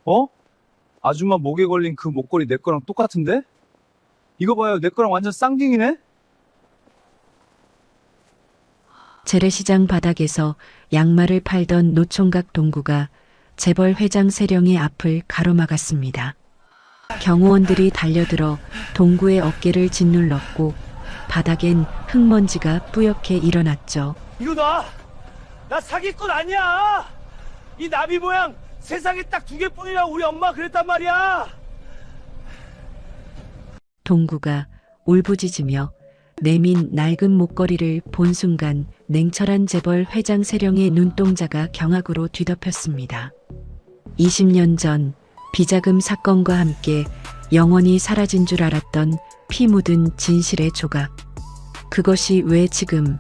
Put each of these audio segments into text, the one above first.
어? 아줌마 목에 걸린 그 목걸이 내 거랑 똑같은데? 이거 봐요. 내 거랑 완전 쌍둥이네? 재래시장 바닥에서 양말을 팔던 노총각 동구가 재벌 회장 세령의 앞을 가로막았습니다. 경호원들이 달려들어 동구의 어깨를 짓눌렀고 바닥엔 흙먼지가 뿌옇게 일어났죠. 이거 나 사기꾼 아니야! 이 나비 모양 세상에 딱 두 개뿐이라 우리 엄마 그랬단 말이야! 동구가 울부짖으며 내민 낡은 목걸이를 본 순간 냉철한 재벌 회장 세령의 눈동자가 경악으로 뒤덮였습니다. 20년 전 비자금 사건과 함께 영원히 사라진 줄 알았던 피 묻은 진실의 조각. 그것이 왜 지금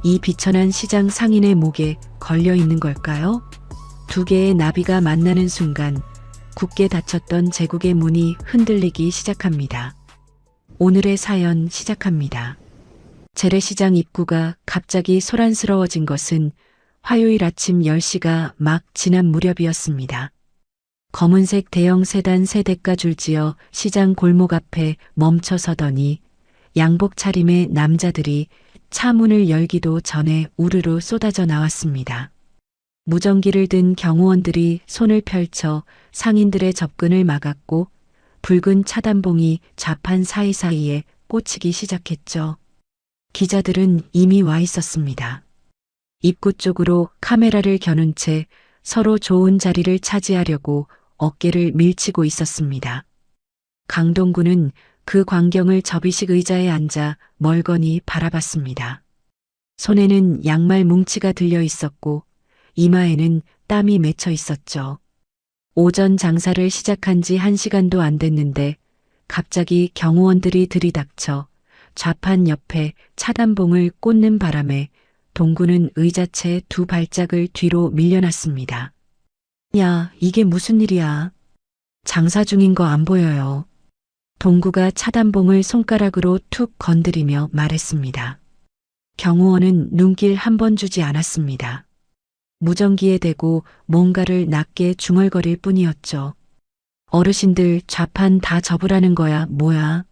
이 비천한 시장 상인의 목에 걸려 있는 걸까요? 두 개의 나비가 만나는 순간 굳게 닫혔던 제국의 문이 흔들리기 시작합니다. 오늘의 사연 시작합니다. 재래시장 입구가 갑자기 소란스러워진 것은 화요일 아침 10시가 막 지난 무렵이었습니다. 검은색 대형 세단 세 대가 줄지어 시장 골목 앞에 멈춰 서더니 양복 차림의 남자들이 차 문을 열기도 전에 우르르 쏟아져 나왔습니다. 무전기를 든 경호원들이 손을 펼쳐 상인들의 접근을 막았고 붉은 차단봉이 좌판 사이사이에 꽂히기 시작했죠. 기자들은 이미 와 있었습니다. 입구 쪽으로 카메라를 겨눈 채 서로 좋은 자리를 차지하려고 어깨를 밀치고 있었습니다. 강동구는 그 광경을 접이식 의자에 앉아 멀거니 바라봤습니다. 손에는 양말 뭉치가 들려 있었고 이마에는 땀이 맺혀 있었죠. 오전 장사를 시작한 지 1시간도 안 됐는데 갑자기 경호원들이 들이닥쳐 좌판 옆에 차단봉을 꽂는 바람에 동구는 의자 채 두 발짝을 뒤로 밀려났습니다. 야, 이게 무슨 일이야? 장사 중인 거 안 보여요. 동구가 차단봉을 손가락으로 툭 건드리며 말했습니다. 경호원은 눈길 한 번 주지 않았습니다. 무전기에 대고 뭔가를 낮게 중얼거릴 뿐이었죠. 어르신들 좌판 다 접으라는 거야, 뭐야?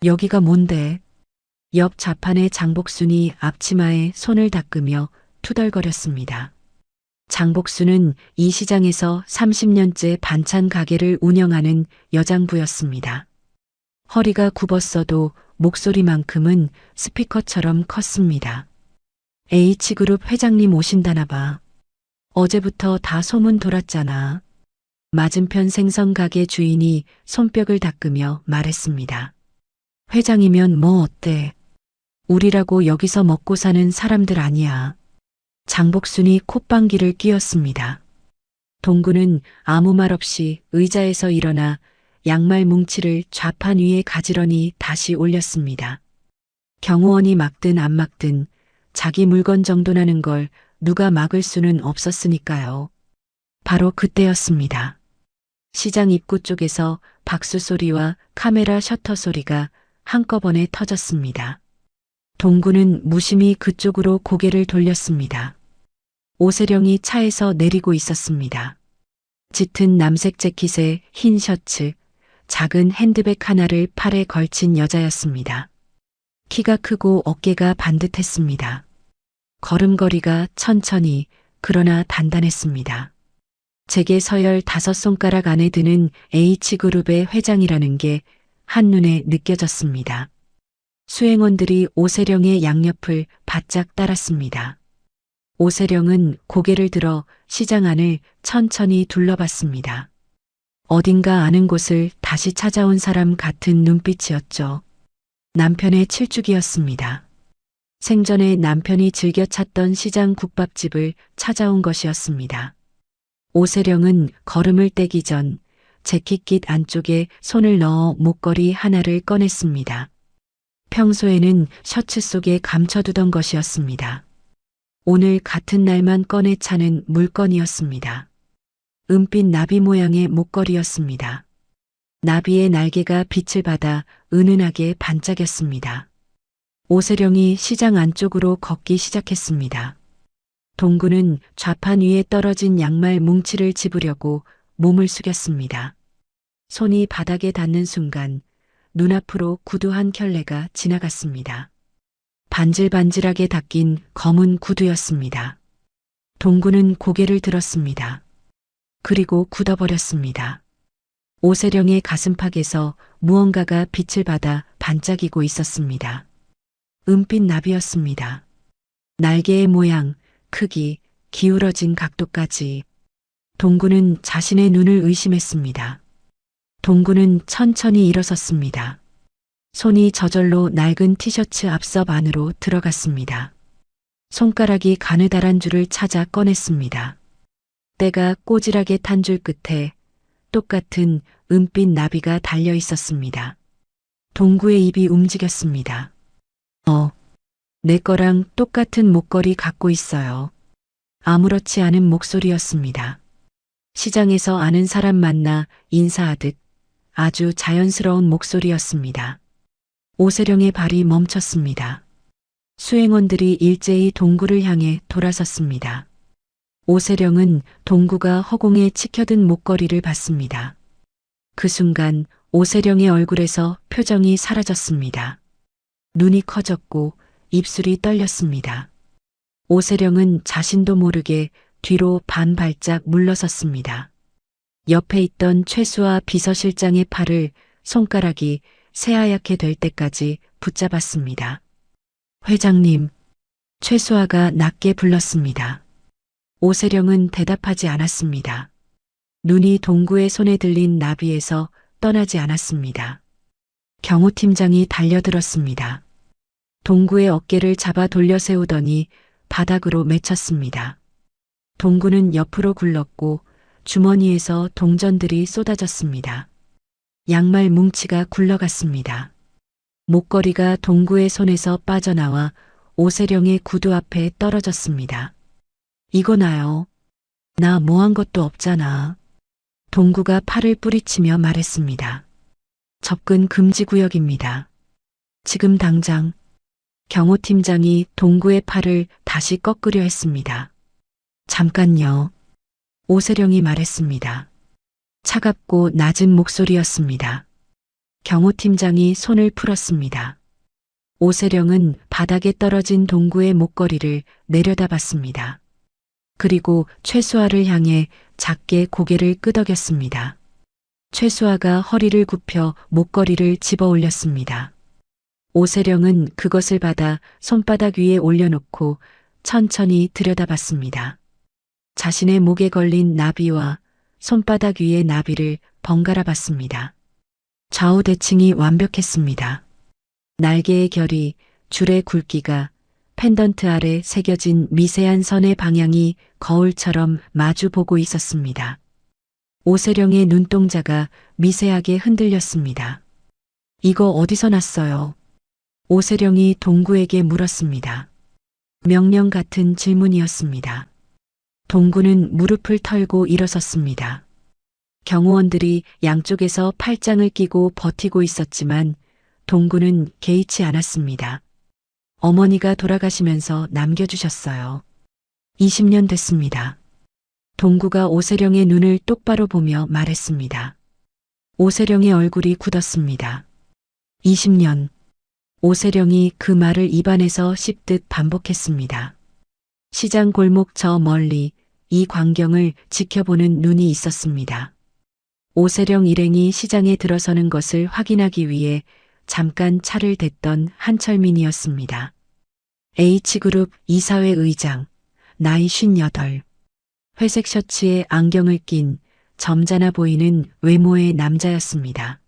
여기가 뭔데? 옆 좌판의 장복순이 앞치마에 손을 닦으며 투덜거렸습니다. 장복순은 이 시장에서 30년째 반찬 가게를 운영하는 여장부였습니다. 허리가 굽었어도 목소리만큼은 스피커처럼 컸습니다. H그룹 회장님 오신다나 봐. 어제부터 다 소문 돌았잖아. 맞은편 생선 가게 주인이 손뼉을 닦으며 말했습니다. 회장이면 뭐 어때? 우리라고 여기서 먹고 사는 사람들 아니야. 장복순이 콧방귀를 뀌었습니다. 동구는 아무 말 없이 의자에서 일어나 양말 뭉치를 좌판 위에 가지런히 다시 올렸습니다. 경호원이 막든 안 막든 자기 물건 정돈하는 걸 누가 막을 수는 없었으니까요. 바로 그때였습니다. 시장 입구 쪽에서 박수 소리와 카메라 셔터 소리가 한꺼번에 터졌습니다. 동구는 무심히 그쪽으로 고개를 돌렸습니다. 오세령이 차에서 내리고 있었습니다. 짙은 남색 재킷에 흰 셔츠, 작은 핸드백 하나를 팔에 걸친 여자였습니다. 키가 크고 어깨가 반듯했습니다. 걸음걸이가 천천히 그러나 단단했습니다. 제게 서열 5손가락 안에 드는 H그룹의 회장이라는 게 한눈에 느껴졌습니다. 수행원들이 오세령의 양옆을 바짝 따랐습니다. 오세령은 고개를 들어 시장 안을 천천히 둘러봤습니다. 어딘가 아는 곳을 다시 찾아온 사람 같은 눈빛이었죠. 남편의 칠죽이었습니다. 생전에 남편이 즐겨 찾던 시장 국밥집을 찾아온 것이었습니다. 오세령은 걸음을 떼기 전 재킷깃 안쪽에 손을 넣어 목걸이 하나를 꺼냈습니다. 평소에는 셔츠 속에 감춰두던 것이었습니다. 오늘 같은 날만 꺼내 차는 물건이었습니다. 은빛 나비 모양의 목걸이였습니다. 나비의 날개가 빛을 받아 은은하게 반짝였습니다. 오세령이 시장 안쪽으로 걷기 시작했습니다. 동구는 좌판 위에 떨어진 양말 뭉치를 집으려고 몸을 숙였습니다. 손이 바닥에 닿는 순간 눈앞으로 구두 한 켤레가 지나갔습니다. 반질반질하게 닦인 검은 구두였습니다. 동구는 고개를 들었습니다. 그리고 굳어버렸습니다. 오세령의 가슴팍에서 무언가가 빛을 받아 반짝이고 있었습니다. 은빛 나비였습니다. 날개의 모양, 크기, 기울어진 각도까지. 동구는 자신의 눈을 의심했습니다. 동구는 천천히 일어섰습니다. 손이 저절로 낡은 티셔츠 앞섭 안으로 들어갔습니다. 손가락이 가느다란 줄을 찾아 꺼냈습니다. 때가 꼬질하게 탄 줄 끝에 똑같은 은빛 나비가 달려 있었습니다. 동구의 입이 움직였습니다. 내 거랑 똑같은 목걸이 갖고 있어요. 아무렇지 않은 목소리였습니다. 시장에서 아는 사람 만나 인사하듯 아주 자연스러운 목소리였습니다. 오세령의 발이 멈췄습니다. 수행원들이 일제히 동구를 향해 돌아섰습니다. 오세령은 동구가 허공에 치켜든 목걸이를 봤습니다. 그 순간 오세령의 얼굴에서 표정이 사라졌습니다. 눈이 커졌고 입술이 떨렸습니다. 오세령은 자신도 모르게 뒤로 반 발짝 물러섰습니다. 옆에 있던 최수아 비서실장의 팔을 손가락이 새하얗게 될 때까지 붙잡았습니다. 회장님, 최수아가 낮게 불렀습니다. 오세령은 대답하지 않았습니다. 눈이 동구의 손에 들린 나비에서 떠나지 않았습니다. 경호팀장이 달려들었습니다. 동구의 어깨를 잡아 돌려 세우더니 바닥으로 맺혔습니다. 동구는 옆으로 굴렀고 주머니에서 동전들이 쏟아졌습니다. 양말 뭉치가 굴러갔습니다. 목걸이가 동구의 손에서 빠져나와 오세령의 구두 앞에 떨어졌습니다. 이거 나요. 나 뭐 한 것도 없잖아. 동구가 팔을 뿌리치며 말했습니다. 접근 금지 구역입니다. 지금 당장. 경호팀장이 동구의 팔을 다시 꺾으려 했습니다. 잠깐요. 오세령이 말했습니다. 차갑고 낮은 목소리였습니다. 경호팀장이 손을 풀었습니다. 오세령은 바닥에 떨어진 동구의 목걸이를 내려다봤습니다. 그리고 최수아를 향해 작게 고개를 끄덕였습니다. 최수아가 허리를 굽혀 목걸이를 집어 올렸습니다. 오세령은 그것을 받아 손바닥 위에 올려놓고 천천히 들여다봤습니다. 자신의 목에 걸린 나비와 손바닥 위의 나비를 번갈아 봤습니다. 좌우 대칭이 완벽했습니다. 날개의 결이, 줄의 굵기가, 펜던트 아래 새겨진 미세한 선의 방향이 거울처럼 마주 보고 있었습니다. 오세령의 눈동자가 미세하게 흔들렸습니다. 이거 어디서 났어요? 오세령이 동구에게 물었습니다. 명령 같은 질문이었습니다. 동구는 무릎을 털고 일어섰습니다. 경호원들이 양쪽에서 팔짱을 끼고 버티고 있었지만 동구는 개의치 않았습니다. 어머니가 돌아가시면서 남겨주셨어요. 20년 됐습니다. 동구가 오세령의 눈을 똑바로 보며 말했습니다. 오세령의 얼굴이 굳었습니다. 20년. 오세령이 그 말을 입안에서 씹듯 반복했습니다. 시장 골목 저 멀리 이 광경을 지켜보는 눈이 있었습니다. 오세령 일행이 시장에 들어서는 것을 확인하기 위해 잠깐 차를 댔던 한철민이었습니다. H그룹 이사회 의장, 나이 58. 회색 셔츠에 안경을 낀 점잖아 보이는 외모의 남자였습니다.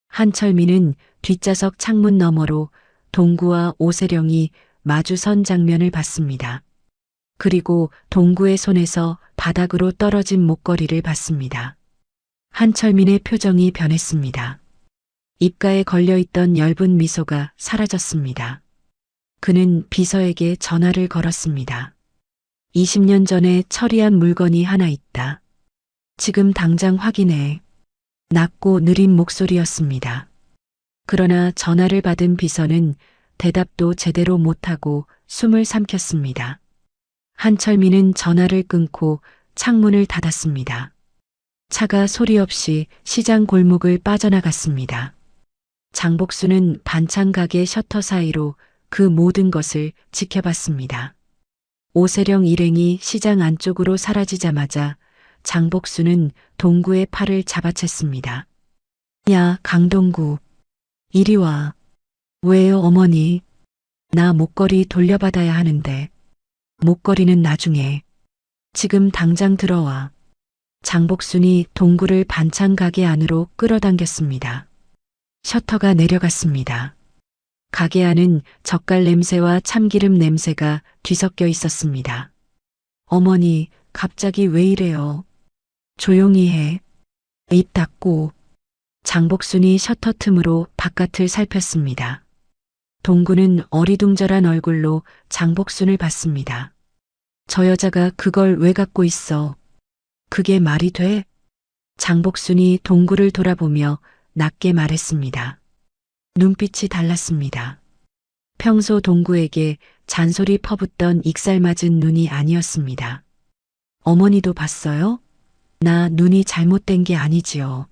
한철민은 뒷좌석 창문 너머로 동구와 오세령이 마주선 장면을 봤습니다. 그리고 동구의 손에서 바닥으로 떨어진 목걸이를 봤습니다. 한철민의 표정이 변했습니다. 입가에 걸려있던 엷은 미소가 사라졌습니다. 그는 비서에게 전화를 걸었습니다. 20년 전에 처리한 물건이 하나 있다. 지금 당장 확인해. 낮고 느린 목소리였습니다. 그러나 전화를 받은 비서는 대답도 제대로 못하고 숨을 삼켰습니다. 한철민은 전화를 끊고 창문을 닫았습니다. 차가 소리 없이 시장 골목을 빠져나갔습니다. 장복수는 반찬 가게 셔터 사이로 그 모든 것을 지켜봤습니다. 오세령 일행이 시장 안쪽으로 사라지자마자 장복수는 동구의 팔을 잡아챘습니다. 야, 강동구. 이리 와. 왜요, 어머니? 나 목걸이 돌려받아야 하는데. 목걸이는 나중에. 지금 당장 들어와. 장복순이 동구를 반찬 가게 안으로 끌어당겼습니다. 셔터가 내려갔습니다. 가게 안은 젓갈 냄새와 참기름 냄새가 뒤섞여 있었습니다. 어머니, 갑자기 왜 이래요? 조용히 해. 입 닫고. 장복순이 셔터 틈으로 바깥을 살폈습니다. 동구는 어리둥절한 얼굴로 장복순을 봤습니다. 저 여자가 그걸 왜 갖고 있어? 그게 말이 돼? 장복순이 동구를 돌아보며 낮게 말했습니다. 눈빛이 달랐습니다. 평소 동구에게 잔소리 퍼붓던 익살맞은 눈이 아니었습니다. 어머니도 봤어요? 나 눈이 잘못된 게 아니지요.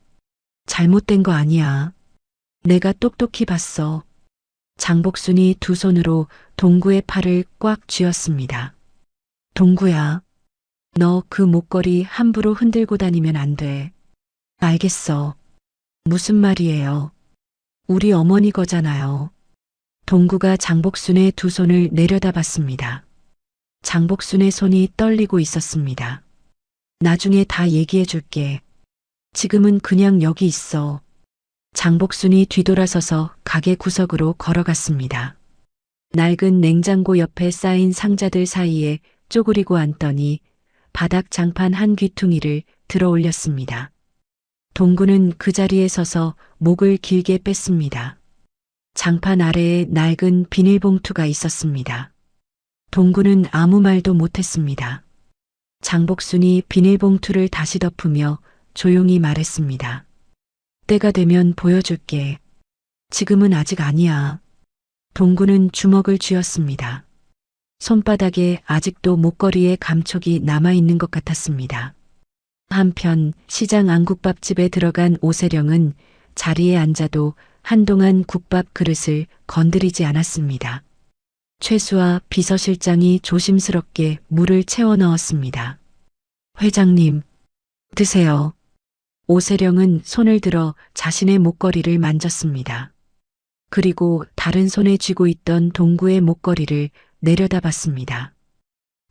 잘못된 거 아니야. 내가 똑똑히 봤어. 장복순이 두 손으로 동구의 팔을 꽉 쥐었습니다. 동구야, 너 그 목걸이 함부로 흔들고 다니면 안 돼. 알겠어. 무슨 말이에요? 우리 어머니 거잖아요. 동구가 장복순의 두 손을 내려다봤습니다. 장복순의 손이 떨리고 있었습니다. 나중에 다 얘기해 줄게. 지금은 그냥 여기 있어. 장복순이 뒤돌아서서 가게 구석으로 걸어갔습니다. 낡은 냉장고 옆에 쌓인 상자들 사이에 쪼그리고 앉더니 바닥 장판 한 귀퉁이를 들어 올렸습니다. 동구는 그 자리에 서서 목을 길게 뺐습니다. 장판 아래에 낡은 비닐봉투가 있었습니다. 동구는 아무 말도 못했습니다. 장복순이 비닐봉투를 다시 덮으며 조용히 말했습니다. 때가 되면 보여줄게. 지금은 아직 아니야. 동구는 주먹을 쥐었습니다. 손바닥에 아직도 목걸이의 감촉이 남아있는 것 같았습니다. 한편 시장 안국밥집에 들어간 오세령은 자리에 앉아도 한동안 국밥 그릇을 건드리지 않았습니다. 최수와 비서실장이 조심스럽게 물을 채워 넣었습니다. 회장님, 드세요. 오세령은 손을 들어 자신의 목걸이를 만졌습니다. 그리고 다른 손에 쥐고 있던 동구의 목걸이를 내려다봤습니다.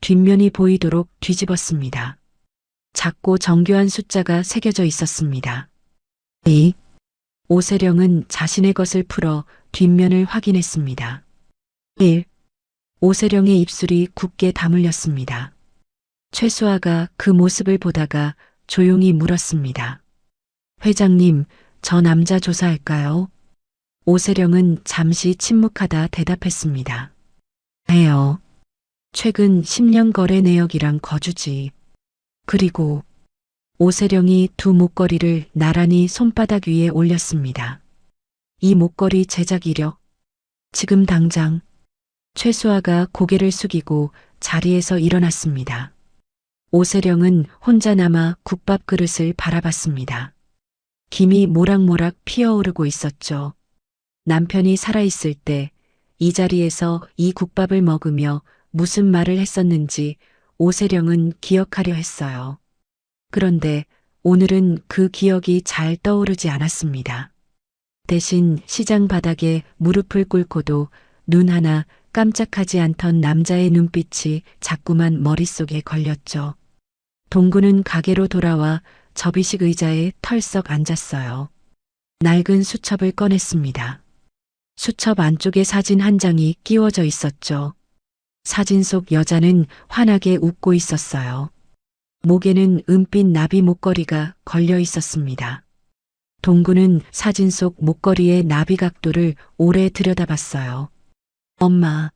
뒷면이 보이도록 뒤집었습니다. 작고 정교한 숫자가 새겨져 있었습니다. 오세령은 자신의 것을 풀어 뒷면을 확인했습니다. 1. 오세령의 입술이 굳게 다물렸습니다. 최수아가 그 모습을 보다가 조용히 물었습니다. 회장님, 저 남자 조사할까요? 오세령은 잠시 침묵하다 대답했습니다. 해요. 최근 10년 거래 내역이랑 거주지. 그리고 오세령이 두 목걸이를 나란히 손바닥 위에 올렸습니다. 이 목걸이 제작 이력. 지금 당장. 최수아가 고개를 숙이고 자리에서 일어났습니다. 오세령은 혼자 남아 국밥 그릇을 바라봤습니다. 김이 모락모락 피어오르고 있었죠. 남편이 살아있을 때 이 자리에서 이 국밥을 먹으며 무슨 말을 했었는지 오세령은 기억하려 했어요. 그런데 오늘은 그 기억이 잘 떠오르지 않았습니다. 대신 시장 바닥에 무릎을 꿇고도 눈 하나 깜짝하지 않던 남자의 눈빛이 자꾸만 머릿속에 걸렸죠. 동구는 가게로 돌아와 접이식 의자에 털썩 앉았어요. 낡은 수첩을 꺼냈습니다. 수첩 안쪽에 사진 한 장이 끼워져 있었죠. 사진 속 여자는 환하게 웃고 있었어요. 목에는 은빛 나비 목걸이가 걸려 있었습니다. 동구는 사진 속 목걸이의 나비 각도를 오래 들여다봤어요. 엄마,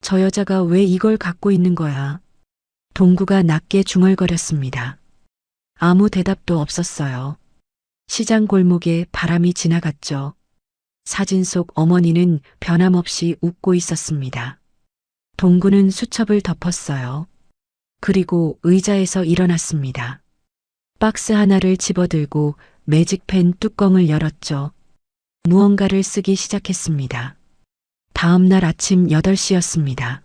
저 여자가 왜 이걸 갖고 있는 거야? 동구가 낮게 중얼거렸습니다. 아무 대답도 없었어요. 시장 골목에 바람이 지나갔죠. 사진 속 어머니는 변함없이 웃고 있었습니다. 동구는 수첩을 덮었어요. 그리고 의자에서 일어났습니다. 박스 하나를 집어들고 매직펜 뚜껑을 열었죠. 무언가를 쓰기 시작했습니다. 다음 날 아침 8시였습니다.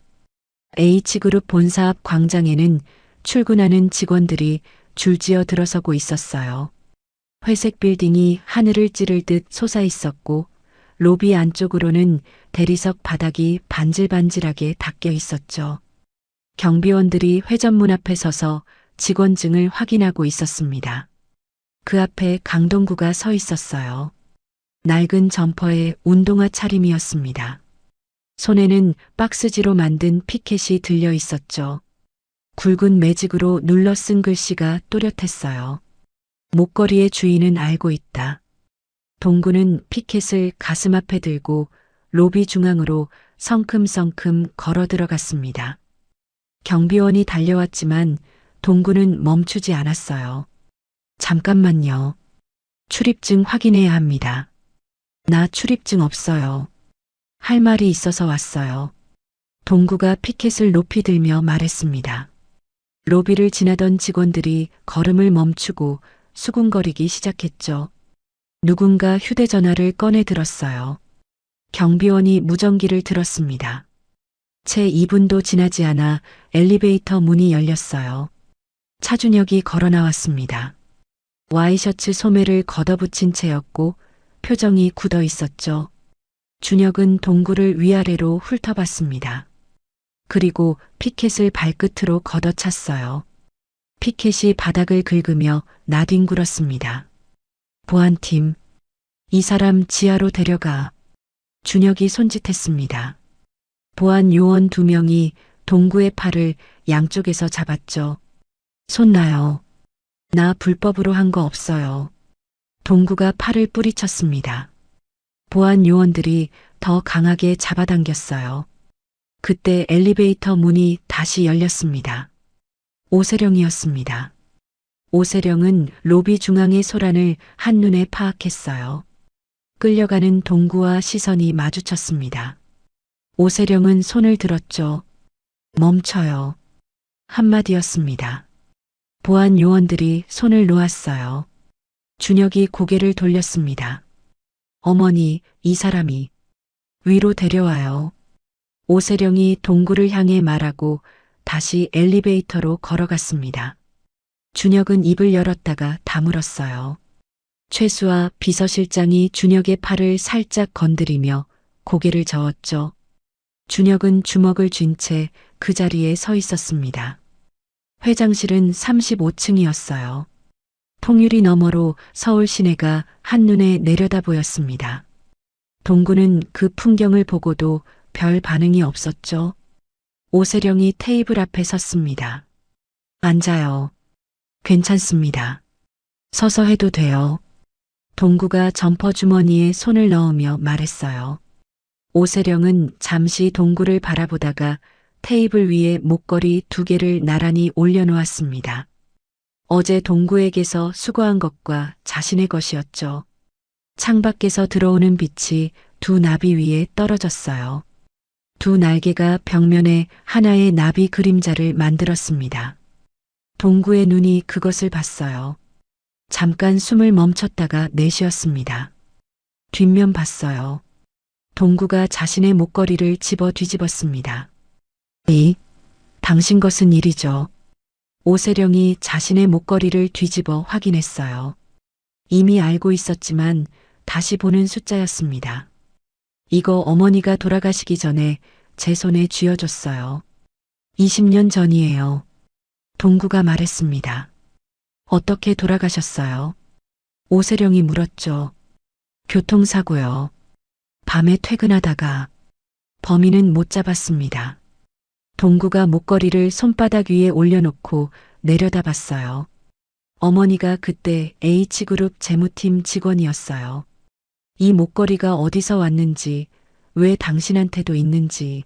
H그룹 본사 앞 광장에는 출근하는 직원들이 줄지어 들어서고 있었어요. 회색 빌딩이 하늘을 찌를 듯 솟아 있었고 로비 안쪽으로는 대리석 바닥이 반질반질하게 닦여 있었죠. 경비원들이 회전문 앞에 서서 직원증을 확인하고 있었습니다. 그 앞에 강동구가 서 있었어요. 낡은 점퍼에 운동화 차림이었습니다. 손에는 박스지로 만든 피켓이 들려 있었죠. 굵은 매직으로 눌러 쓴 글씨가 또렷했어요. 목걸이의 주인은 알고 있다. 동구는 피켓을 가슴 앞에 들고 로비 중앙으로 성큼성큼 걸어 들어갔습니다. 경비원이 달려왔지만 동구는 멈추지 않았어요. 잠깐만요. 출입증 확인해야 합니다. 나 출입증 없어요. 할 말이 있어서 왔어요. 동구가 피켓을 높이 들며 말했습니다. 로비를 지나던 직원들이 걸음을 멈추고 수군거리기 시작했죠. 누군가 휴대전화를 꺼내 들었어요. 경비원이 무전기를 들었습니다. 채 2분도 지나지 않아 엘리베이터 문이 열렸어요. 차준혁이 걸어 나왔습니다. 와이셔츠 소매를 걷어붙인 채였고 표정이 굳어 있었죠. 준혁은 동구를 위아래로 훑어봤습니다. 그리고 피켓을 발끝으로 걷어찼어요. 피켓이 바닥을 긁으며 나뒹굴었습니다. 보안팀, 이 사람 지하로 데려가. 준혁이 손짓했습니다. 보안 요원 2명이 동구의 팔을 양쪽에서 잡았죠. 손 놔요. 나 불법으로 한 거 없어요. 동구가 팔을 뿌리쳤습니다. 보안 요원들이 더 강하게 잡아당겼어요. 그때 엘리베이터 문이 다시 열렸습니다. 오세령이었습니다. 오세령은 로비 중앙의 소란을 한눈에 파악했어요. 끌려가는 동구와 시선이 마주쳤습니다. 오세령은 손을 들었죠. 멈춰요. 한마디였습니다. 보안 요원들이 손을 놓았어요. 준혁이 고개를 돌렸습니다. 어머니, 이 사람이 위로 데려와요. 오세령이 동구를 향해 말하고 다시 엘리베이터로 걸어갔습니다. 준혁은 입을 열었다가 다물었어요. 최수아 비서실장이 준혁의 팔을 살짝 건드리며 고개를 저었죠. 준혁은 주먹을 쥔 채 그 자리에 서 있었습니다. 회장실은 35층이었어요. 통유리 너머로 서울 시내가 한눈에 내려다 보였습니다. 동구는 그 풍경을 보고도 별 반응이 없었죠. 오세령이 테이블 앞에 섰습니다. 앉아요. 괜찮습니다. 서서 해도 돼요. 동구가 점퍼 주머니에 손을 넣으며 말했어요. 오세령은 잠시 동구를 바라보다가 테이블 위에 목걸이 2개를 나란히 올려놓았습니다. 어제 동구에게서 수거한 것과 자신의 것이었죠. 창밖에서 들어오는 빛이 두 나비 위에 떨어졌어요. 두 날개가 벽면에 하나의 나비 그림자를 만들었습니다. 동구의 눈이 그것을 봤어요. 잠깐 숨을 멈췄다가 내쉬었습니다. 뒷면 봤어요. 동구가 자신의 목걸이를 집어 뒤집었습니다. 당신 것은 일이죠. 오세령이 자신의 목걸이를 뒤집어 확인했어요. 이미 알고 있었지만 다시 보는 숫자였습니다. 이거 어머니가 돌아가시기 전에 제 손에 쥐어줬어요. 20년 전이에요. 동구가 말했습니다. 어떻게 돌아가셨어요? 오세령이 물었죠. 교통사고요. 밤에 퇴근하다가 범인은 못 잡았습니다. 동구가 목걸이를 손바닥 위에 올려놓고 내려다봤어요. 어머니가 그때 H그룹 재무팀 직원이었어요. 이 목걸이가 어디서 왔는지, 왜 당신한테도 있는지,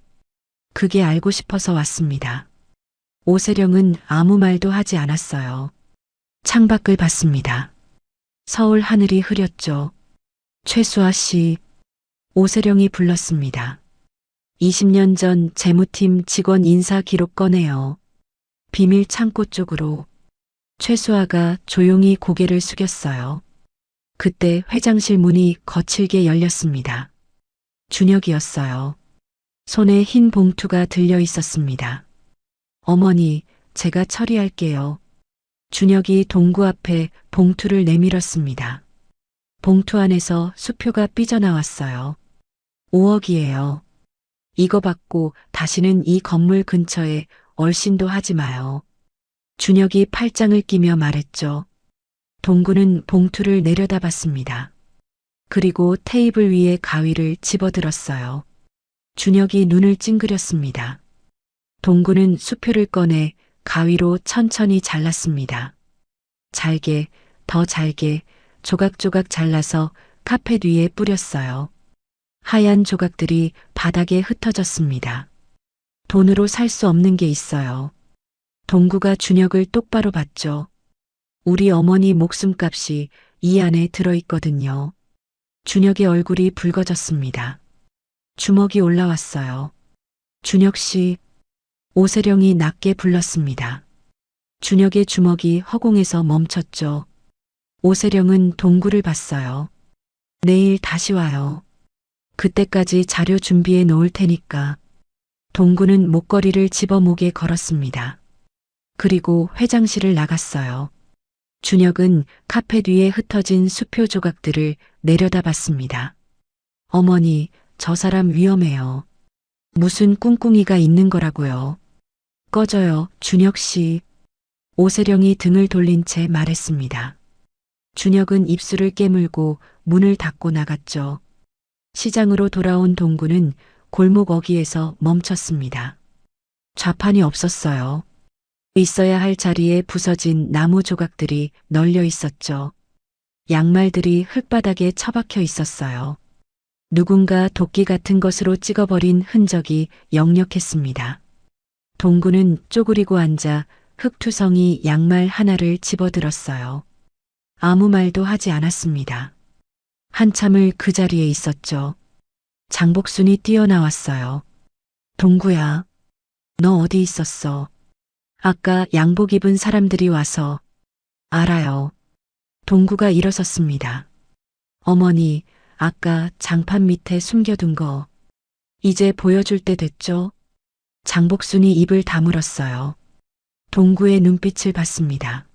그게 알고 싶어서 왔습니다. 오세령은 아무 말도 하지 않았어요. 창밖을 봤습니다. 서울 하늘이 흐렸죠. 최수아 씨, 오세령이 불렀습니다. 20년 전 재무팀 직원 인사 기록 꺼내요. 비밀 창고 쪽으로. 최수아가 조용히 고개를 숙였어요. 그때 회장실 문이 거칠게 열렸습니다. 준혁이었어요. 손에 흰 봉투가 들려 있었습니다. 어머니, 제가 처리할게요. 준혁이 동구 앞에 봉투를 내밀었습니다. 봉투 안에서 수표가 삐져나왔어요. 5억이에요. 이거 받고 다시는 이 건물 근처에 얼씬도 하지 마요. 준혁이 팔짱을 끼며 말했죠. 동구는 봉투를 내려다봤습니다. 그리고 테이블 위에 가위를 집어들었어요. 준혁이 눈을 찡그렸습니다. 동구는 수표를 꺼내 가위로 천천히 잘랐습니다. 잘게, 더 잘게, 조각조각 잘라서 카펫 위에 뿌렸어요. 하얀 조각들이 바닥에 흩어졌습니다. 돈으로 살 수 없는 게 있어요. 동구가 준혁을 똑바로 봤죠. 우리 어머니 목숨값이 이 안에 들어있거든요. 준혁의 얼굴이 붉어졌습니다. 주먹이 올라왔어요. 준혁 씨, 오세령이 낮게 불렀습니다. 준혁의 주먹이 허공에서 멈췄죠. 오세령은 동구를 봤어요. 내일 다시 와요. 그때까지 자료 준비해 놓을 테니까. 동구는 목걸이를 집어 목에 걸었습니다. 그리고 회장실을 나갔어요. 준혁은 카펫 위에 흩어진 수표 조각들을 내려다봤습니다. 어머니, 저 사람 위험해요. 무슨 꿍꿍이가 있는 거라고요. 꺼져요, 준혁 씨. 오세령이 등을 돌린 채 말했습니다. 준혁은 입술을 깨물고 문을 닫고 나갔죠. 시장으로 돌아온 동구는 골목 어귀에서 멈췄습니다. 좌판이 없었어요. 있어야 할 자리에 부서진 나무 조각들이 널려 있었죠. 양말들이 흙바닥에 처박혀 있었어요. 누군가 도끼 같은 것으로 찍어버린 흔적이 역력했습니다. 동구는 쪼그리고 앉아 흙투성이 양말 하나를 집어들었어요. 아무 말도 하지 않았습니다. 한참을 그 자리에 있었죠. 장복순이 뛰어나왔어요. 동구야, 너 어디 있었어? 아까 양복 입은 사람들이 와서. 알아요. 동구가 일어섰습니다. 어머니, 아까 장판 밑에 숨겨둔 거. 이제 보여줄 때 됐죠? 장복순이 입을 다물었어요. 동구의 눈빛을 봤습니다.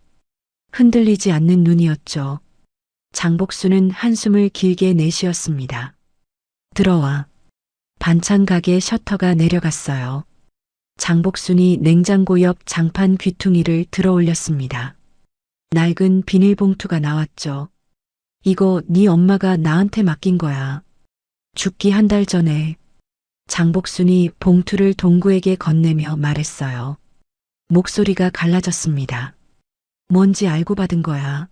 흔들리지 않는 눈이었죠. 장복순은 한숨을 길게 내쉬었습니다. 들어와. 반찬 가게 셔터가 내려갔어요. 장복순이 냉장고 옆 장판 귀퉁이를 들어 올렸습니다. 낡은 비닐봉투가 나왔죠. 이거 네 엄마가 나한테 맡긴 거야. 죽기 한 달 전에. 장복순이 봉투를 동구에게 건네며 말했어요. 목소리가 갈라졌습니다. 뭔지 알고 받은 거야.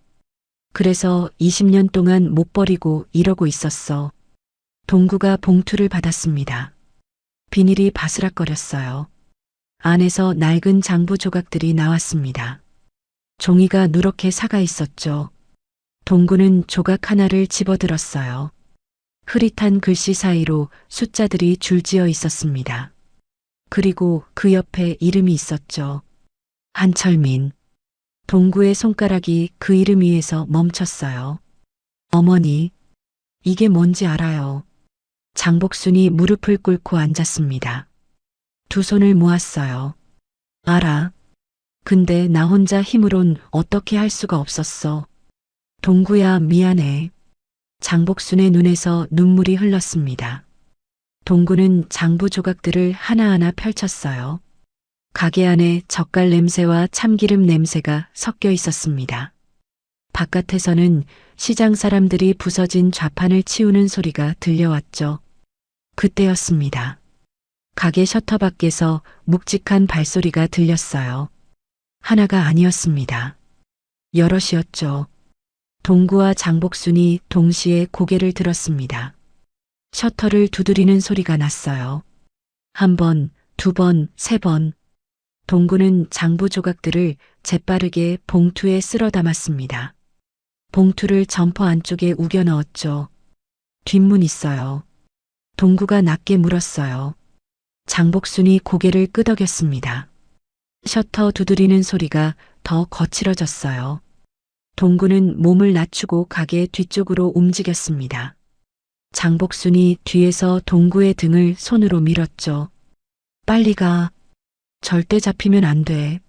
그래서 20년 동안 못 버리고 이러고 있었어. 동구가 봉투를 받았습니다. 비닐이 바스락거렸어요. 안에서 낡은 장부 조각들이 나왔습니다. 종이가 누렇게 사가 있었죠. 동구는 조각 하나를 집어들었어요. 흐릿한 글씨 사이로 숫자들이 줄지어 있었습니다. 그리고 그 옆에 이름이 있었죠. 한철민. 동구의 손가락이 그 이름 위에서 멈췄어요. 어머니, 이게 뭔지 알아요. 장복순이 무릎을 꿇고 앉았습니다. 두 손을 모았어요. 알아. 근데 나 혼자 힘으론 어떻게 할 수가 없었어. 동구야, 미안해. 장복순의 눈에서 눈물이 흘렀습니다. 동구는 장부 조각들을 하나하나 펼쳤어요. 가게 안에 젓갈 냄새와 참기름 냄새가 섞여 있었습니다. 바깥에서는 시장 사람들이 부서진 좌판을 치우는 소리가 들려왔죠. 그때였습니다. 가게 셔터 밖에서 묵직한 발소리가 들렸어요. 하나가 아니었습니다. 여럿이었죠. 동구와 장복순이 동시에 고개를 들었습니다. 셔터를 두드리는 소리가 났어요. 한 번, 두 번, 세 번. 동구는 장부 조각들을 재빠르게 봉투에 쓸어 담았습니다. 봉투를 점퍼 안쪽에 우겨 넣었죠. 뒷문 있어요. 동구가 낮게 물었어요. 장복순이 고개를 끄덕였습니다. 셔터 두드리는 소리가 더 거칠어졌어요. 동구는 몸을 낮추고 가게 뒤쪽으로 움직였습니다. 장복순이 뒤에서 동구의 등을 손으로 밀었죠. 빨리 가. 절대 잡히면 안 돼.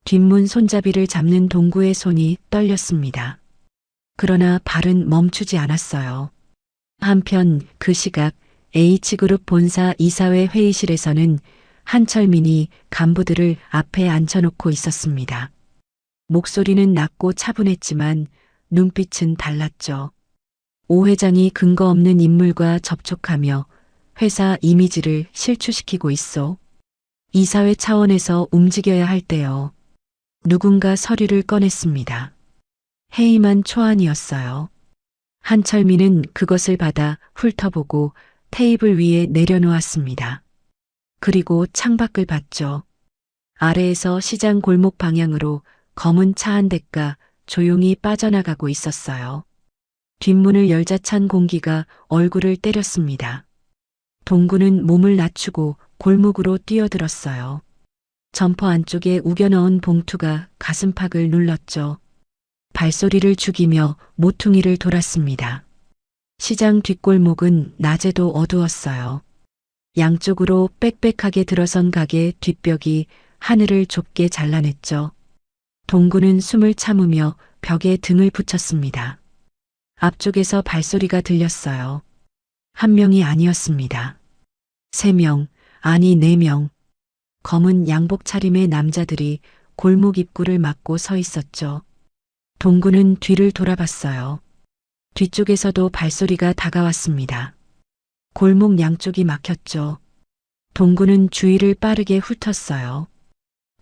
뒷문 손잡이를 잡는 동구의 손이 떨렸습니다. 그러나 발은 멈추지 않았어요. 한편 그 시각 H그룹 본사 이사회 회의실에서는 한철민이 간부들을 앞에 앉혀놓고 있었습니다. 목소리는 낮고 차분했지만 눈빛은 달랐죠. 오 회장이 근거 없는 인물과 접촉하며 회사 이미지를 실추시키고 있어. 이사회 차원에서 움직여야 할 때요. 누군가 서류를 꺼냈습니다. 해임한 초안이었어요. 한철민은 그것을 받아 훑어보고 테이블 위에 내려놓았습니다. 그리고 창밖을 봤죠. 아래에서 시장 골목 방향으로 검은 차 한 대가 조용히 빠져나가고 있었어요. 뒷문을 열자 찬 공기가 얼굴을 때렸습니다. 동구는 몸을 낮추고 골목으로 뛰어들었어요. 점퍼 안쪽에 우겨넣은 봉투가 가슴팍을 눌렀죠. 발소리를 죽이며 모퉁이를 돌았습니다. 시장 뒷골목은 낮에도 어두웠어요. 양쪽으로 빽빽하게 들어선 가게 뒷벽이 하늘을 좁게 잘라냈죠. 동구는 숨을 참으며 벽에 등을 붙였습니다. 앞쪽에서 발소리가 들렸어요. 한 명이 아니었습니다. 3명, 아니 4명. 검은 양복 차림의 남자들이 골목 입구를 막고 서 있었죠. 동구는 뒤를 돌아봤어요. 뒤쪽에서도 발소리가 다가왔습니다. 골목 양쪽이 막혔죠. 동구는 주위를 빠르게 훑었어요.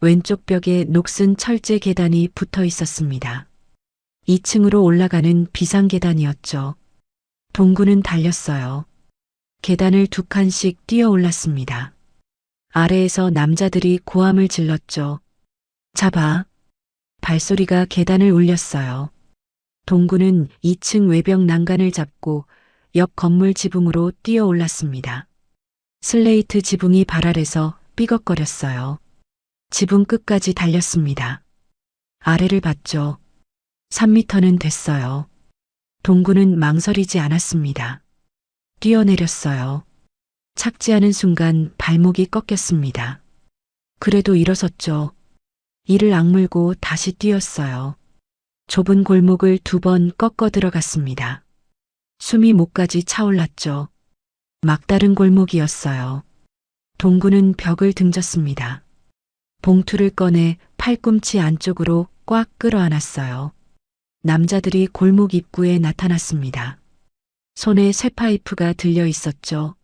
왼쪽 벽에 녹슨 철제 계단이 붙어 있었습니다. 2층으로 올라가는 비상계단이었죠. 동구는 달렸어요. 계단을 2칸씩 뛰어 올랐습니다. 아래에서 남자들이 고함을 질렀죠. 잡아. 발소리가 계단을 울렸어요. 동구는 2층 외벽 난간을 잡고 옆 건물 지붕으로 뛰어 올랐습니다. 슬레이트 지붕이 발 아래서 삐걱거렸어요. 지붕 끝까지 달렸습니다. 아래를 봤죠. 3미터는 됐어요. 동구는 망설이지 않았습니다. 뛰어내렸어요. 착지하는 순간 발목이 꺾였습니다. 그래도 일어섰죠. 이를 악물고 다시 뛰었어요. 좁은 골목을 2번 꺾어 들어갔습니다. 숨이 목까지 차올랐죠. 막다른 골목이었어요. 동구는 벽을 등졌습니다. 봉투를 꺼내 팔꿈치 안쪽으로 꽉 끌어안았어요. 남자들이 골목 입구에 나타났습니다. 손에 쇠파이프가 들려 있었죠.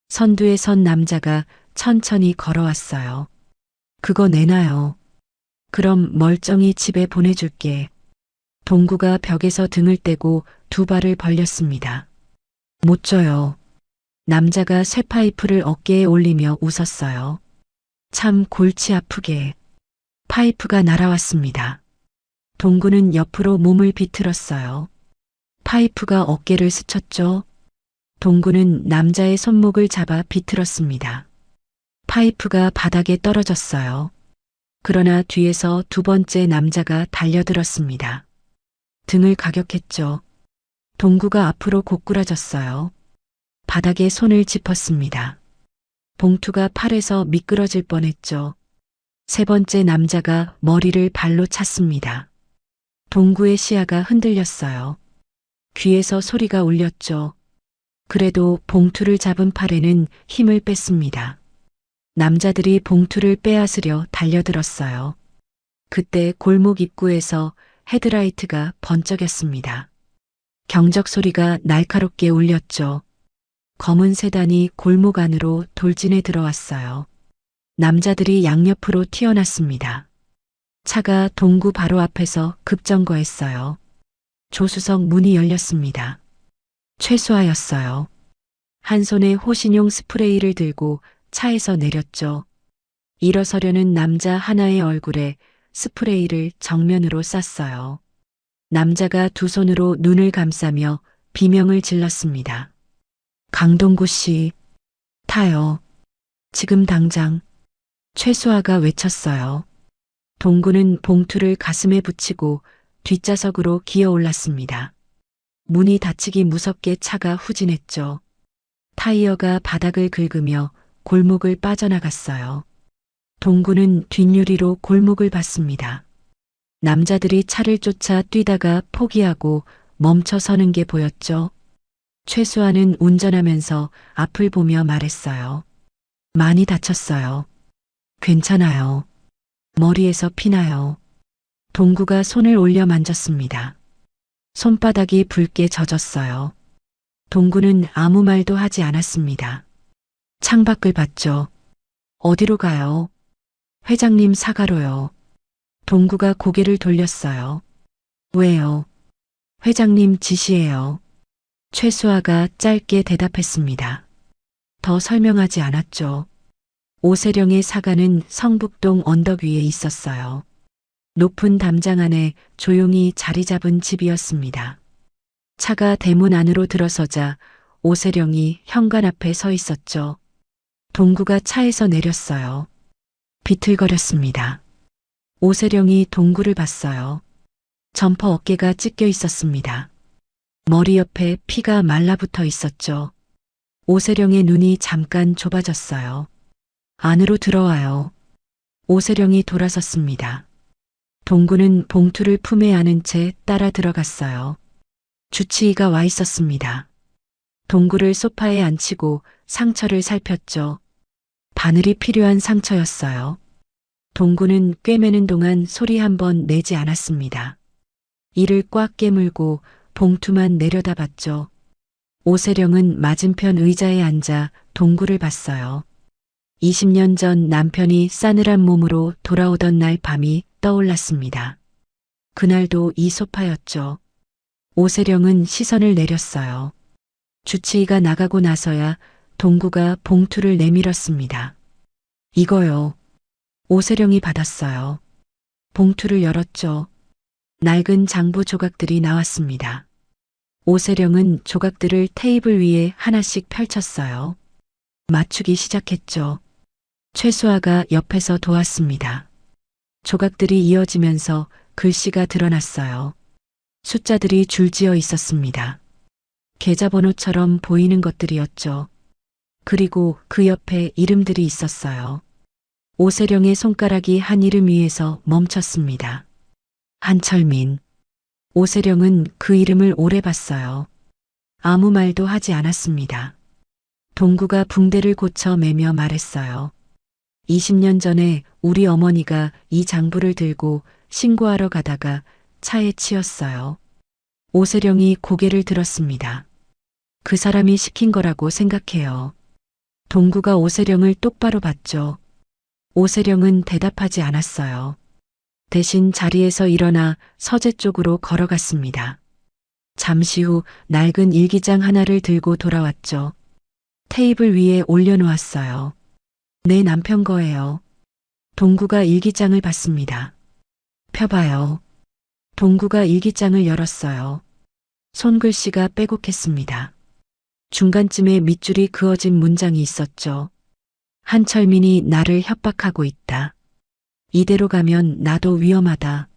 선두에 선 남자가 천천히 걸어왔어요. 그거 내놔요. 그럼 멀쩡히 집에 보내줄게. 동구가 벽에서 등을 떼고 2 발을 벌렸습니다. 못 줘요. 남자가 쇠파이프를 어깨에 올리며 웃었어요. 참 골치 아프게. 파이프가 날아왔습니다. 동구는 옆으로 몸을 비틀었어요. 파이프가 어깨를 스쳤죠. 동구는 남자의 손목을 잡아 비틀었습니다. 파이프가 바닥에 떨어졌어요. 그러나 뒤에서 2번째 남자가 달려들었습니다. 등을 가격했죠. 동구가 앞으로 고꾸라졌어요. 바닥에 손을 짚었습니다. 봉투가 팔에서 미끄러질 뻔했죠. 3번째 남자가 머리를 발로 찼습니다. 동구의 시야가 흔들렸어요. 귀에서 소리가 울렸죠. 그래도 봉투를 잡은 팔에는 힘을 뺐습니다. 남자들이 봉투를 빼앗으려 달려들었어요. 그때 골목 입구에서 헤드라이트가 번쩍였습니다. 경적 소리가 날카롭게 울렸죠. 검은 세단이 골목 안으로 돌진해 들어왔어요. 남자들이 양옆으로 튀어났습니다. 차가 동구 바로 앞에서 급정거했어요. 조수석 문이 열렸습니다. 최수아였어요. 한 손에 호신용 스프레이를 들고 차에서 내렸죠. 일어서려는 남자 하나의 얼굴에 스프레이를 정면으로 쐈어요. 남자가 2 손으로 눈을 감싸며 비명을 질렀습니다. 강동구 씨, 타요. 지금 당장. 최수아가 외쳤어요. 동구는 봉투를 가슴에 붙이고 뒷좌석으로 기어 올랐습니다. 문이 닫히기 무섭게 차가 후진했죠. 타이어가 바닥을 긁으며 골목을 빠져나갔어요. 동구는 뒷유리로 골목을 봤습니다. 남자들이 차를 쫓아 뛰다가 포기하고 멈춰 서는 게 보였죠. 최수아는 운전하면서 앞을 보며 말했어요. 많이 다쳤어요. 괜찮아요. 머리에서 피나요. 동구가 손을 올려 만졌습니다. 손바닥이 붉게 젖었어요. 동구는 아무 말도 하지 않았습니다. 창밖을 봤죠. 어디로 가요? 회장님 사가로요. 동구가 고개를 돌렸어요. 왜요? 회장님 지시예요. 최수아가 짧게 대답했습니다. 더 설명하지 않았죠. 오세령의 사가는 성북동 언덕 위에 있었어요. 높은 담장 안에 조용히 자리 잡은 집이었습니다. 차가 대문 안으로 들어서자 오세령이 현관 앞에 서 있었죠. 동구가 차에서 내렸어요. 비틀거렸습니다. 오세령이 동구를 봤어요. 점퍼 어깨가 찢겨 있었습니다. 머리 옆에 피가 말라붙어 있었죠. 오세령의 눈이 잠깐 좁아졌어요. 안으로 들어와요. 오세령이 돌아섰습니다. 동구는 봉투를 품에 안은 채 따라 들어갔어요. 주치의가 와 있었습니다. 동구를 소파에 앉히고 상처를 살폈죠. 바늘이 필요한 상처였어요. 동구는 꿰매는 동안 소리 한 번 내지 않았습니다. 이를 꽉 깨물고 봉투만 내려다봤죠. 오세령은 맞은편 의자에 앉아 동구를 봤어요. 20년 전 남편이 싸늘한 몸으로 돌아오던 날 밤이 떠올랐습니다. 그날도 이 소파였죠. 오세령은 시선을 내렸어요. 주치의가 나가고 나서야 동구가 봉투를 내밀었습니다. 이거요. 오세령이 받았어요. 봉투를 열었죠. 낡은 장부 조각들이 나왔습니다. 오세령은 조각들을 테이블 위에 하나씩 펼쳤어요. 맞추기 시작했죠. 최수아가 옆에서 도왔습니다. 조각들이 이어지면서 글씨가 드러났어요. 숫자들이 줄지어 있었습니다. 계좌번호처럼 보이는 것들이었죠. 그리고 그 옆에 이름들이 있었어요. 오세령의 손가락이 한 이름 위에서 멈췄습니다. 한철민. 오세령은 그 이름을 오래 봤어요. 아무 말도 하지 않았습니다. 동구가 붕대를 고쳐 매며 말했어요. 20년 전에 우리 어머니가 이 장부를 들고 신고하러 가다가 차에 치였어요. 오세령이 고개를 들었습니다. 그 사람이 시킨 거라고 생각해요. 동구가 오세령을 똑바로 봤죠. 오세령은 대답하지 않았어요. 대신 자리에서 일어나 서재 쪽으로 걸어갔습니다. 잠시 후 낡은 일기장 하나를 들고 돌아왔죠. 테이블 위에 올려놓았어요. 내 남편 거예요. 동구가 일기장을 봤습니다. 펴봐요. 동구가 일기장을 열었어요. 손글씨가 빼곡했습니다. 중간쯤에 밑줄이 그어진 문장이 있었죠. 한철민이 나를 협박하고 있다. 이대로 가면 나도 위험하다.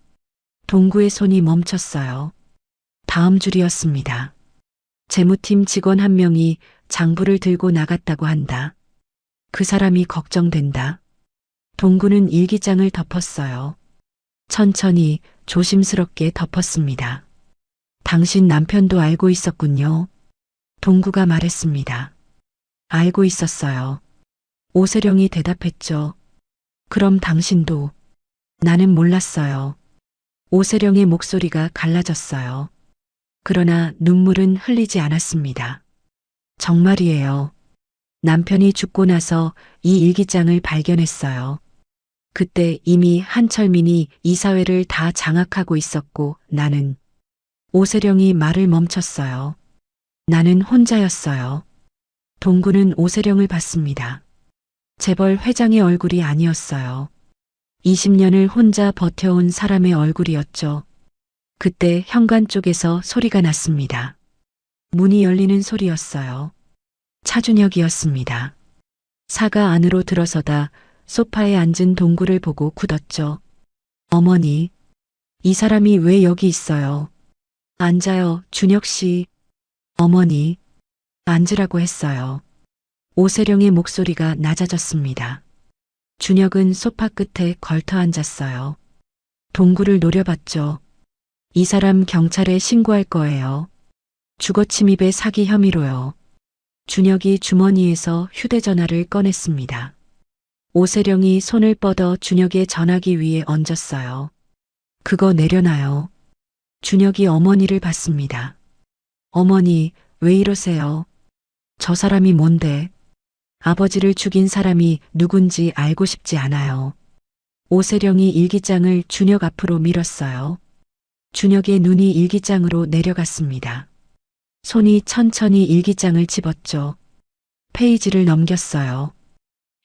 동구의 손이 멈췄어요. 다음 줄이었습니다. 재무팀 직원 한 명이 장부를 들고 나갔다고 한다. 그 사람이 걱정된다. 동구는 일기장을 덮었어요. 천천히 조심스럽게 덮었습니다. 당신 남편도 알고 있었군요. 동구가 말했습니다. 알고 있었어요. 오세령이 대답했죠. 그럼 당신도. 나는 몰랐어요. 오세령의 목소리가 갈라졌어요. 그러나 눈물은 흘리지 않았습니다. 정말이에요. 남편이 죽고 나서 이 일기장을 발견했어요. 그때 이미 한철민이 이사회를 다 장악하고 있었고 나는. 오세령이 말을 멈췄어요. 나는 혼자였어요. 동구는 오세령을 봤습니다. 재벌 회장의 얼굴이 아니었어요. 20년을 혼자 버텨온 사람의 얼굴이었죠. 그때 현관 쪽에서 소리가 났습니다. 문이 열리는 소리였어요. 차준혁이었습니다. 사가 안으로 들어서다 소파에 앉은 동구를 보고 굳었죠. 어머니, 이 사람이 왜 여기 있어요? 앉아요, 준혁 씨. 어머니, 앉으라고 했어요. 오세령의 목소리가 낮아졌습니다. 준혁은 소파 끝에 걸터 앉았어요. 동구를 노려봤죠. 이 사람 경찰에 신고할 거예요. 주거침입의 사기 혐의로요. 준혁이 주머니에서 휴대전화를 꺼냈습니다. 오세령이 손을 뻗어 준혁의 전화기 위에 얹었어요. 그거 내려놔요. 준혁이 어머니를 봤습니다. 어머니, 왜 이러세요? 저 사람이 뭔데? 아버지를 죽인 사람이 누군지 알고 싶지 않아요. 오세령이 일기장을 준혁 앞으로 밀었어요. 준혁의 눈이 일기장으로 내려갔습니다. 손이 천천히 일기장을 집었죠. 페이지를 넘겼어요.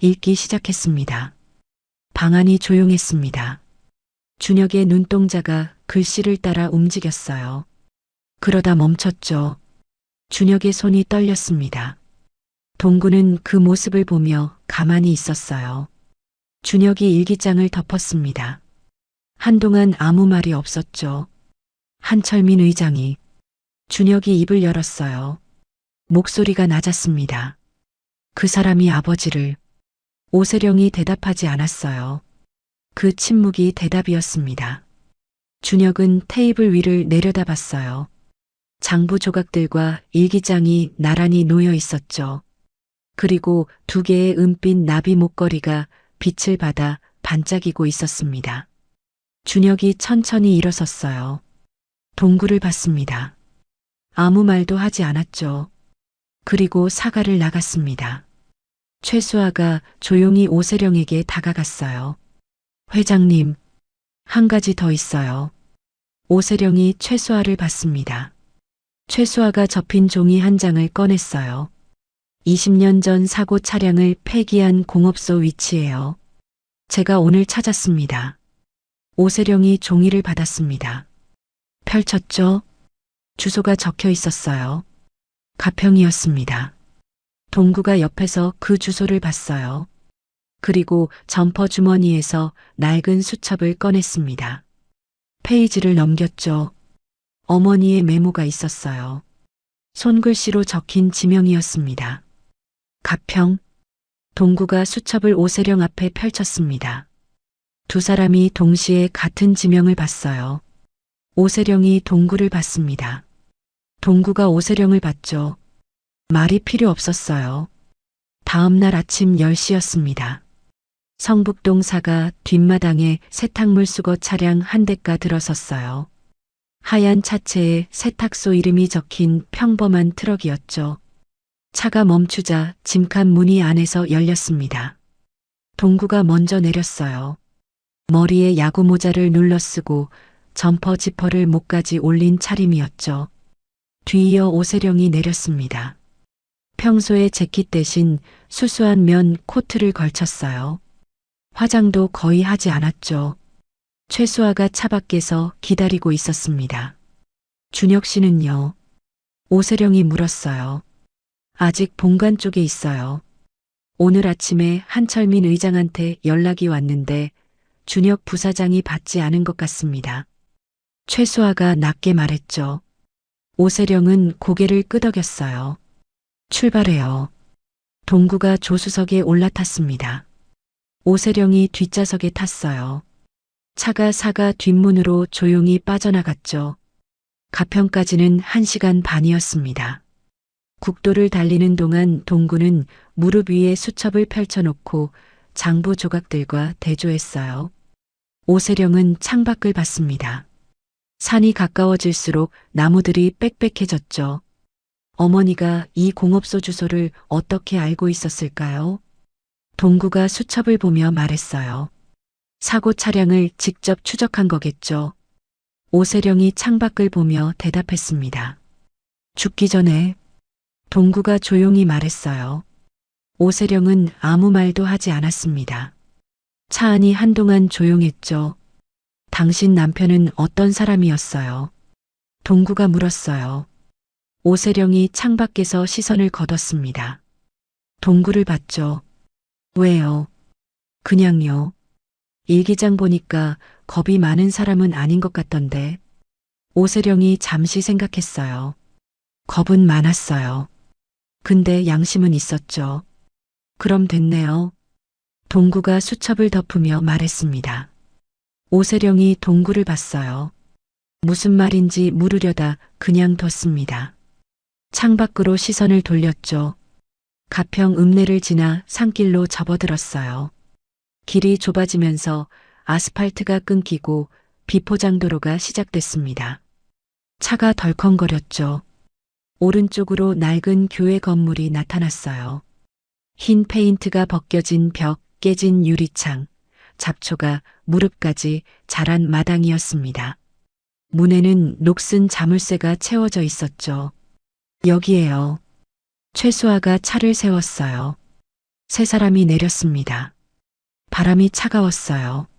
읽기 시작했습니다. 방안이 조용했습니다. 준혁의 눈동자가 글씨를 따라 움직였어요. 그러다 멈췄죠. 준혁의 손이 떨렸습니다. 동구는 그 모습을 보며 가만히 있었어요. 준혁이 일기장을 덮었습니다. 한동안 아무 말이 없었죠. 한철민 의장이 준혁이 입을 열었어요. 목소리가 낮았습니다. 그 사람이 아버지를. 오세령이 대답하지 않았어요. 그 침묵이 대답이었습니다. 준혁은 테이블 위를 내려다봤어요. 장부 조각들과 일기장이 나란히 놓여 있었죠. 그리고 두 개의 은빛 나비 목걸이가 빛을 받아 반짝이고 있었습니다. 준혁이 천천히 일어섰어요. 동구를 봤습니다. 아무 말도 하지 않았죠. 그리고 사과를 나갔습니다. 최수아가 조용히 오세령에게 다가갔어요. 회장님, 한 가지 더 있어요. 오세령이 최수아를 봤습니다. 최수아가 접힌 종이 한 장을 꺼냈어요. 20년 전 사고 차량을 폐기한 공업소 위치예요. 제가 오늘 찾았습니다. 오세령이 종이를 받았습니다. 펼쳤죠? 주소가 적혀 있었어요. 가평이었습니다. 동구가 옆에서 그 주소를 봤어요. 그리고 점퍼 주머니에서 낡은 수첩을 꺼냈습니다. 페이지를 넘겼죠. 어머니의 메모가 있었어요. 손글씨로 적힌 지명이었습니다. 가평. 동구가 수첩을 오세령 앞에 펼쳤습니다. 두 사람이 동시에 같은 지명을 봤어요. 오세령이 동구를 봤습니다. 동구가 오세령을 봤죠. 말이 필요 없었어요. 다음 날 아침 10시였습니다. 성북동 사가 뒷마당에 세탁물 수거 차량 한 대가 들어섰어요. 하얀 차체에 세탁소 이름이 적힌 평범한 트럭이었죠. 차가 멈추자 짐칸 문이 안에서 열렸습니다. 동구가 먼저 내렸어요. 머리에 야구 모자를 눌러쓰고 점퍼 지퍼를 목까지 올린 차림이었죠. 뒤이어 오세령이 내렸습니다. 평소에 재킷 대신 수수한 면 코트를 걸쳤어요. 화장도 거의 하지 않았죠. 최수아가 차 밖에서 기다리고 있었습니다. 준혁 씨는요? 오세령이 물었어요. 아직 본관 쪽에 있어요. 오늘 아침에 한철민 의장한테 연락이 왔는데 준혁 부사장이 받지 않은 것 같습니다. 최수아가 낮게 말했죠. 오세령은 고개를 끄덕였어요. 출발해요. 동구가 조수석에 올라탔습니다. 오세령이 뒷좌석에 탔어요. 차가 사가 뒷문으로 조용히 빠져나갔죠. 가평까지는 1시간 반이었습니다. 국도를 달리는 동안 동구는 무릎 위에 수첩을 펼쳐놓고 장부 조각들과 대조했어요. 오세령은 창밖을 봤습니다. 산이 가까워질수록 나무들이 빽빽해졌죠. 어머니가 이 공업소 주소를 어떻게 알고 있었을까요? 동구가 수첩을 보며 말했어요. 사고 차량을 직접 추적한 거겠죠. 오세령이 창밖을 보며 대답했습니다. 죽기 전에. 동구가 조용히 말했어요. 오세령은 아무 말도 하지 않았습니다. 차 안이 한동안 조용했죠. 당신 남편은 어떤 사람이었어요? 동구가 물었어요. 오세령이 창밖에서 시선을 걷었습니다. 동구를 봤죠. 왜요? 그냥요. 일기장 보니까 겁이 많은 사람은 아닌 것 같던데. 오세령이 잠시 생각했어요. 겁은 많았어요. 근데 양심은 있었죠. 그럼 됐네요. 동구가 수첩을 덮으며 말했습니다. 오세령이 동구를 봤어요. 무슨 말인지 물으려다 그냥 뒀습니다. 창밖으로 시선을 돌렸죠. 가평 읍내를 지나 산길로 접어들었어요. 길이 좁아지면서 아스팔트가 끊기고 비포장도로가 시작됐습니다. 차가 덜컹거렸죠. 오른쪽으로 낡은 교회 건물이 나타났어요. 흰 페인트가 벗겨진 벽, 깨진 유리창, 잡초가 무릎까지 자란 마당이었습니다. 문에는 녹슨 자물쇠가 채워져 있었죠. 여기에요. 최수아가 차를 세웠어요. 세 사람이 내렸습니다. 바람이 차가웠어요.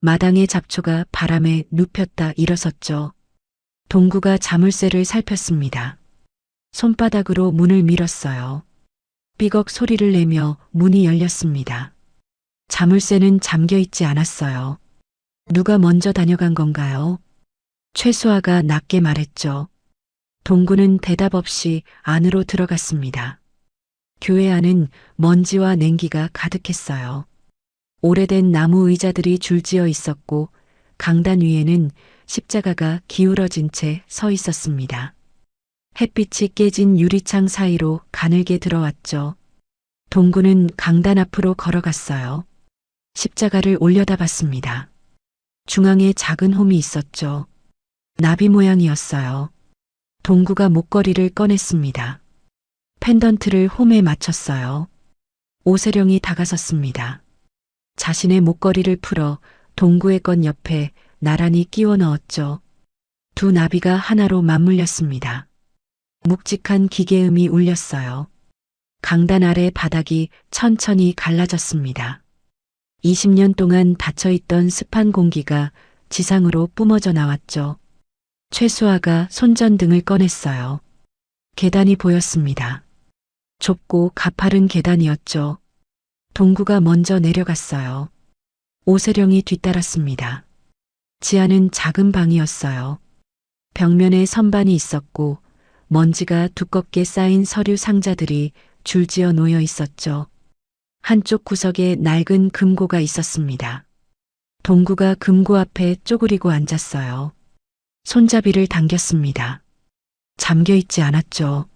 마당의 잡초가 바람에 눕혔다 일어섰죠. 동구가 자물쇠를 살폈습니다. 손바닥으로 문을 밀었어요. 삐걱 소리를 내며 문이 열렸습니다. 자물쇠는 잠겨 있지 않았어요. 누가 먼저 다녀간 건가요? 최수아가 낮게 말했죠. 동구는 대답 없이 안으로 들어갔습니다. 교회 안은 먼지와 냉기가 가득했어요. 오래된 나무 의자들이 줄지어 있었고 강단 위에는 십자가가 기울어진 채 서 있었습니다. 햇빛이 깨진 유리창 사이로 가늘게 들어왔죠. 동구는 강단 앞으로 걸어갔어요. 십자가를 올려다 봤습니다. 중앙에 작은 홈이 있었죠. 나비 모양이었어요. 동구가 목걸이를 꺼냈습니다. 펜던트를 홈에 맞췄어요. 오세령이 다가섰습니다. 자신의 목걸이를 풀어 동구의 건 옆에 나란히 끼워 넣었죠. 두 나비가 하나로 맞물렸습니다. 묵직한 기계음이 울렸어요. 강단 아래 바닥이 천천히 갈라졌습니다. 20년 동안 닫혀있던 습한 공기가 지상으로 뿜어져 나왔죠. 최수아가 손전등을 꺼냈어요. 계단이 보였습니다. 좁고 가파른 계단이었죠. 동구가 먼저 내려갔어요. 오세령이 뒤따랐습니다. 지하는 작은 방이었어요. 벽면에 선반이 있었고 먼지가 두껍게 쌓인 서류 상자들이 줄지어 놓여 있었죠. 한쪽 구석에 낡은 금고가 있었습니다. 동구가 금고 앞에 쪼그리고 앉았어요. 손잡이를 당겼습니다. 잠겨 있지 않았죠.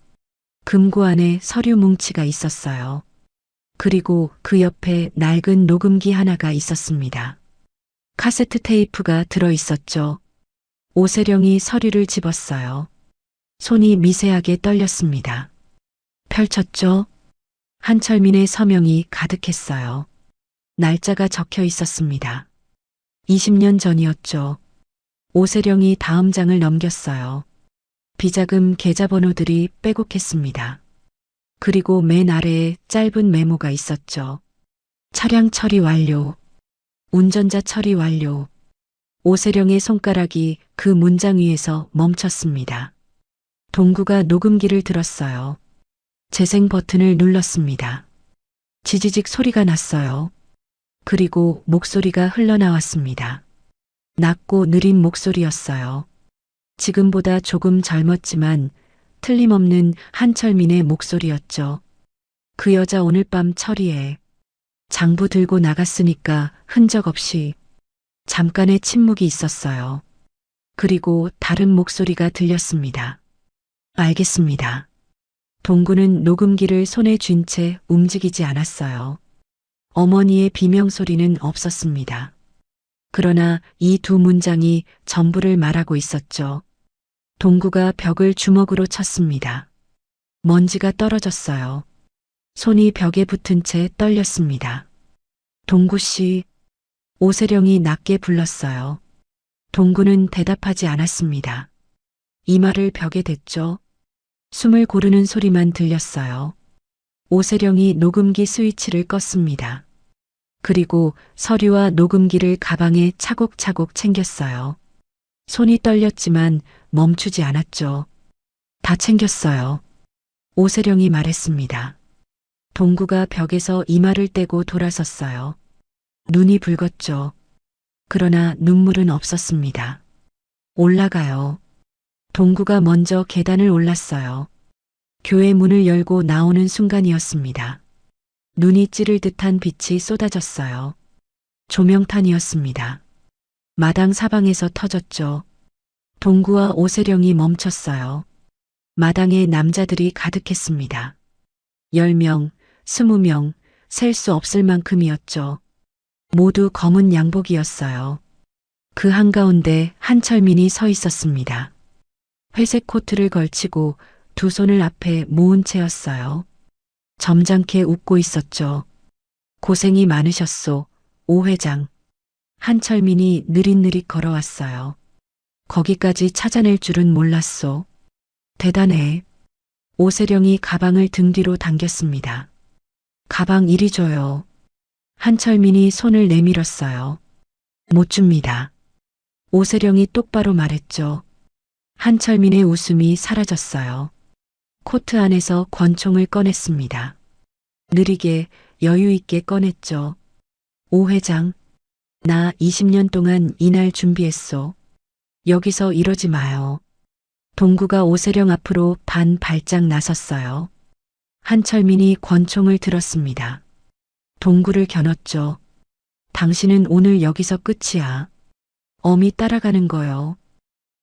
금고 안에 서류 뭉치가 있었어요. 그리고 그 옆에 낡은 녹음기 하나가 있었습니다. 카세트 테이프가 들어 있었죠. 오세령이 서류를 집었어요. 손이 미세하게 떨렸습니다. 펼쳤죠. 한철민의 서명이 가득했어요. 날짜가 적혀 있었습니다. 20년 전이었죠. 오세령이 다음 장을 넘겼어요. 비자금 계좌번호들이 빼곡했습니다. 그리고 맨 아래에 짧은 메모가 있었죠. 차량 처리 완료. 운전자 처리 완료. 오세령의 손가락이 그 문장 위에서 멈췄습니다. 동구가 녹음기를 들었어요. 재생 버튼을 눌렀습니다. 지지직 소리가 났어요. 그리고 목소리가 흘러나왔습니다. 낮고 느린 목소리였어요. 지금보다 조금 젊었지만 틀림없는 한철민의 목소리였죠. 그 여자 오늘 밤 처리해. 장부 들고 나갔으니까 흔적 없이. 잠깐의 침묵이 있었어요. 그리고 다른 목소리가 들렸습니다. 알겠습니다. 동구는 녹음기를 손에 쥔 채 움직이지 않았어요. 어머니의 비명소리는 없었습니다. 그러나 이 두 문장이 전부를 말하고 있었죠. 동구가 벽을 주먹으로 쳤습니다. 먼지가 떨어졌어요. 손이 벽에 붙은 채 떨렸습니다. 동구 씨, 오세령이 낮게 불렀어요. 동구는 대답하지 않았습니다. 이마를 벽에 댔죠. 숨을 고르는 소리만 들렸어요. 오세령이 녹음기 스위치를 껐습니다. 그리고 서류와 녹음기를 가방에 차곡차곡 챙겼어요. 손이 떨렸지만 멈추지 않았죠. 다 챙겼어요. 오세령이 말했습니다. 동구가 벽에서 이마를 떼고 돌아섰어요. 눈이 붉었죠. 그러나 눈물은 없었습니다. 올라가요. 동구가 먼저 계단을 올랐어요. 교회 문을 열고 나오는 순간이었습니다. 눈이 찌를 듯한 빛이 쏟아졌어요. 조명탄이었습니다. 마당 사방에서 터졌죠. 동구와 오세령이 멈췄어요. 마당에 남자들이 가득했습니다. 10명, 20명, 셀 수 없을 만큼이었죠. 모두 검은 양복이었어요. 그 한가운데 한철민이 서 있었습니다. 회색 코트를 걸치고 두 손을 앞에 모은 채였어요. 점잖게 웃고 있었죠. 고생이 많으셨소, 오 회장. 한철민이 느릿느릿 걸어왔어요. 거기까지 찾아낼 줄은 몰랐소. 대단해. 오세령이 가방을 등 뒤로 당겼습니다. 가방 이리 줘요. 한철민이 손을 내밀었어요. 못 줍니다. 오세령이 똑바로 말했죠. 한철민의 웃음이 사라졌어요. 코트 안에서 권총을 꺼냈습니다. 느리게 여유 있게 꺼냈죠. 오 회장, 나 20년 동안 이날 준비했소. 여기서 이러지 마요. 동구가 오세령 앞으로 반 발짝 나섰어요. 한철민이 권총을 들었습니다. 동구를 겨눴죠. 당신은 오늘 여기서 끝이야. 엄히 따라가는 거요.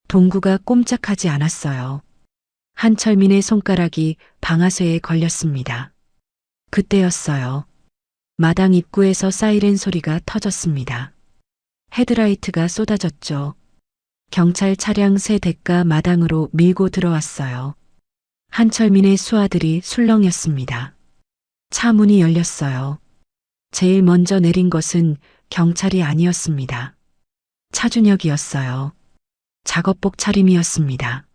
동구가 꼼짝하지 않았어요. 한철민의 손가락이 방아쇠에 걸렸습니다. 그때였어요. 마당 입구에서 사이렌 소리가 터졌습니다. 헤드라이트가 쏟아졌죠. 경찰 차량 3대가 마당으로 밀고 들어왔어요. 한철민의 수하들이 술렁였습니다. 차 문이 열렸어요. 제일 먼저 내린 것은 경찰이 아니었습니다. 차준혁이었어요. 작업복 차림이었습니다.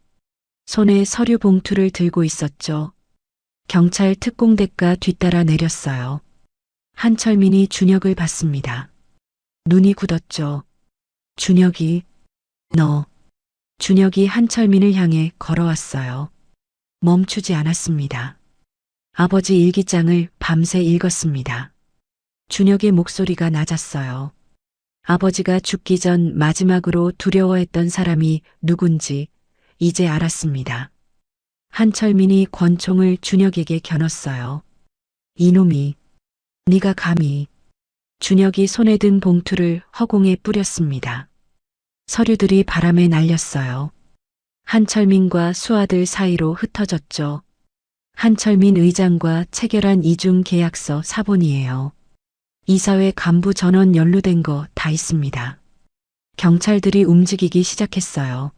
손에 서류 봉투를 들고 있었죠. 경찰 특공대가 뒤따라 내렸어요. 한철민이 준혁을 봤습니다. 눈이 굳었죠. 준혁이, 너. 준혁이 한철민을 향해 걸어왔어요. 멈추지 않았습니다. 아버지 일기장을 밤새 읽었습니다. 준혁의 목소리가 낮았어요. 아버지가 죽기 전 마지막으로 두려워했던 사람이 누군지 이제 알았습니다. 한철민이 권총을 준혁에게 겨눴어요. 이놈이, 네가 감히. 준혁이 손에 든 봉투를 허공에 뿌렸습니다. 서류들이 바람에 날렸어요. 한철민과 수하들 사이로 흩어졌죠. 한철민 의장과 체결한 이중 계약서 사본이에요. 이사회 간부 전원 연루된 거 다 있습니다. 경찰들이 움직이기 시작했어요.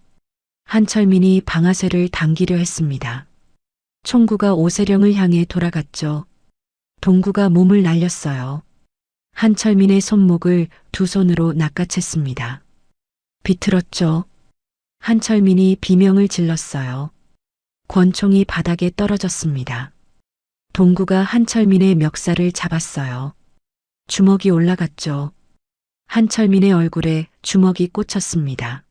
한철민이 방아쇠를 당기려 했습니다. 총구가 오세령을 향해 돌아갔죠. 동구가 몸을 날렸어요. 한철민의 손목을 두 손으로 낚아챘습니다. 비틀었죠. 한철민이 비명을 질렀어요. 권총이 바닥에 떨어졌습니다. 동구가 한철민의 멱살을 잡았어요. 주먹이 올라갔죠. 한철민의 얼굴에 주먹이 꽂혔습니다.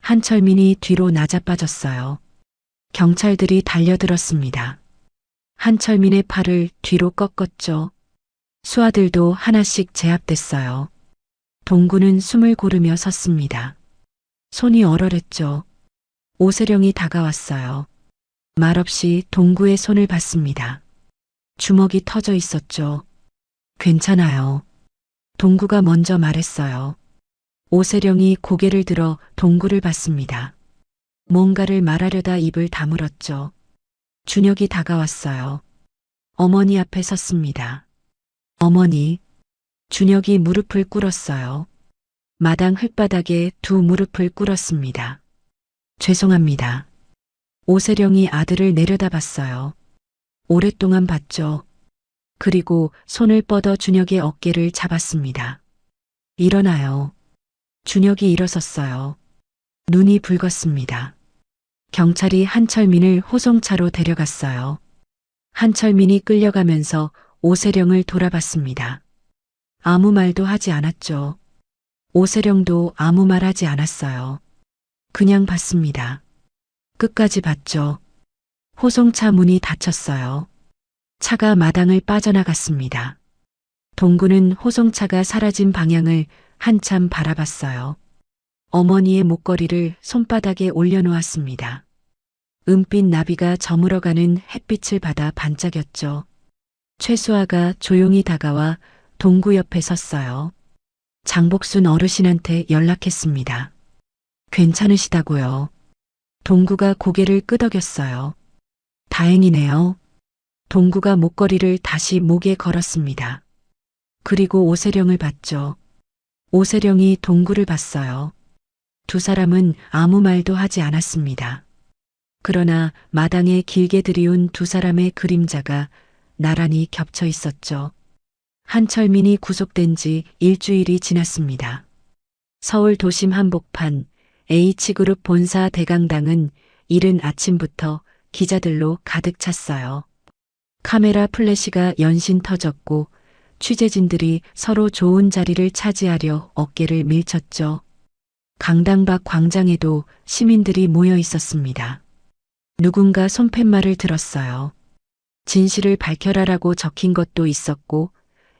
한철민이 뒤로 나자빠졌어요. 경찰들이 달려들었습니다. 한철민의 팔을 뒤로 꺾었죠. 수하들도 하나씩 제압됐어요. 동구는 숨을 고르며 섰습니다. 손이 얼얼했죠. 오세령이 다가왔어요. 말없이 동구의 손을 봤습니다. 주먹이 터져 있었죠. 괜찮아요. 동구가 먼저 말했어요. 오세령이 고개를 들어 동구를 봤습니다. 뭔가를 말하려다 입을 다물었죠. 준혁이 다가왔어요. 어머니 앞에 섰습니다. 어머니. 준혁이 무릎을 꿇었어요. 마당 흙바닥에 두 무릎을 꿇었습니다. 죄송합니다. 오세령이 아들을 내려다봤어요. 오랫동안 봤죠. 그리고 손을 뻗어 준혁의 어깨를 잡았습니다. 일어나요. 준혁이 일어섰어요. 눈이 붉었습니다. 경찰이 한철민을 호송차로 데려갔어요. 한철민이 끌려가면서 오세령을 돌아봤습니다. 아무 말도 하지 않았죠. 오세령도 아무 말 하지 않았어요. 그냥 봤습니다. 끝까지 봤죠. 호송차 문이 닫혔어요. 차가 마당을 빠져나갔습니다. 동구는 호송차가 사라진 방향을 한참 바라봤어요. 어머니의 목걸이를 손바닥에 올려놓았습니다. 은빛 나비가 저물어가는 햇빛을 받아 반짝였죠. 최수아가 조용히 다가와 동구 옆에 섰어요. 장복순 어르신한테 연락했습니다. 괜찮으시다고요. 동구가 고개를 끄덕였어요. 다행이네요. 동구가 목걸이를 다시 목에 걸었습니다. 그리고 오세령을 봤죠. 오세령이 동구를 봤어요. 두 사람은 아무 말도 하지 않았습니다. 그러나 마당에 길게 들이운 두 사람의 그림자가 나란히 겹쳐 있었죠. 한철민이 구속된 지 일주일이 지났습니다. 서울 도심 한복판 H그룹 본사 대강당은 이른 아침부터 기자들로 가득 찼어요. 카메라 플래시가 연신 터졌고 취재진들이 서로 좋은 자리를 차지하려 어깨를 밀쳤죠. 강당 밖 광장에도 시민들이 모여 있었습니다. 누군가 손팻말을 들었어요. 진실을 밝혀라라고 적힌 것도 있었고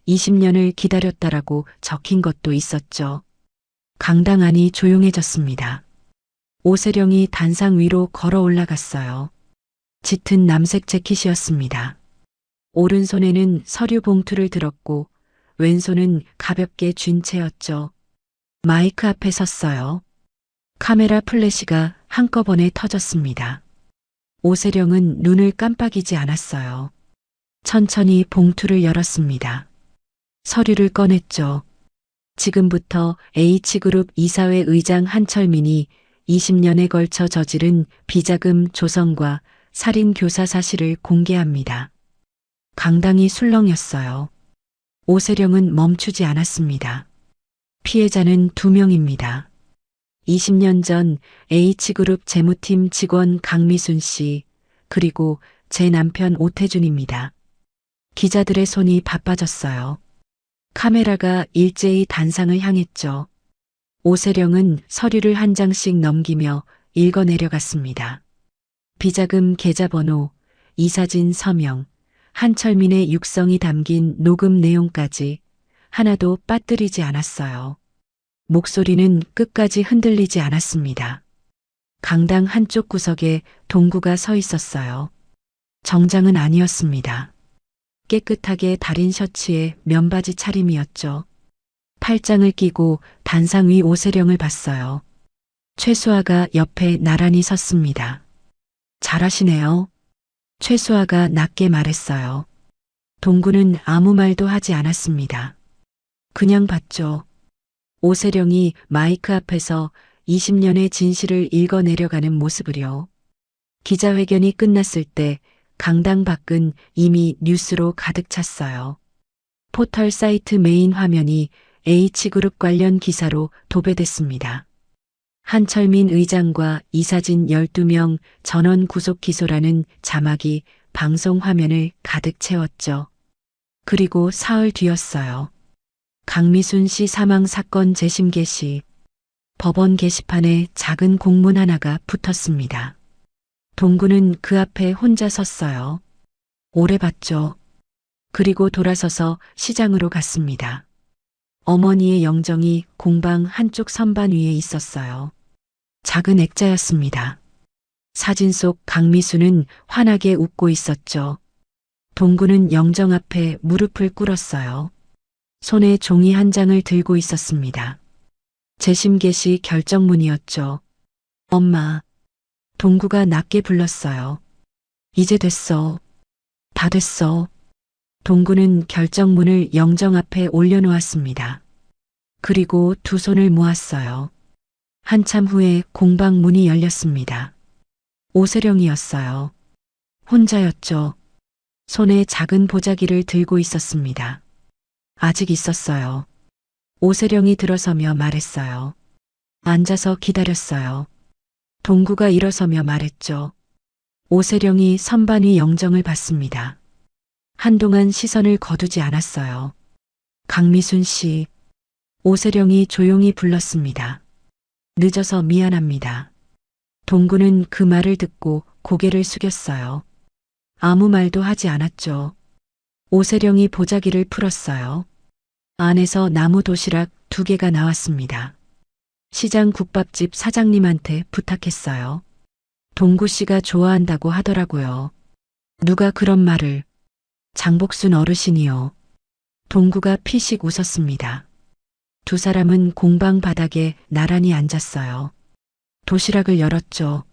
20년을 기다렸다라고 적힌 것도 있었죠. 강당 안이 조용해졌습니다. 오세령이 단상 위로 걸어 올라갔어요. 짙은 남색 재킷이었습니다. 오른손에는 서류 봉투를 들었고 왼손은 가볍게 쥔 채였죠. 마이크 앞에 섰어요. 카메라 플래시가 한꺼번에 터졌습니다. 오세령은 눈을 깜빡이지 않았어요. 천천히 봉투를 열었습니다. 서류를 꺼냈죠. 지금부터 H그룹 이사회 의장 한철민이 20년에 걸쳐 저지른 비자금 조성과 살인 교사 사실을 공개합니다. 강당이 술렁였어요. 오세령은 멈추지 않았습니다. 피해자는 2명입니다. 20년 전 H그룹 재무팀 직원 강미순 씨, 그리고 제 남편 오태준입니다. 기자들의 손이 바빠졌어요. 카메라가 일제히 단상을 향했죠. 오세령은 서류를 한 장씩 넘기며 읽어내려갔습니다. 비자금 계좌번호, 이사진 서명, 한철민의 육성이 담긴 녹음 내용까지 하나도 빠뜨리지 않았어요. 목소리는 끝까지 흔들리지 않았습니다. 강당 한쪽 구석에 동구가 서 있었어요. 정장은 아니었습니다. 깨끗하게 다린 셔츠에 면바지 차림이었죠. 팔짱을 끼고 단상 위 오세령을 봤어요. 최수아가 옆에 나란히 섰습니다. 잘하시네요. 최수아가 낮게 말했어요. 동구는 아무 말도 하지 않았습니다. 그냥 봤죠. 오세령이 마이크 앞에서 20년의 진실을 읽어내려가는 모습을요. 기자회견이 끝났을 때 강당 밖은 이미 뉴스로 가득 찼어요. 포털 사이트 메인 화면이 H그룹 관련 기사로 도배됐습니다. 한철민 의장과 이사진 12명 전원 구속 기소라는 자막이 방송 화면을 가득 채웠죠. 그리고 사흘 뒤였어요. 강미순 씨 사망 사건 재심 게시. 법원 게시판에 작은 공문 하나가 붙었습니다. 동구는 그 앞에 혼자 섰어요. 오래 봤죠. 그리고 돌아서서 시장으로 갔습니다. 어머니의 영정이 공방 한쪽 선반 위에 있었어요. 작은 액자였습니다. 사진 속 강미수는 환하게 웃고 있었죠. 동구는 영정 앞에 무릎을 꿇었어요. 손에 종이 한 장을 들고 있었습니다. 재심 개시 결정문이었죠. 엄마. 동구가 낮게 불렀어요. 이제 됐어. 다 됐어. 동구는 결정문을 영정 앞에 올려놓았습니다. 그리고 두 손을 모았어요. 한참 후에 공방 문이 열렸습니다. 오세령이었어요. 혼자였죠. 손에 작은 보자기를 들고 있었습니다. 아직 있었어요. 오세령이 들어서며 말했어요. 앉아서 기다렸어요. 동구가 일어서며 말했죠. 오세령이 선반 위 영정을 받습니다. 한동안 시선을 거두지 않았어요. 강미순 씨. 오세령이 조용히 불렀습니다. 늦어서 미안합니다. 동구는 그 말을 듣고 고개를 숙였어요. 아무 말도 하지 않았죠. 오세령이 보자기를 풀었어요. 안에서 나무 도시락 2개가 나왔습니다. 시장 국밥집 사장님한테 부탁했어요. 동구 씨가 좋아한다고 하더라고요. 누가 그런 말을? 장복순 어르신이요. 동구가 피식 웃었습니다. 두 사람은 공방 바닥에 나란히 앉았어요. 도시락을 열었죠.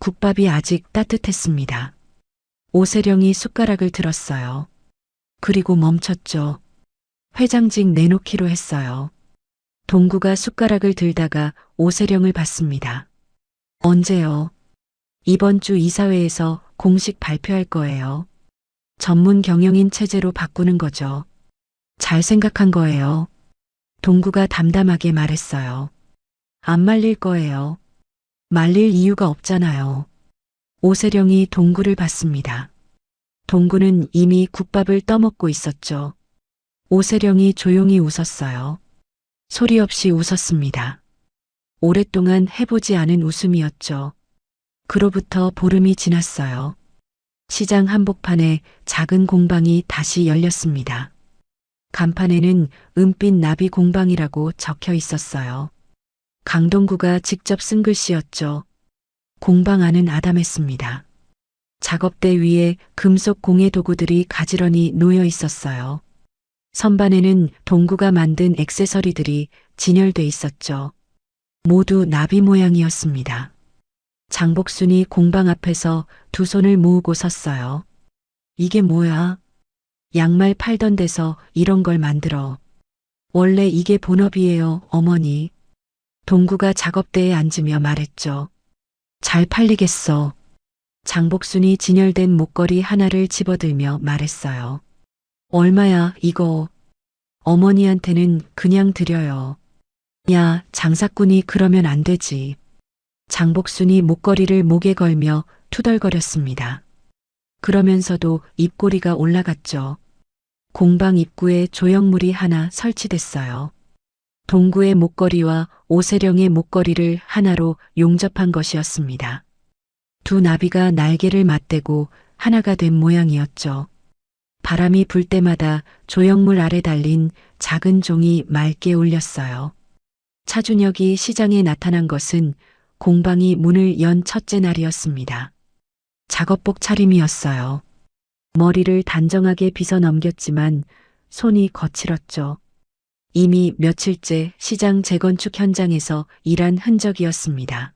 국밥이 아직 따뜻했습니다. 오세령이 숟가락을 들었어요. 그리고 멈췄죠. 회장직 내놓기로 했어요. 동구가 숟가락을 들다가 오세령을 봤습니다. 언제요? 이번 주 이사회에서 공식 발표할 거예요. 전문 경영인 체제로 바꾸는 거죠. 잘 생각한 거예요. 동구가 담담하게 말했어요. 안 말릴 거예요. 말릴 이유가 없잖아요. 오세령이 동구를 봤습니다. 동구는 이미 국밥을 떠먹고 있었죠. 오세령이 조용히 웃었어요. 소리 없이 웃었습니다. 오랫동안 해보지 않은 웃음이었죠. 그로부터 보름이 지났어요. 시장 한복판에 작은 공방이 다시 열렸습니다. 간판에는 은빛 나비 공방이라고 적혀 있었어요. 강동구가 직접 쓴 글씨였죠. 공방 안은 아담했습니다. 작업대 위에 금속 공예 도구들이 가지런히 놓여 있었어요. 선반에는 동구가 만든 액세서리들이 진열돼 있었죠. 모두 나비 모양이었습니다. 장복순이 공방 앞에서 두 손을 모으고 섰어요. 이게 뭐야? 양말 팔던 데서 이런 걸 만들어. 원래 이게 본업이에요, 어머니. 동구가 작업대에 앉으며 말했죠. 잘 팔리겠어. 장복순이 진열된 목걸이 하나를 집어들며 말했어요. 얼마야, 이거. 어머니한테는 그냥 드려요. 야, 장사꾼이 그러면 안 되지. 장복순이 목걸이를 목에 걸며 투덜거렸습니다. 그러면서도 입꼬리가 올라갔죠. 공방 입구에 조형물이 하나 설치됐어요. 동구의 목걸이와 오세령의 목걸이를 하나로 용접한 것이었습니다. 두 나비가 날개를 맞대고 하나가 된 모양이었죠. 바람이 불 때마다 조형물 아래 달린 작은 종이 맑게 울렸어요. 차준혁이 시장에 나타난 것은 공방이 문을 연 첫째 날이었습니다. 작업복 차림이었어요. 머리를 단정하게 빗어 넘겼지만 손이 거칠었죠. 이미 며칠째 시장 재건축 현장에서 일한 흔적이었습니다.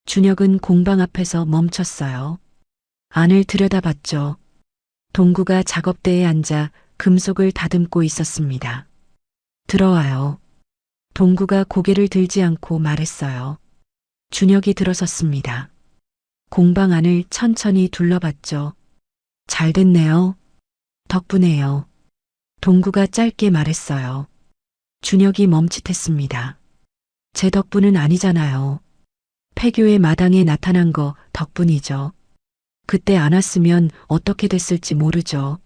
준혁은 공방 앞에서 멈췄어요. 안을 들여다봤죠. 동구가 작업대에 앉아 금속을 다듬고 있었습니다. 들어와요. 동구가 고개를 들지 않고 말했어요. 준혁이 들어섰습니다. 공방 안을 천천히 둘러봤죠. 잘 됐네요. 덕분에요. 동구가 짧게 말했어요. 준혁이 멈칫했습니다. 제 덕분은 아니잖아요. 폐교의 마당에 나타난 거 덕분이죠. 그때 안 왔으면 어떻게 됐을지 모르죠.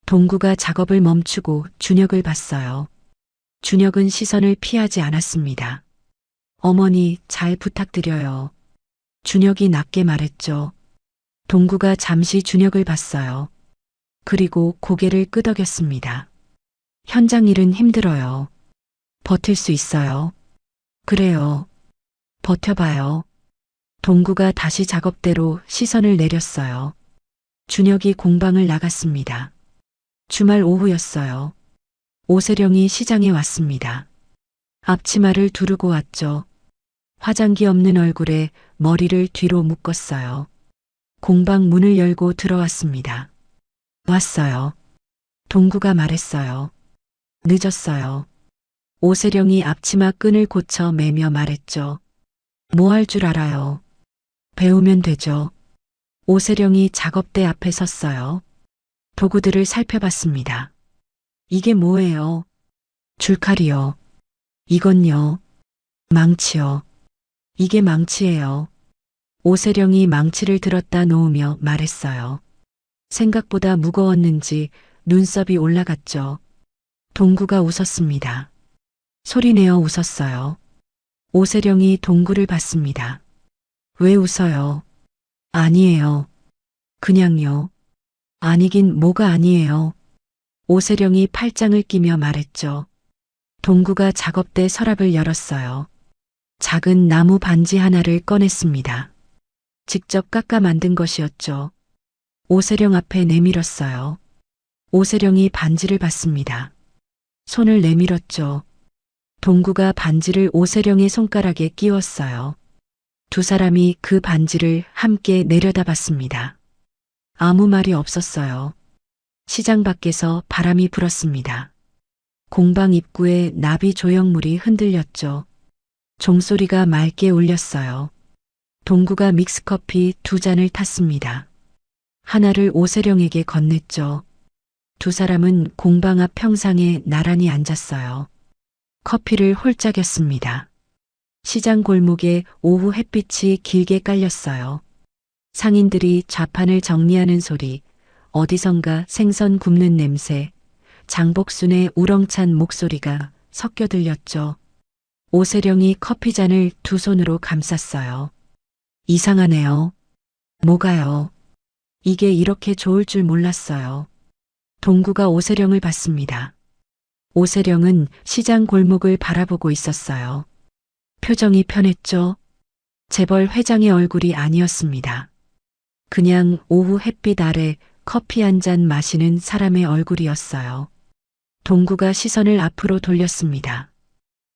동구가 작업을 멈추고 준혁을 봤어요. 준혁은 시선을 피하지 않았습니다. 어머니, 잘 부탁드려요. 준혁이 낮게 말했죠. 동구가 잠시 준혁을 봤어요. 그리고 고개를 끄덕였습니다. 현장 일은 힘들어요. 버틸 수 있어요. 그래요. 버텨봐요. 동구가 다시 작업대로 시선을 내렸어요. 준혁이 공방을 나갔습니다. 주말 오후였어요. 오세령이 시장에 왔습니다. 앞치마를 두르고 왔죠. 화장기 없는 얼굴에 머리를 뒤로 묶었어요. 공방 문을 열고 들어왔습니다. 왔어요. 동구가 말했어요. 늦었어요. 오세령이 앞치마 끈을 고쳐 매며 말했죠. 뭐 할 줄 알아요. 배우면 되죠. 오세령이 작업대 앞에 섰어요. 도구들을 살펴봤습니다. 이게 뭐예요? 줄칼이요. 이건요. 망치요. 이게 망치예요. 오세령이 망치를 들었다 놓으며 말했어요. 생각보다 무거웠는지 눈썹이 올라갔죠. 동구가 웃었습니다. 소리내어 웃었어요. 오세령이 동구를 봤습니다. 왜 웃어요? 아니에요. 그냥요. 아니긴 뭐가 아니에요. 오세령이 팔짱을 끼며 말했죠. 동구가 작업대 서랍을 열었어요. 작은 나무 반지 하나를 꺼냈습니다. 직접 깎아 만든 것이었죠. 오세령 앞에 내밀었어요. 오세령이 반지를 봤습니다. 손을 내밀었죠. 동구가 반지를 오세령의 손가락에 끼웠어요. 두 사람이 그 반지를 함께 내려다봤습니다. 아무 말이 없었어요. 시장 밖에서 바람이 불었습니다. 공방 입구에 나비 조형물이 흔들렸죠. 종소리가 맑게 울렸어요. 동구가 믹스커피 2잔을 탔습니다. 하나를 오세령에게 건넸죠. 두 사람은 공방 앞 평상에 나란히 앉았어요. 커피를 홀짝였습니다. 시장 골목에 오후 햇빛이 길게 깔렸어요. 상인들이 좌판을 정리하는 소리, 어디선가 생선 굽는 냄새, 장복순의 우렁찬 목소리가 섞여 들렸죠. 오세령이 커피잔을 두 손으로 감쌌어요. 이상하네요. 뭐가요? 이게 이렇게 좋을 줄 몰랐어요. 동구가 오세령을 봤습니다. 오세령은 시장 골목을 바라보고 있었어요. 표정이 편했죠. 재벌 회장의 얼굴이 아니었습니다. 그냥 오후 햇빛 아래 커피 한 잔 마시는 사람의 얼굴이었어요. 동구가 시선을 앞으로 돌렸습니다.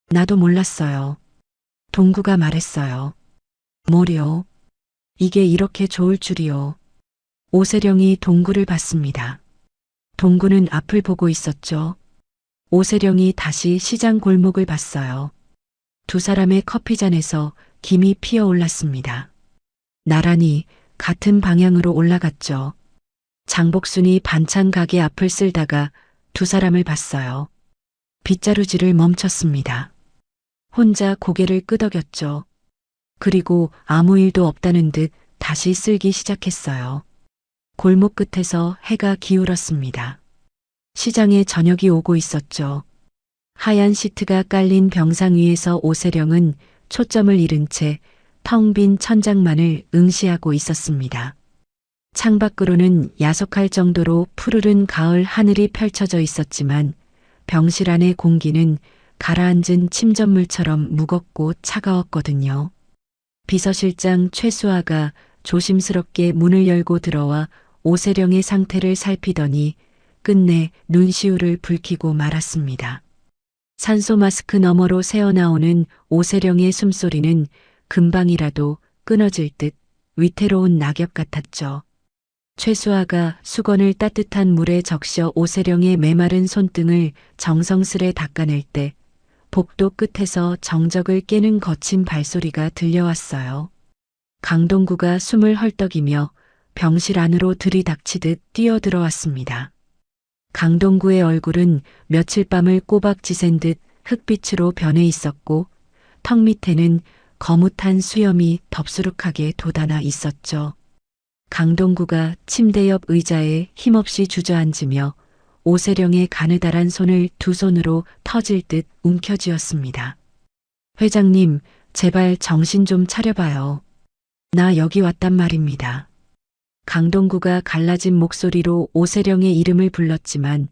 나도 몰랐어요. 동구가 말했어요. 뭐려? 이게 이렇게 좋을 줄이요. 오세령이 동구를 봤습니다. 동구는 앞을 보고 있었죠. 오세령이 다시 시장 골목을 봤어요. 두 사람의 커피잔에서 김이 피어올랐습니다. 나란히 같은 방향으로 올라갔죠. 장복순이 반찬 가게 앞을 쓸다가 두 사람을 봤어요. 빗자루질을 멈췄습니다. 혼자 고개를 끄덕였죠. 그리고 아무 일도 없다는 듯 다시 쓸기 시작했어요. 골목 끝에서 해가 기울었습니다. 시장에 저녁이 오고 있었죠. 하얀 시트가 깔린 병상 위에서 오세령은 초점을 잃은 채 텅 빈 천장만을 응시하고 있었습니다. 창밖으로는 야속할 정도로 푸르른 가을 하늘이 펼쳐져 있었지만 병실 안의 공기는 가라앉은 침전물처럼 무겁고 차가웠거든요. 비서실장 최수아가 조심스럽게 문을 열고 들어와 오세령의 상태를 살피더니 끝내 눈시울을 붉히고 말았습니다. 산소 마스크 너머로 새어나오는 오세령의 숨소리는 금방이라도 끊어질 듯 위태로운 낙엽 같았죠. 최수아가 수건을 따뜻한 물에 적셔 오세령의 메마른 손등을 정성스레 닦아낼 때 복도 끝에서 정적을 깨는 거친 발소리가 들려왔어요. 강동구가 숨을 헐떡이며 병실 안으로 들이닥치듯 뛰어들어왔습니다. 강동구의 얼굴은 며칠 밤을 꼬박 지샌 듯 흑빛으로 변해 있었고 턱 밑에는 거뭇한 수염이 덥수룩하게 돋아나 있었죠. 강동구가 침대 옆 의자에 힘없이 주저앉으며 오세령의 가느다란 손을 두 손으로 터질 듯 움켜쥐었습니다. 회장님, 제발 정신 좀 차려봐요. 나 여기 왔단 말입니다. 강동구가 갈라진 목소리로 오세령의 이름을 불렀지만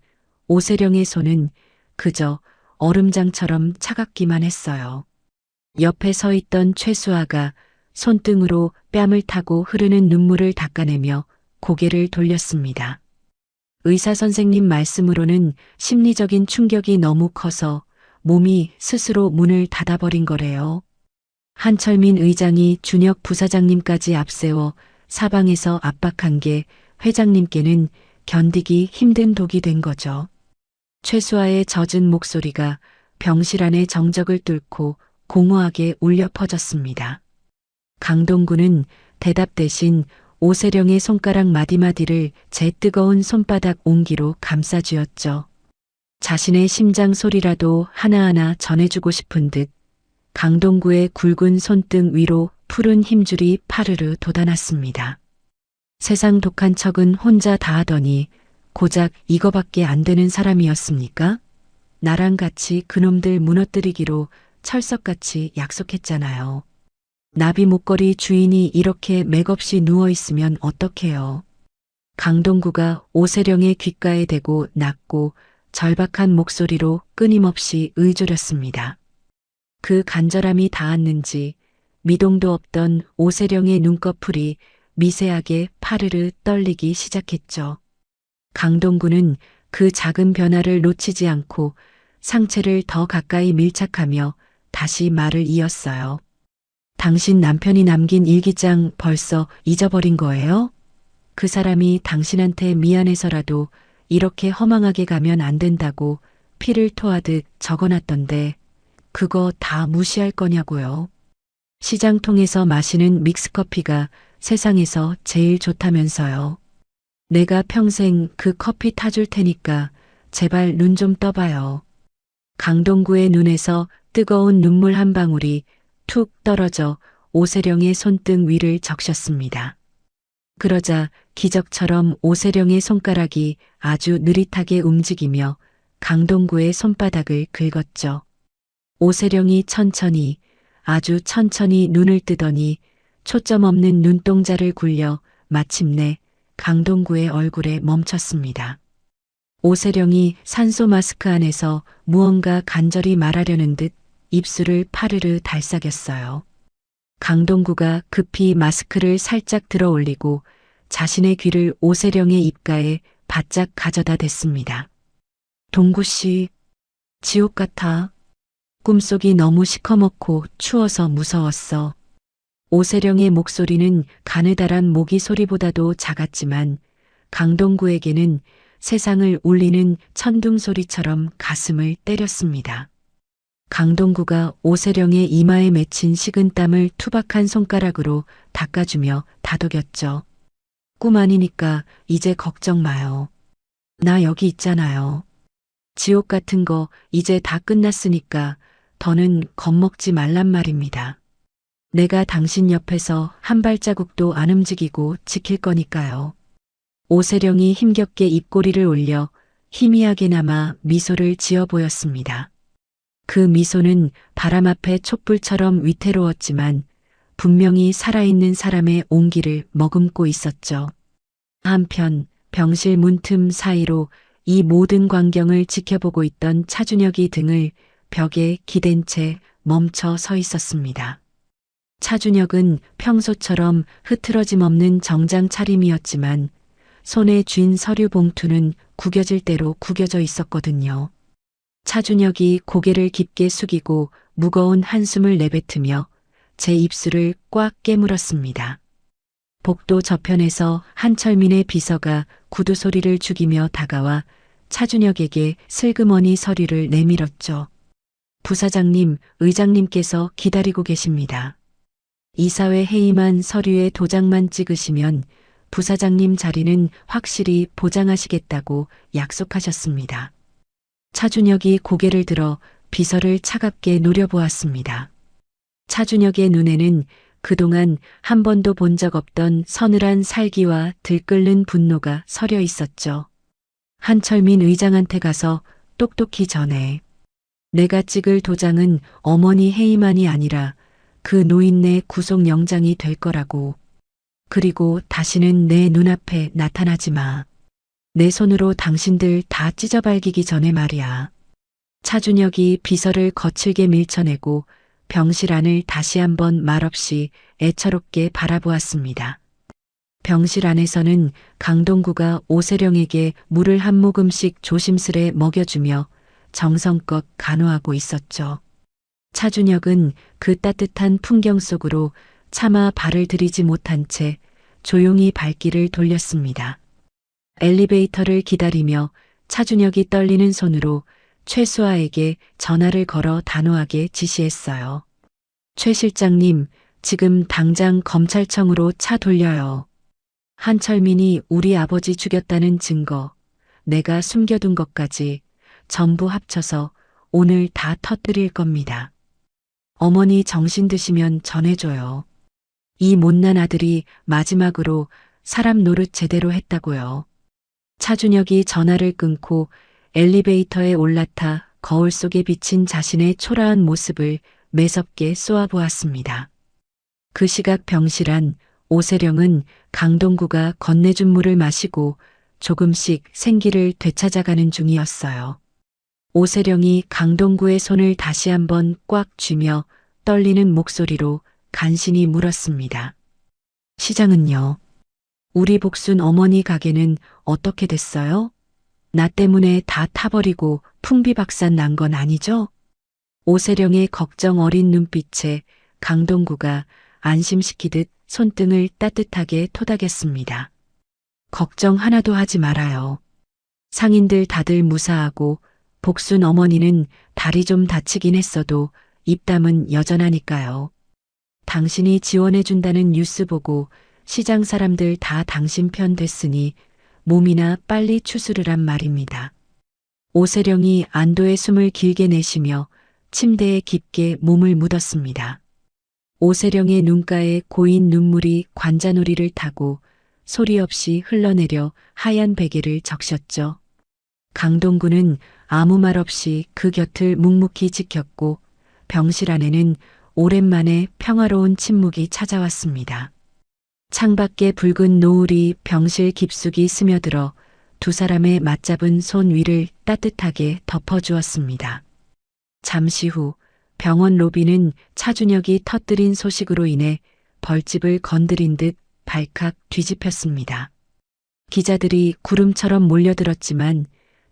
오세령의 손은 그저 얼음장처럼 차갑기만 했어요. 옆에 서 있던 최수아가 손등으로 뺨을 타고 흐르는 눈물을 닦아내며 고개를 돌렸습니다. 의사 선생님 말씀으로는 심리적인 충격이 너무 커서 몸이 스스로 문을 닫아버린 거래요. 한철민 의장이 준혁 부사장님까지 앞세워 사방에서 압박한 게 회장님께는 견디기 힘든 독이 된 거죠. 최수아의 젖은 목소리가 병실 안의 정적을 뚫고 공허하게 울려 퍼졌습니다. 강동구는 대답 대신 오세령의 손가락 마디마디를 제 뜨거운 손바닥 온기로 감싸쥐었죠. 자신의 심장 소리라도 하나하나 전해주고 싶은 듯 강동구의 굵은 손등 위로 푸른 힘줄이 파르르 돋아났습니다. 세상 독한 척은 혼자 다 하더니 고작 이거밖에 안 되는 사람이었습니까? 나랑 같이 그놈들 무너뜨리기로 철석같이 약속했잖아요. 나비 목걸이 주인이 이렇게 맥없이 누워있으면 어떡해요. 강동구가 오세령의 귓가에 대고 낮고 절박한 목소리로 끊임없이 의조렸습니다. 그 간절함이 닿았는지 미동도 없던 오세령의 눈꺼풀이 미세하게 파르르 떨리기 시작했죠. 강동구는 그 작은 변화를 놓치지 않고 상체를 더 가까이 밀착하며 다시 말을 이었어요. 당신 남편이 남긴 일기장 벌써 잊어버린 거예요? 그 사람이 당신한테 미안해서라도 이렇게 허망하게 가면 안 된다고 피를 토하듯 적어놨던데 그거 다 무시할 거냐고요. 시장통에서 마시는 믹스커피가 세상에서 제일 좋다면서요. 내가 평생 그 커피 타줄 테니까 제발 눈 좀 떠봐요. 강동구의 눈에서 뜨거운 눈물 한 방울이 툭 떨어져 오세령의 손등 위를 적셨습니다. 그러자 기적처럼 오세령의 손가락이 아주 느릿하게 움직이며 강동구의 손바닥을 긁었죠. 오세령이 천천히, 아주 천천히 눈을 뜨더니 초점 없는 눈동자를 굴려 마침내 강동구의 얼굴에 멈췄습니다. 오세령이 산소 마스크 안에서 무언가 간절히 말하려는 듯 입술을 파르르 달싹였어요. 강동구가 급히 마스크를 살짝 들어 올리고 자신의 귀를 오세령의 입가에 바짝 가져다 댔습니다. 동구씨, 지옥 같아. 꿈속이 너무 시커멓고 추워서 무서웠어. 오세령의 목소리는 가느다란 모기 소리보다도 작았지만 강동구에게는 세상을 울리는 천둥 소리처럼 가슴을 때렸습니다. 강동구가 오세령의 이마에 맺힌 식은땀을 투박한 손가락으로 닦아주며 다독였죠. 꿈 아니니까 이제 걱정 마요. 나 여기 있잖아요. 지옥 같은 거 이제 다 끝났으니까 더는 겁먹지 말란 말입니다. 내가 당신 옆에서 한 발자국도 안 움직이고 지킬 거니까요. 오세령이 힘겹게 입꼬리를 올려 희미하게나마 미소를 지어 보였습니다. 그 미소는 바람 앞에 촛불처럼 위태로웠지만 분명히 살아있는 사람의 온기를 머금고 있었죠. 한편 병실 문틈 사이로 이 모든 광경을 지켜보고 있던 차준혁이 등을 벽에 기댄 채 멈춰 서 있었습니다. 차준혁은 평소처럼 흐트러짐 없는 정장 차림이었지만 손에 쥔 서류 봉투는 구겨질 대로 구겨져 있었거든요. 차준혁이 고개를 깊게 숙이고 무거운 한숨을 내뱉으며 제 입술을 꽉 깨물었습니다. 복도 저편에서 한철민의 비서가 구두 소리를 죽이며 다가와 차준혁에게 슬그머니 서류를 내밀었죠. 부사장님, 의장님께서 기다리고 계십니다. 이사회 해임한 서류에 도장만 찍으시면 부사장님 자리는 확실히 보장하시겠다고 약속하셨습니다. 차준혁이 고개를 들어 비서를 차갑게 노려보았습니다. 차준혁의 눈에는 그동안 한 번도 본 적 없던 서늘한 살기와 들끓는 분노가 서려 있었죠. 한철민 의장한테 가서 똑똑히 전해. 내가 찍을 도장은 어머니 해임안이 아니라 그 노인네 구속영장이 될 거라고. 그리고 다시는 내 눈앞에 나타나지 마. 내 손으로 당신들 다 찢어발기기 전에 말이야. 차준혁이 비서를 거칠게 밀쳐내고 병실 안을 다시 한번 말없이 애처롭게 바라보았습니다. 병실 안에서는 강동구가 오세령에게 물을 한 모금씩 조심스레 먹여주며 정성껏 간호하고 있었죠. 차준혁은 그 따뜻한 풍경 속으로 차마 발을 들이지 못한 채 조용히 발길을 돌렸습니다. 엘리베이터를 기다리며 차준혁이 떨리는 손으로 최수아에게 전화를 걸어 단호하게 지시했어요. 최 실장님, 지금 당장 검찰청으로 차 돌려요. 한철민이 우리 아버지 죽였다는 증거, 내가 숨겨둔 것까지 전부 합쳐서 오늘 다 터뜨릴 겁니다. 어머니 정신 드시면 전해줘요. 이 못난 아들이 마지막으로 사람 노릇 제대로 했다고요. 차준혁이 전화를 끊고 엘리베이터에 올라타 거울 속에 비친 자신의 초라한 모습을 매섭게 쏘아보았습니다. 그 시각 병실 안 오세령은 강동구가 건네준 물을 마시고 조금씩 생기를 되찾아가는 중이었어요. 오세령이 강동구의 손을 다시 한번 꽉 쥐며 떨리는 목소리로 간신히 물었습니다. 시장은요? 우리 복순 어머니 가게는 어떻게 됐어요? 나 때문에 다 타버리고 풍비박산 난 건 아니죠? 오세령의 걱정 어린 눈빛에 강동구가 안심시키듯 손등을 따뜻하게 토닥였습니다. 걱정 하나도 하지 말아요. 상인들 다들 무사하고 복순 어머니는 다리 좀 다치긴 했어도 입담은 여전하니까요. 당신이 지원해준다는 뉴스 보고 시장 사람들 다 당신 편 됐으니 몸이나 빨리 추스르란 말입니다. 오세령이 안도의 숨을 길게 내쉬며 침대에 깊게 몸을 묻었습니다. 오세령의 눈가에 고인 눈물이 관자놀이를 타고 소리 없이 흘러내려 하얀 베개를 적셨죠. 강동구는 아무 말 없이 그 곁을 묵묵히 지켰고 병실 안에는 오랜만에 평화로운 침묵이 찾아왔습니다. 창밖에 붉은 노을이 병실 깊숙이 스며들어 두 사람의 맞잡은 손 위를 따뜻하게 덮어주었습니다. 잠시 후 병원 로비는 차준혁이 터뜨린 소식으로 인해 벌집을 건드린 듯 발칵 뒤집혔습니다. 기자들이 구름처럼 몰려들었지만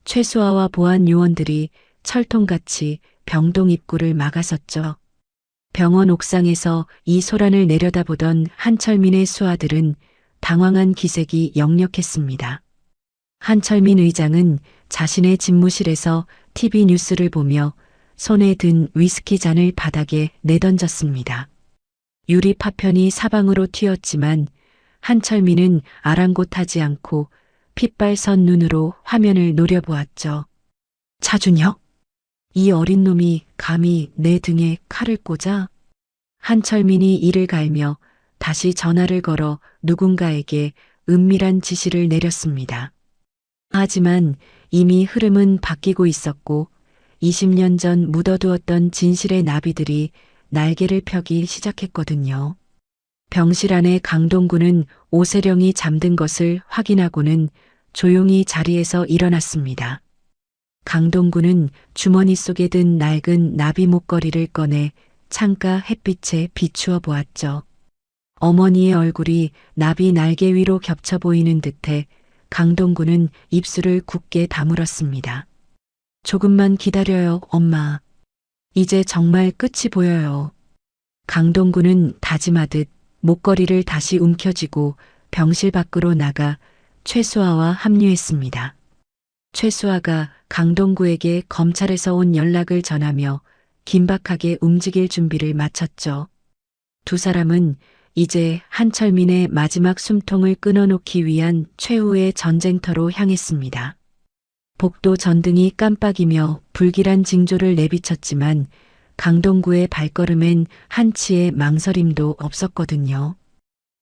최수아와 보안 요원들이 철통같이 병동 입구를 막아섰죠. 병원 옥상에서 이 소란을 내려다보던 한철민의 수하들은 당황한 기색이 역력했습니다. 한철민 의장은 자신의 집무실에서 TV 뉴스를 보며 손에 든 위스키 잔을 바닥에 내던졌습니다. 유리 파편이 사방으로 튀었지만 한철민은 아랑곳하지 않고 핏발선 눈으로 화면을 노려보았죠. 차준혁? 이 어린 놈이 감히 내 등에 칼을 꽂아? 한철민이 이를 갈며 다시 전화를 걸어 누군가에게 은밀한 지시를 내렸습니다. 하지만 이미 흐름은 바뀌고 있었고 20년 전 묻어두었던 진실의 나비들이 날개를 펴기 시작했거든요. 병실 안에 강동구는 오세령이 잠든 것을 확인하고는 조용히 자리에서 일어났습니다. 강동구는 주머니 속에 든 낡은 나비 목걸이를 꺼내 창가 햇빛에 비추어 보았죠. 어머니의 얼굴이 나비 날개 위로 겹쳐 보이는 듯해 강동구는 입술을 굳게 다물었습니다. 조금만 기다려요, 엄마. 이제 정말 끝이 보여요. 강동구는 다짐하듯 목걸이를 다시 움켜쥐고 병실 밖으로 나가 최수아와 합류했습니다. 최수아가 강동구에게 검찰에서 온 연락을 전하며 긴박하게 움직일 준비를 마쳤죠. 두 사람은 이제 한철민의 마지막 숨통을 끊어놓기 위한 최후의 전쟁터로 향했습니다. 복도 전등이 깜빡이며 불길한 징조를 내비쳤지만 강동구의 발걸음엔 한치의 망설임도 없었거든요.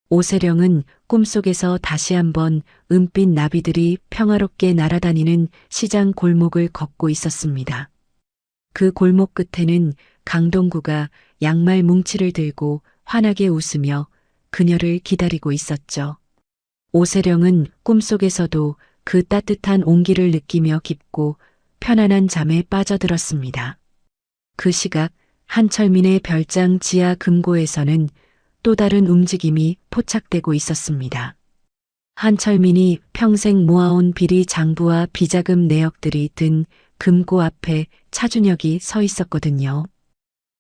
오세령은 꿈속에서 다시 한번 은빛 나비들이 평화롭게 날아다니는 시장 골목을 걷고 있었습니다. 그 골목 끝에는 강동구가 양말 뭉치를 들고 환하게 웃으며 그녀를 기다리고 있었죠. 오세령은 꿈속에서도 그 따뜻한 온기를 느끼며 깊고 편안한 잠에 빠져들었습니다. 그 시각 한철민의 별장 지하 금고에서는 또 다른 움직임이 포착되고 있었습니다. 한철민이 평생 모아온 비리 장부와 비자금 내역들이 든 금고 앞에 차준혁이 서 있었거든요.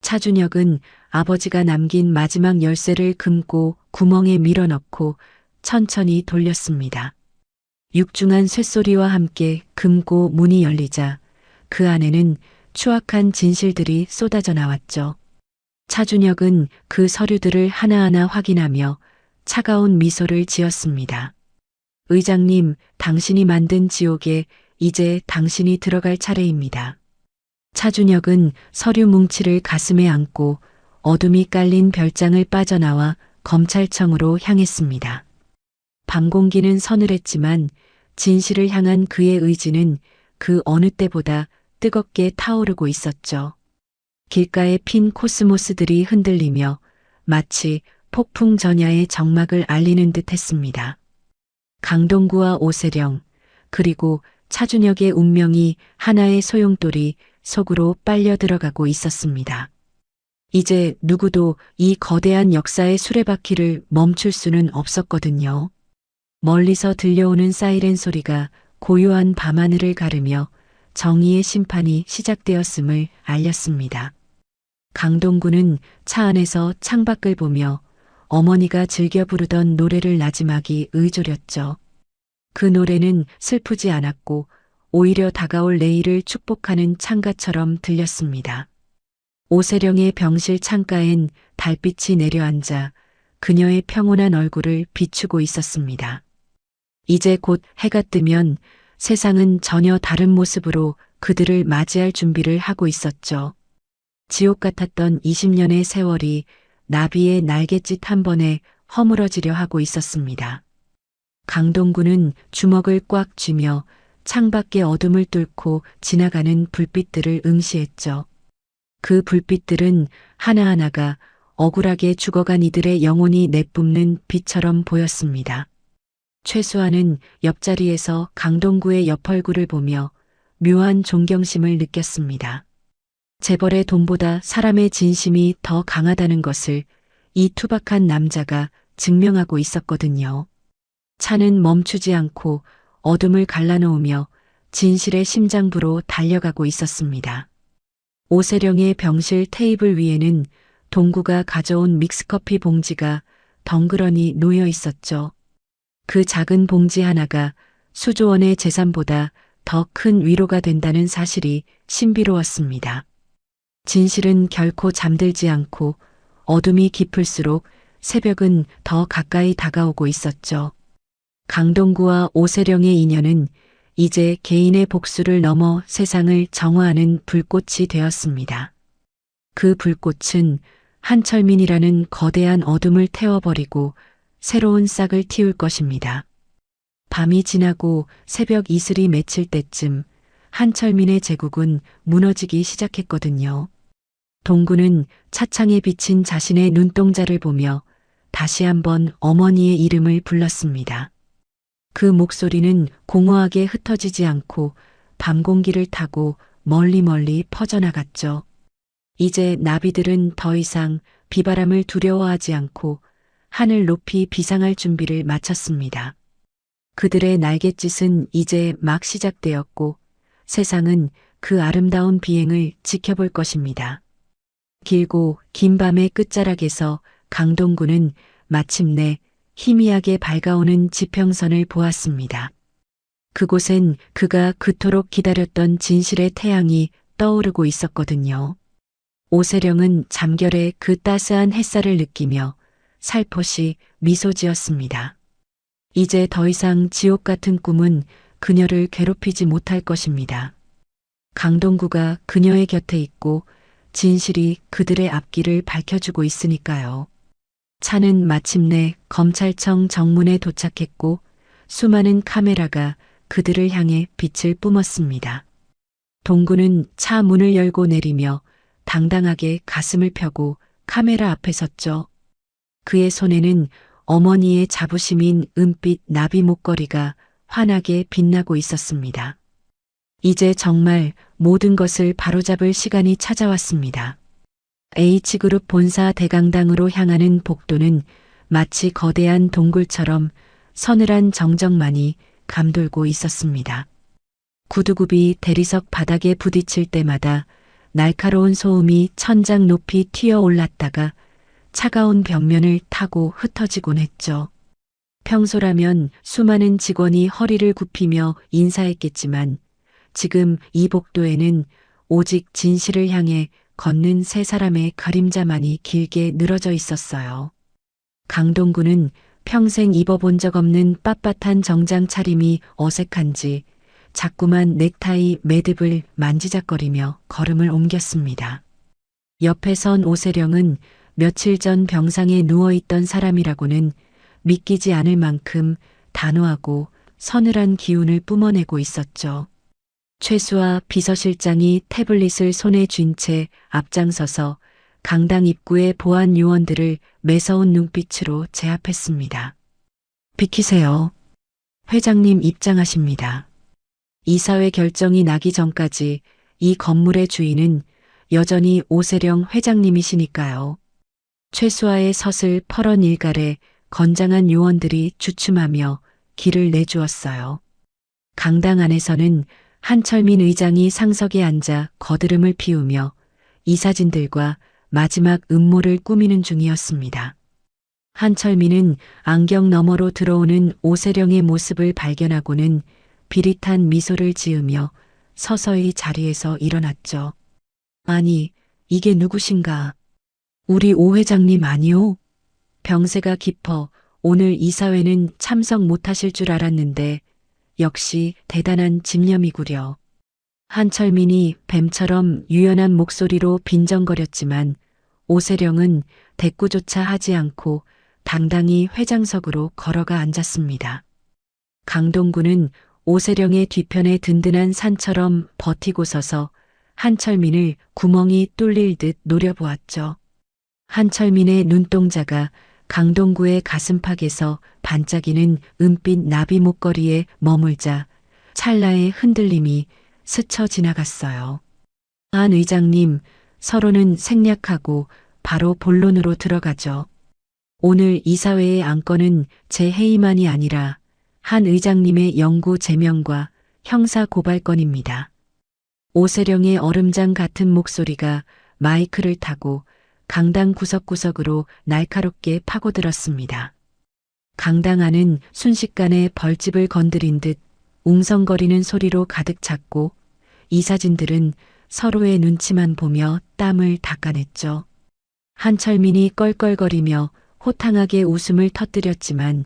차준혁은 아버지가 남긴 마지막 열쇠를 금고 구멍에 밀어넣고 천천히 돌렸습니다. 육중한 쇳소리와 함께 금고 문이 열리자 그 안에는 추악한 진실들이 쏟아져 나왔죠. 차준혁은 그 서류들을 하나하나 확인하며 차가운 미소를 지었습니다. 의장님, 당신이 만든 지옥에 이제 당신이 들어갈 차례입니다. 차준혁은 서류 뭉치를 가슴에 안고 어둠이 깔린 별장을 빠져나와 검찰청으로 향했습니다. 밤 공기는 서늘했지만 진실을 향한 그의 의지는 그 어느 때보다 뜨겁게 타오르고 있었죠. 길가에 핀 코스모스들이 흔들리며 마치 폭풍 전야의 정막을 알리는 듯 했습니다. 강동구와 오세령, 그리고 차준혁의 운명이 하나의 소용돌이 속으로 빨려 들어가고 있었습니다. 이제 누구도 이 거대한 역사의 수레바퀴를 멈출 수는 없었거든요. 멀리서 들려오는 사이렌 소리가 고요한 밤하늘을 가르며 정의의 심판이 시작되었음을 알렸습니다. 강동구는 차 안에서 창밖을 보며 어머니가 즐겨 부르던 노래를 나지막이 의졸였죠. 그 노래는 슬프지 않았고 오히려 다가올 내일을 축복하는 찬가처럼 들렸습니다. 오세령의 병실 창가엔 달빛이 내려앉아 그녀의 평온한 얼굴을 비추고 있었습니다. 이제 곧 해가 뜨면 세상은 전혀 다른 모습으로 그들을 맞이할 준비를 하고 있었죠. 지옥 같았던 20년의 세월이 나비의 날갯짓 한 번에 허물어지려 하고 있었습니다. 강동구는 주먹을 꽉 쥐며 창밖의 어둠을 뚫고 지나가는 불빛들을 응시했죠. 그 불빛들은 하나하나가 억울하게 죽어간 이들의 영혼이 내뿜는 빛처럼 보였습니다. 최수아는 옆자리에서 강동구의 옆 얼굴을 보며 묘한 존경심을 느꼈습니다. 재벌의 돈보다 사람의 진심이 더 강하다는 것을 이 투박한 남자가 증명하고 있었거든요. 차는 멈추지 않고 어둠을 갈라놓으며 진실의 심장부로 달려가고 있었습니다. 오세령의 병실 테이블 위에는 동구가 가져온 믹스커피 봉지가 덩그러니 놓여 있었죠. 그 작은 봉지 하나가 수조원의 재산보다 더 큰 위로가 된다는 사실이 신비로웠습니다. 진실은 결코 잠들지 않고 어둠이 깊을수록 새벽은 더 가까이 다가오고 있었죠. 강동구와 오세령의 인연은 이제 개인의 복수를 넘어 세상을 정화하는 불꽃이 되었습니다. 그 불꽃은 한철민이라는 거대한 어둠을 태워버리고 새로운 싹을 틔울 것입니다. 밤이 지나고 새벽 이슬이 맺힐 때쯤 한철민의 제국은 무너지기 시작했거든요. 동구는 차창에 비친 자신의 눈동자를 보며 다시 한번 어머니의 이름을 불렀습니다. 그 목소리는 공허하게 흩어지지 않고 밤 공기를 타고 멀리 퍼져나갔죠. 이제 나비들은 더 이상 비바람을 두려워하지 않고 하늘 높이 비상할 준비를 마쳤습니다. 그들의 날갯짓은 이제 막 시작되었고 세상은 그 아름다운 비행을 지켜볼 것입니다. 길고 긴 밤의 끝자락에서 강동구는 마침내 희미하게 밝아오는 지평선을 보았습니다. 그곳엔 그가 그토록 기다렸던 진실의 태양이 떠오르고 있었거든요. 오세령은 잠결에 그 따스한 햇살을 느끼며 살포시 미소 지었습니다. 이제 더 이상 지옥 같은 꿈은 그녀를 괴롭히지 못할 것입니다. 강동구가 그녀의 곁에 있고 진실이 그들의 앞길을 밝혀주고 있으니까요. 차는 마침내 검찰청 정문에 도착했고 수많은 카메라가 그들을 향해 빛을 뿜었습니다. 동구는 차 문을 열고 내리며 당당하게 가슴을 펴고 카메라 앞에 섰죠. 그의 손에는 어머니의 자부심인 은빛 나비 목걸이가 환하게 빛나고 있었습니다. 이제 정말 모든 것을 바로잡을 시간이 찾아왔습니다. H그룹 본사 대강당으로 향하는 복도는 마치 거대한 동굴처럼 서늘한 정적만이 감돌고 있었습니다. 구두굽이 대리석 바닥에 부딪힐 때마다 날카로운 소음이 천장 높이 튀어 올랐다가 차가운 벽면을 타고 흩어지곤 했죠. 평소라면 수많은 직원이 허리를 굽히며 인사했겠지만 지금 이 복도에는 오직 진실을 향해 걷는 세 사람의 그림자만이 길게 늘어져 있었어요. 강동구는 평생 입어본 적 없는 빳빳한 정장 차림이 어색한지 자꾸만 넥타이 매듭을 만지작거리며 걸음을 옮겼습니다. 옆에 선 오세령은 며칠 전 병상에 누워있던 사람이라고는 믿기지 않을 만큼 단호하고 서늘한 기운을 뿜어내고 있었죠. 최수아 비서실장이 태블릿을 손에 쥔 채 앞장서서 강당 입구의 보안 요원들을 매서운 눈빛으로 제압했습니다. 비키세요. 회장님 입장하십니다. 이사회 결정이 나기 전까지 이 건물의 주인은 여전히 오세령 회장님이시니까요. 최수아의 서슬 퍼런 일갈에 건장한 요원들이 주춤하며 길을 내주었어요. 강당 안에서는 한철민 의장이 상석에 앉아 거드름을 피우며 이사진들과 마지막 음모를 꾸미는 중이었습니다. 한철민은 안경 너머로 들어오는 오세령의 모습을 발견하고는 비릿한 미소를 지으며 서서히 자리에서 일어났죠. 아니, 이게 누구신가? 우리 오 회장님 아니오? 병세가 깊어 오늘 이사회는 참석 못하실 줄 알았는데 역시 대단한 집념이구려. 한철민이 뱀처럼 유연한 목소리로 빈정거렸지만 오세령은 대꾸조차 하지 않고 당당히 회장석으로 걸어가 앉았습니다. 강동구는 오세령의 뒤편에 든든한 산처럼 버티고 서서 한철민을 구멍이 뚫릴 듯 노려보았죠. 한철민의 눈동자가 강동구의 가슴팍에서 반짝이는 은빛 나비 목걸이에 머물자 찰나의 흔들림이 스쳐 지나갔어요. 안 의장님, 서로는 생략하고 바로 본론으로 들어가죠. 오늘 이사회의 안건은 제 회의만이 아니라 한 의장님의 영구 제명과 형사 고발건입니다. 오세령의 얼음장 같은 목소리가 마이크를 타고 강당 구석구석으로 날카롭게 파고들었습니다. 강당 안은 순식간에 벌집을 건드린 듯 웅성거리는 소리로 가득 찼고 이사진들은 서로의 눈치만 보며 땀을 닦아냈죠. 한철민이 껄껄거리며 호탕하게 웃음을 터뜨렸지만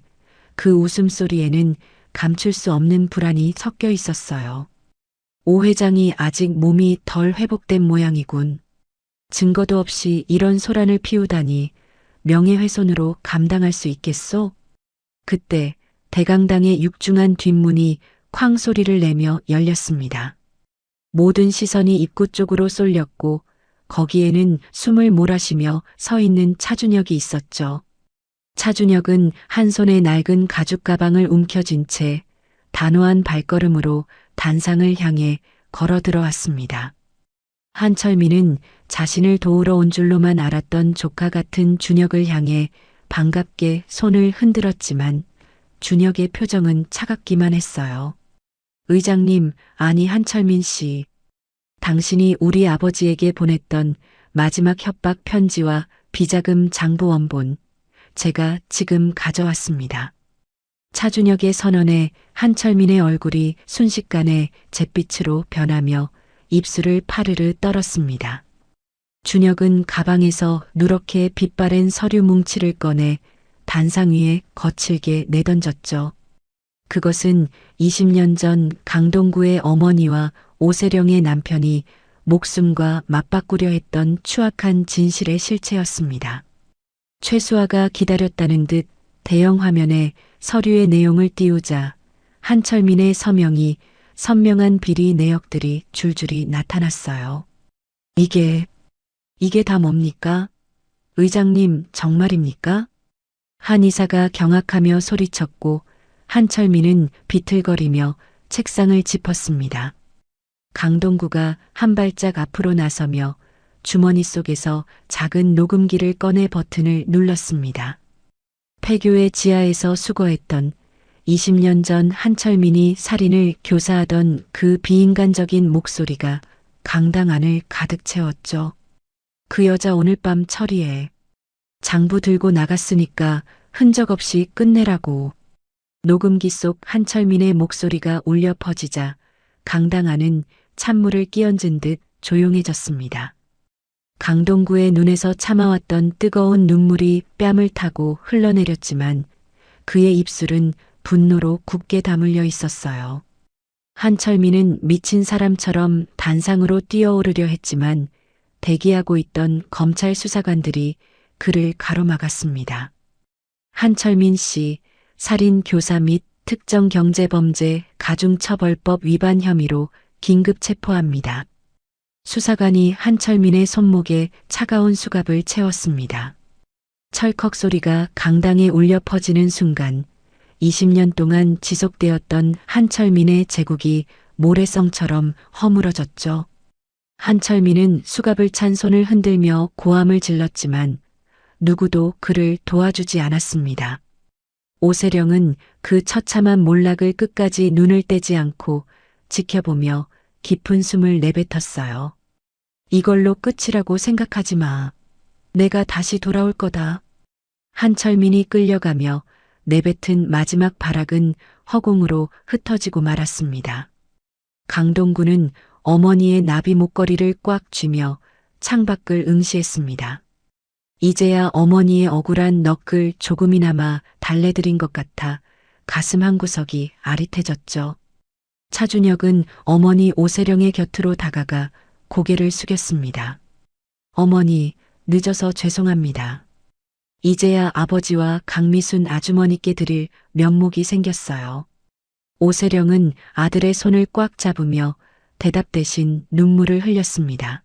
그 웃음소리에는 감출 수 없는 불안이 섞여 있었어요. 오 회장이 아직 몸이 덜 회복된 모양이군. 증거도 없이 이런 소란을 피우다니 명예훼손으로 감당할 수 있겠소? 그때 대강당의 육중한 뒷문이 쾅 소리를 내며 열렸습니다. 모든 시선이 입구 쪽으로 쏠렸고 거기에는 숨을 몰아쉬며 서 있는 차준혁이 있었죠. 차준혁은 한 손에 낡은 가죽 가방을 움켜쥔 채 단호한 발걸음으로 단상을 향해 걸어 들어왔습니다. 한철민은 자신을 도우러 온 줄로만 알았던 조카 같은 준혁을 향해 반갑게 손을 흔들었지만 준혁의 표정은 차갑기만 했어요. 의장님, 아니 한철민 씨. 당신이 우리 아버지에게 보냈던 마지막 협박 편지와 비자금 장부 원본, 제가 지금 가져왔습니다. 차준혁의 선언에 한철민의 얼굴이 순식간에 잿빛으로 변하며 입술을 파르르 떨었습니다. 준혁은 가방에서 누렇게 빛바랜 서류 뭉치를 꺼내 단상 위에 거칠게 내던졌죠. 그것은 20년 전 강동구의 어머니와 오세령의 남편이 목숨과 맞바꾸려 했던 추악한 진실의 실체였습니다. 최수아가 기다렸다는 듯 대형 화면에 서류의 내용을 띄우자 한철민의 서명이 선명한 비리 내역들이 줄줄이 나타났어요. 이게 다 뭡니까? 의장님, 정말입니까? 한 이사가 경악하며 소리쳤고 한철민은 비틀거리며 책상을 짚었습니다. 강동구가 한 발짝 앞으로 나서며 주머니 속에서 작은 녹음기를 꺼내 버튼을 눌렀습니다. 폐교의 지하에서 수거했던 20년 전 한철민이 살인을 교사하던 그 비인간적인 목소리가 강당 안을 가득 채웠죠. 그 여자 오늘 밤 처리해. 장부 들고 나갔으니까 흔적 없이 끝내라고. 녹음기 속 한철민의 목소리가 울려 퍼지자 강당 안은 찬물을 끼얹은 듯 조용해졌습니다. 강동구의 눈에서 참아왔던 뜨거운 눈물이 뺨을 타고 흘러내렸지만 그의 입술은 분노로 굳게 다물려 있었어요. 한철민은 미친 사람처럼 단상으로 뛰어오르려 했지만 대기하고 있던 검찰 수사관들이 그를 가로막았습니다. 한철민 씨, 살인 교사 및 특정 경제범죄 가중처벌법 위반 혐의로 긴급 체포합니다. 수사관이 한철민의 손목에 차가운 수갑을 채웠습니다. 철컥 소리가 강당에 울려 퍼지는 순간 20년 동안 지속되었던 한철민의 제국이 모래성처럼 허물어졌죠. 한철민은 수갑을 찬 손을 흔들며 고함을 질렀지만 누구도 그를 도와주지 않았습니다. 오세령은 그 처참한 몰락을 끝까지 눈을 떼지 않고 지켜보며 깊은 숨을 내뱉었어요. 이걸로 끝이라고 생각하지 마. 내가 다시 돌아올 거다. 한철민이 끌려가며 내뱉은 마지막 발악은 허공으로 흩어지고 말았습니다. 강동구는 어머니의 나비 목걸이를 꽉 쥐며 창밖을 응시했습니다. 이제야 어머니의 억울한 넋을 조금이나마 달래드린 것 같아 가슴 한구석이 아릿해졌죠. 차준혁은 어머니 오세령의 곁으로 다가가 고개를 숙였습니다. 어머니, 늦어서 죄송합니다. 이제야 아버지와 강미순 아주머니께 드릴 면목이 생겼어요. 오세령은 아들의 손을 꽉 잡으며 대답 대신 눈물을 흘렸습니다.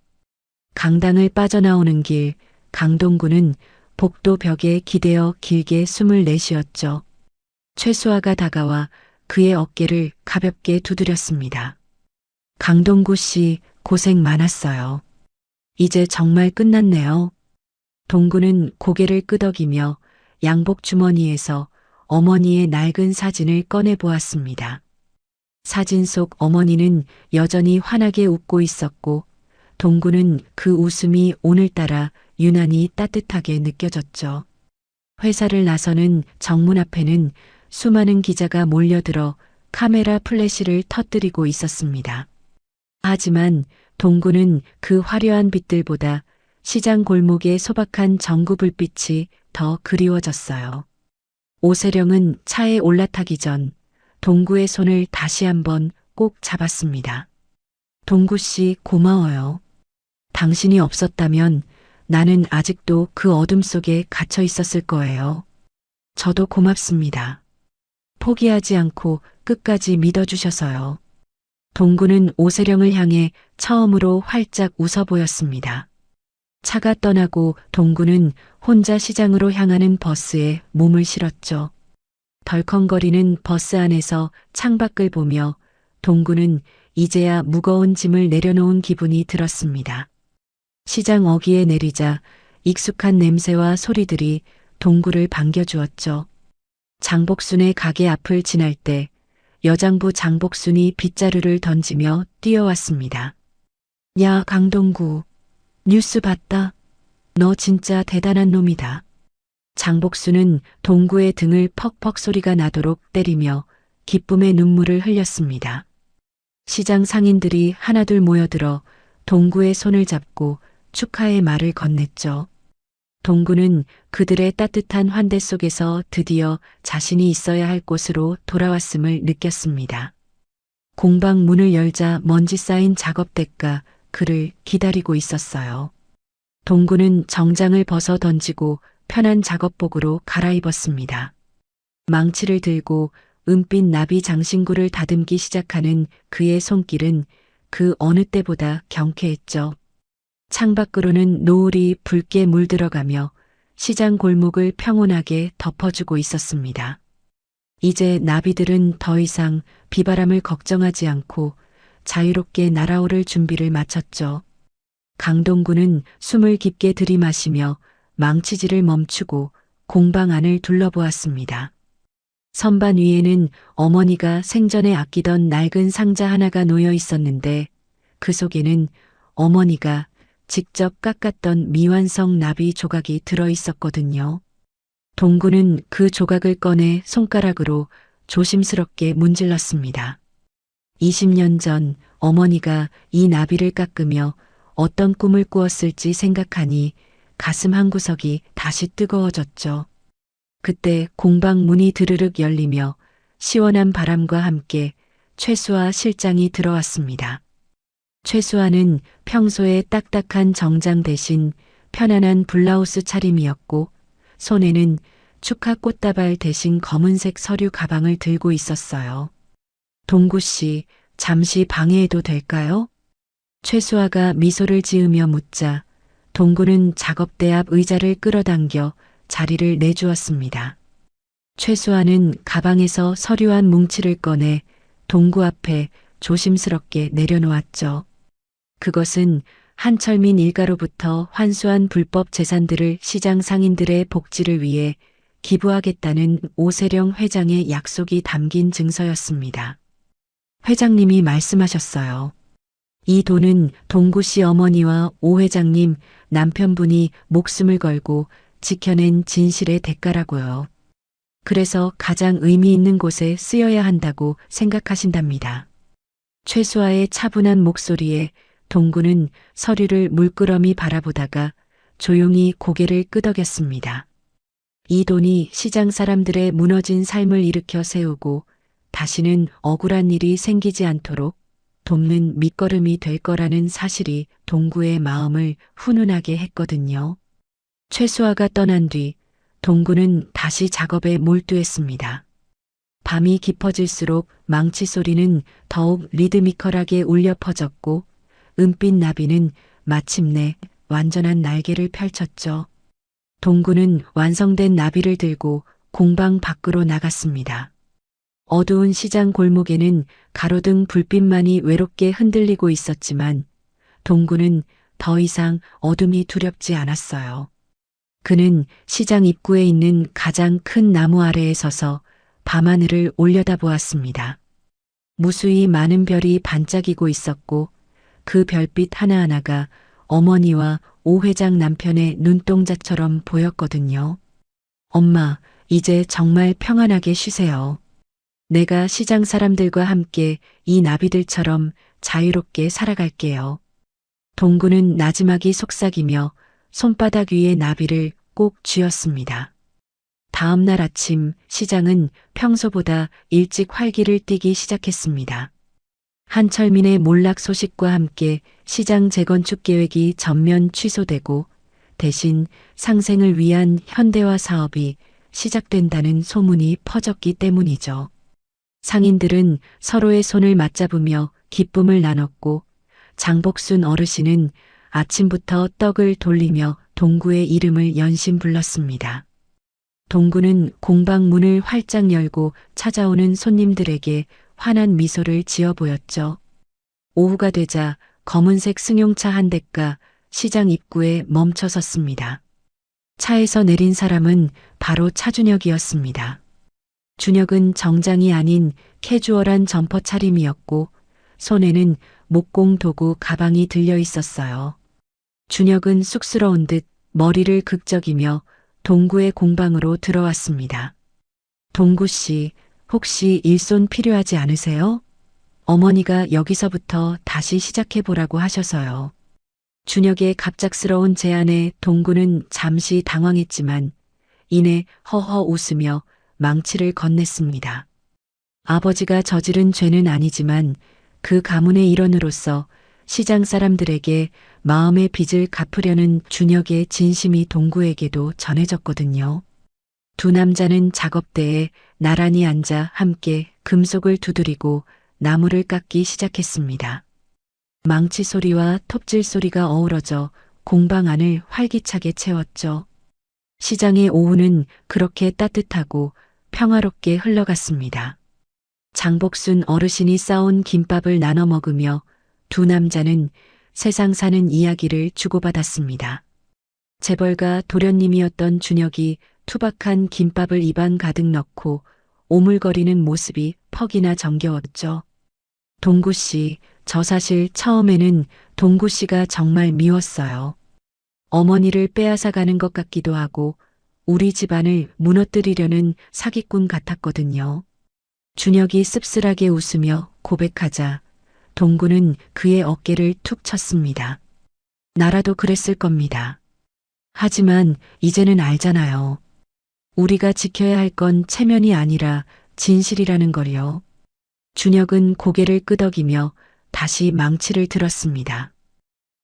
강당을 빠져나오는 길, 강동구는 복도 벽에 기대어 길게 숨을 내쉬었죠. 최수아가 다가와 그의 어깨를 가볍게 두드렸습니다. 강동구 씨, 고생 많았어요. 이제 정말 끝났네요. 동구는 고개를 끄덕이며 양복 주머니에서 어머니의 낡은 사진을 꺼내 보았습니다. 사진 속 어머니는 여전히 환하게 웃고 있었고 동구는 그 웃음이 오늘따라 유난히 따뜻하게 느껴졌죠. 회사를 나서는 정문 앞에는 수많은 기자가 몰려들어 카메라 플래시를 터뜨리고 있었습니다. 하지만 동구는 그 화려한 빛들보다 시장 골목의 소박한 전구 불빛이 더 그리워졌어요. 오세령은 차에 올라타기 전 동구의 손을 다시 한번 꼭 잡았습니다. 동구 씨, 고마워요. 당신이 없었다면 나는 아직도 그 어둠 속에 갇혀 있었을 거예요. 저도 고맙습니다. 포기하지 않고 끝까지 믿어주셔서요. 동구는 오세령을 향해 처음으로 활짝 웃어 보였습니다. 차가 떠나고 동구는 혼자 시장으로 향하는 버스에 몸을 실었죠. 덜컹거리는 버스 안에서 창밖을 보며 동구는 이제야 무거운 짐을 내려놓은 기분이 들었습니다. 시장 어귀에 내리자 익숙한 냄새와 소리들이 동구를 반겨주었죠. 장복순의 가게 앞을 지날 때 여장부 장복순이 빗자루를 던지며 뛰어왔습니다. 야, 강동구. 뉴스 봤다. 너 진짜 대단한 놈이다. 장복순은 동구의 등을 퍽퍽 소리가 나도록 때리며 기쁨의 눈물을 흘렸습니다. 시장 상인들이 하나둘 모여들어 동구의 손을 잡고 축하의 말을 건넸죠. 동구는 그들의 따뜻한 환대 속에서 드디어 자신이 있어야 할 곳으로 돌아왔음을 느꼈습니다. 공방 문을 열자 먼지 쌓인 작업대가 그를 기다리고 있었어요. 동구는 정장을 벗어 던지고 편한 작업복으로 갈아입었습니다. 망치를 들고 은빛 나비 장신구를 다듬기 시작하는 그의 손길은 그 어느 때보다 경쾌했죠. 창밖으로는 노을이 붉게 물들어가며 시장 골목을 평온하게 덮어주고 있었습니다. 이제 나비들은 더 이상 비바람을 걱정하지 않고 자유롭게 날아오를 준비를 마쳤죠. 강동구는 숨을 깊게 들이마시며 망치질을 멈추고 공방 안을 둘러보았습니다. 선반 위에는 어머니가 생전에 아끼던 낡은 상자 하나가 놓여 있었는데 그 속에는 어머니가 직접 깎았던 미완성 나비 조각이 들어 있었거든요. 동구는 그 조각을 꺼내 손가락으로 조심스럽게 문질렀습니다. 20년 전 어머니가 이 나비를 깎으며 어떤 꿈을 꾸었을지 생각하니 가슴 한구석이 다시 뜨거워졌죠. 그때 공방 문이 드르륵 열리며 시원한 바람과 함께 최수아 실장이 들어왔습니다. 최수아는 평소에 딱딱한 정장 대신 편안한 블라우스 차림이었고 손에는 축하 꽃다발 대신 검은색 서류 가방을 들고 있었어요. 동구 씨, 잠시 방해해도 될까요? 최수아가 미소를 지으며 묻자 동구는 작업대 앞 의자를 끌어당겨 자리를 내주었습니다. 최수아는 가방에서 서류 한 뭉치를 꺼내 동구 앞에 조심스럽게 내려놓았죠. 그것은 한철민 일가로부터 환수한 불법 재산들을 시장 상인들의 복지를 위해 기부하겠다는 오세령 회장의 약속이 담긴 증서였습니다. 회장님이 말씀하셨어요. 이 돈은 동구 씨 어머니와 오 회장님 남편분이 목숨을 걸고 지켜낸 진실의 대가라고요. 그래서 가장 의미 있는 곳에 쓰여야 한다고 생각하신답니다. 최수아의 차분한 목소리에 동구는 서류를 물끄러미 바라보다가 조용히 고개를 끄덕였습니다. 이 돈이 시장 사람들의 무너진 삶을 일으켜 세우고 다시는 억울한 일이 생기지 않도록 돕는 밑거름이 될 거라는 사실이 동구의 마음을 훈훈하게 했거든요. 최수아가 떠난 뒤 동구는 다시 작업에 몰두했습니다. 밤이 깊어질수록 망치 소리는 더욱 리드미컬하게 울려 퍼졌고 은빛 나비는 마침내 완전한 날개를 펼쳤죠. 동구는 완성된 나비를 들고 공방 밖으로 나갔습니다. 어두운 시장 골목에는 가로등 불빛만이 외롭게 흔들리고 있었지만 동구는 더 이상 어둠이 두렵지 않았어요. 그는 시장 입구에 있는 가장 큰 나무 아래에 서서 밤하늘을 올려다보았습니다. 무수히 많은 별이 반짝이고 있었고 그 별빛 하나하나가 어머니와 오 회장 남편의 눈동자처럼 보였거든요. 엄마, 이제 정말 평안하게 쉬세요. 내가 시장 사람들과 함께 이 나비들처럼 자유롭게 살아갈게요. 동구는 나지막이 속삭이며 손바닥 위에 나비를 꼭 쥐었습니다. 다음 날 아침 시장은 평소보다 일찍 활기를 띠기 시작했습니다. 한철민의 몰락 소식과 함께 시장 재건축 계획이 전면 취소되고 대신 상생을 위한 현대화 사업이 시작된다는 소문이 퍼졌기 때문이죠. 상인들은 서로의 손을 맞잡으며 기쁨을 나눴고 장복순 어르신은 아침부터 떡을 돌리며 동구의 이름을 연신 불렀습니다. 동구는 공방 문을 활짝 열고 찾아오는 손님들에게 환한 미소를 지어 보였죠. 오후가 되자 검은색 승용차 한 대가 시장 입구에 멈춰 섰습니다. 차에서 내린 사람은 바로 차준혁이었습니다. 준혁은 정장이 아닌 캐주얼한 점퍼 차림이었고 손에는 목공 도구 가방이 들려 있었어요. 준혁은 쑥스러운 듯 머리를 극적이며 동구의 공방으로 들어왔습니다. 동구 씨, 혹시 일손 필요하지 않으세요? 어머니가 여기서부터 다시 시작해보라고 하셔서요. 준혁의 갑작스러운 제안에 동구는 잠시 당황했지만 이내 허허 웃으며 망치를 건넸습니다. 아버지가 저지른 죄는 아니지만 그 가문의 일원으로서 시장 사람들에게 마음의 빚을 갚으려는 준혁의 진심이 동구에게도 전해졌거든요. 두 남자는 작업대에 나란히 앉아 함께 금속을 두드리고 나무를 깎기 시작했습니다. 망치 소리와 톱질 소리가 어우러져 공방 안을 활기차게 채웠죠. 시장의 오후는 그렇게 따뜻하고 평화롭게 흘러갔습니다. 장복순 어르신이 싸온 김밥을 나눠 먹으며 두 남자는 세상 사는 이야기를 주고받았습니다. 재벌가 도련님이었던 준혁이 투박한 김밥을 입안 가득 넣고 오물거리는 모습이 퍽이나 정겨웠죠. 동구 씨, 저 사실 처음에는 동구 씨가 정말 미웠어요. 어머니를 빼앗아 가는 것 같기도 하고 우리 집안을 무너뜨리려는 사기꾼 같았거든요. 준혁이 씁쓸하게 웃으며 고백하자 동구는 그의 어깨를 툭 쳤습니다. 나라도 그랬을 겁니다. 하지만 이제는 알잖아요. 우리가 지켜야 할 건 체면이 아니라 진실이라는 걸요. 준혁은 고개를 끄덕이며 다시 망치를 들었습니다.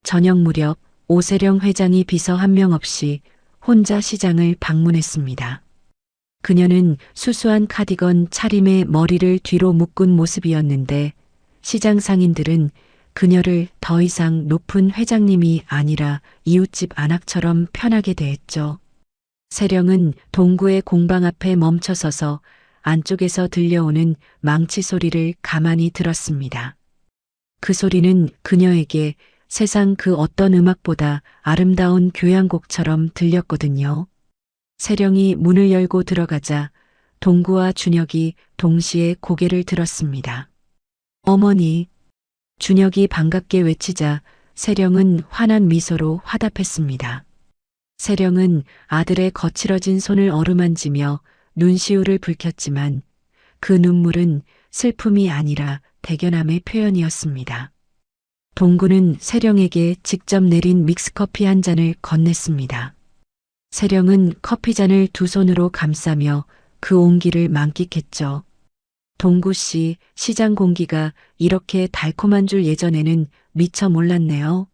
저녁 무렵 오세령 회장이 비서 한 명 없이 혼자 시장을 방문했습니다. 그녀는 수수한 카디건 차림에 머리를 뒤로 묶은 모습이었는데 시장 상인들은 그녀를 더 이상 높은 회장님이 아니라 이웃집 안악처럼 편하게 대했죠. 세령은 동구의 공방 앞에 멈춰서서 안쪽에서 들려오는 망치 소리를 가만히 들었습니다. 그 소리는 그녀에게 세상 그 어떤 음악보다 아름다운 교향곡처럼 들렸거든요. 세령이 문을 열고 들어가자 동구와 준혁이 동시에 고개를 들었습니다. 어머니. 준혁이 반갑게 외치자 세령은 환한 미소로 화답했습니다. 세령은 아들의 거칠어진 손을 어루만지며 눈시울을 붉혔지만 그 눈물은 슬픔이 아니라 대견함의 표현이었습니다. 동구는 세령에게 직접 내린 믹스커피 한 잔을 건넸습니다. 세령은 커피잔을 두 손으로 감싸며 그 온기를 만끽했죠. 동구 씨, 시장 공기가 이렇게 달콤한 줄 예전에는 미처 몰랐네요.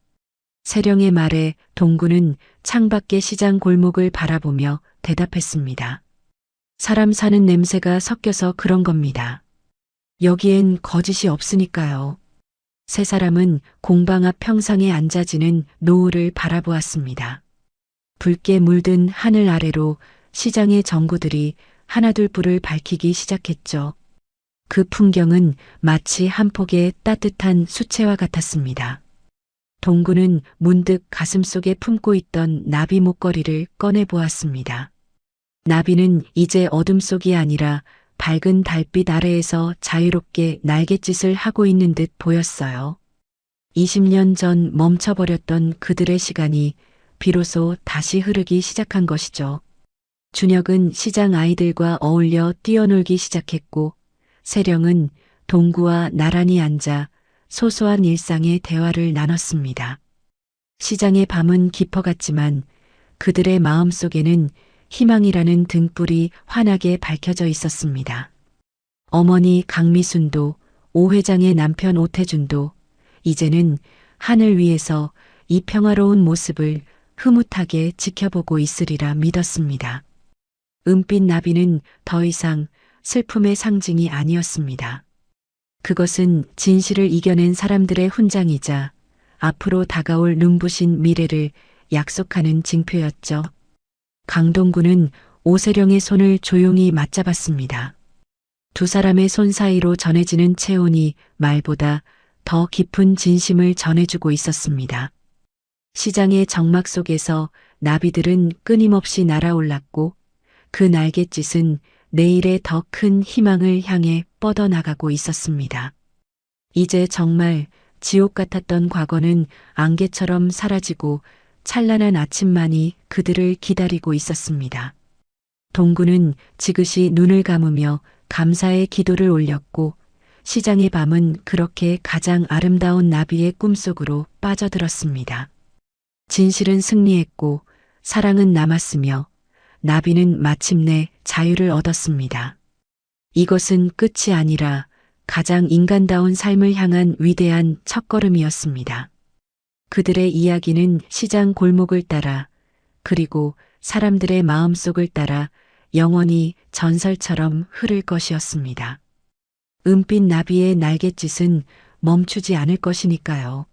세령의 말에 동구는 창밖의 시장 골목을 바라보며 대답했습니다. 사람 사는 냄새가 섞여서 그런 겁니다. 여기엔 거짓이 없으니까요. 세 사람은 공방 앞 평상에 앉아지는 노을을 바라보았습니다. 붉게 물든 하늘 아래로 시장의 전구들이 하나둘 불을 밝히기 시작했죠. 그 풍경은 마치 한 폭의 따뜻한 수채화 같았습니다. 동구는 문득 가슴속에 품고 있던 나비 목걸이를 꺼내 보았습니다. 나비는 이제 어둠 속이 아니라 밝은 달빛 아래에서 자유롭게 날갯짓을 하고 있는 듯 보였어요. 20년 전 멈춰버렸던 그들의 시간이 비로소 다시 흐르기 시작한 것이죠. 준혁은 시장 아이들과 어울려 뛰어놀기 시작했고 세령은 동구와 나란히 앉아 소소한 일상의 대화를 나눴습니다. 시장의 밤은 깊어갔지만 그들의 마음속에는 희망이라는 등불이 환하게 밝혀져 있었습니다. 어머니 강미순도 오 회장의 남편 오태준도 이제는 하늘 위에서 이 평화로운 모습을 흐뭇하게 지켜보고 있으리라 믿었습니다. 은빛 나비는 더 이상 슬픔의 상징이 아니었습니다. 그것은 진실을 이겨낸 사람들의 훈장이자 앞으로 다가올 눈부신 미래를 약속하는 징표였죠. 강동구는 오세령의 손을 조용히 맞잡았습니다. 두 사람의 손 사이로 전해지는 체온이 말보다 더 깊은 진심을 전해주고 있었습니다. 시장의 정막 속에서 나비들은 끊임없이 날아올랐고 그 날갯짓은 내일의 더 큰 희망을 향해 뻗어나가고 있었습니다. 이제 정말 지옥 같았던 과거는 안개처럼 사라지고 찬란한 아침만이 그들을 기다리고 있었습니다. 동구는 지그시 눈을 감으며 감사의 기도를 올렸고 시장의 밤은 그렇게 가장 아름다운 나비의 꿈속으로 빠져들었습니다. 진실은 승리했고 사랑은 남았으며 나비는 마침내 자유를 얻었습니다. 이것은 끝이 아니라 가장 인간다운 삶을 향한 위대한 첫걸음이었습니다. 그들의 이야기는 시장 골목을 따라 그리고 사람들의 마음속을 따라 영원히 전설처럼 흐를 것이었습니다. 은빛 나비의 날갯짓은 멈추지 않을 것이니까요.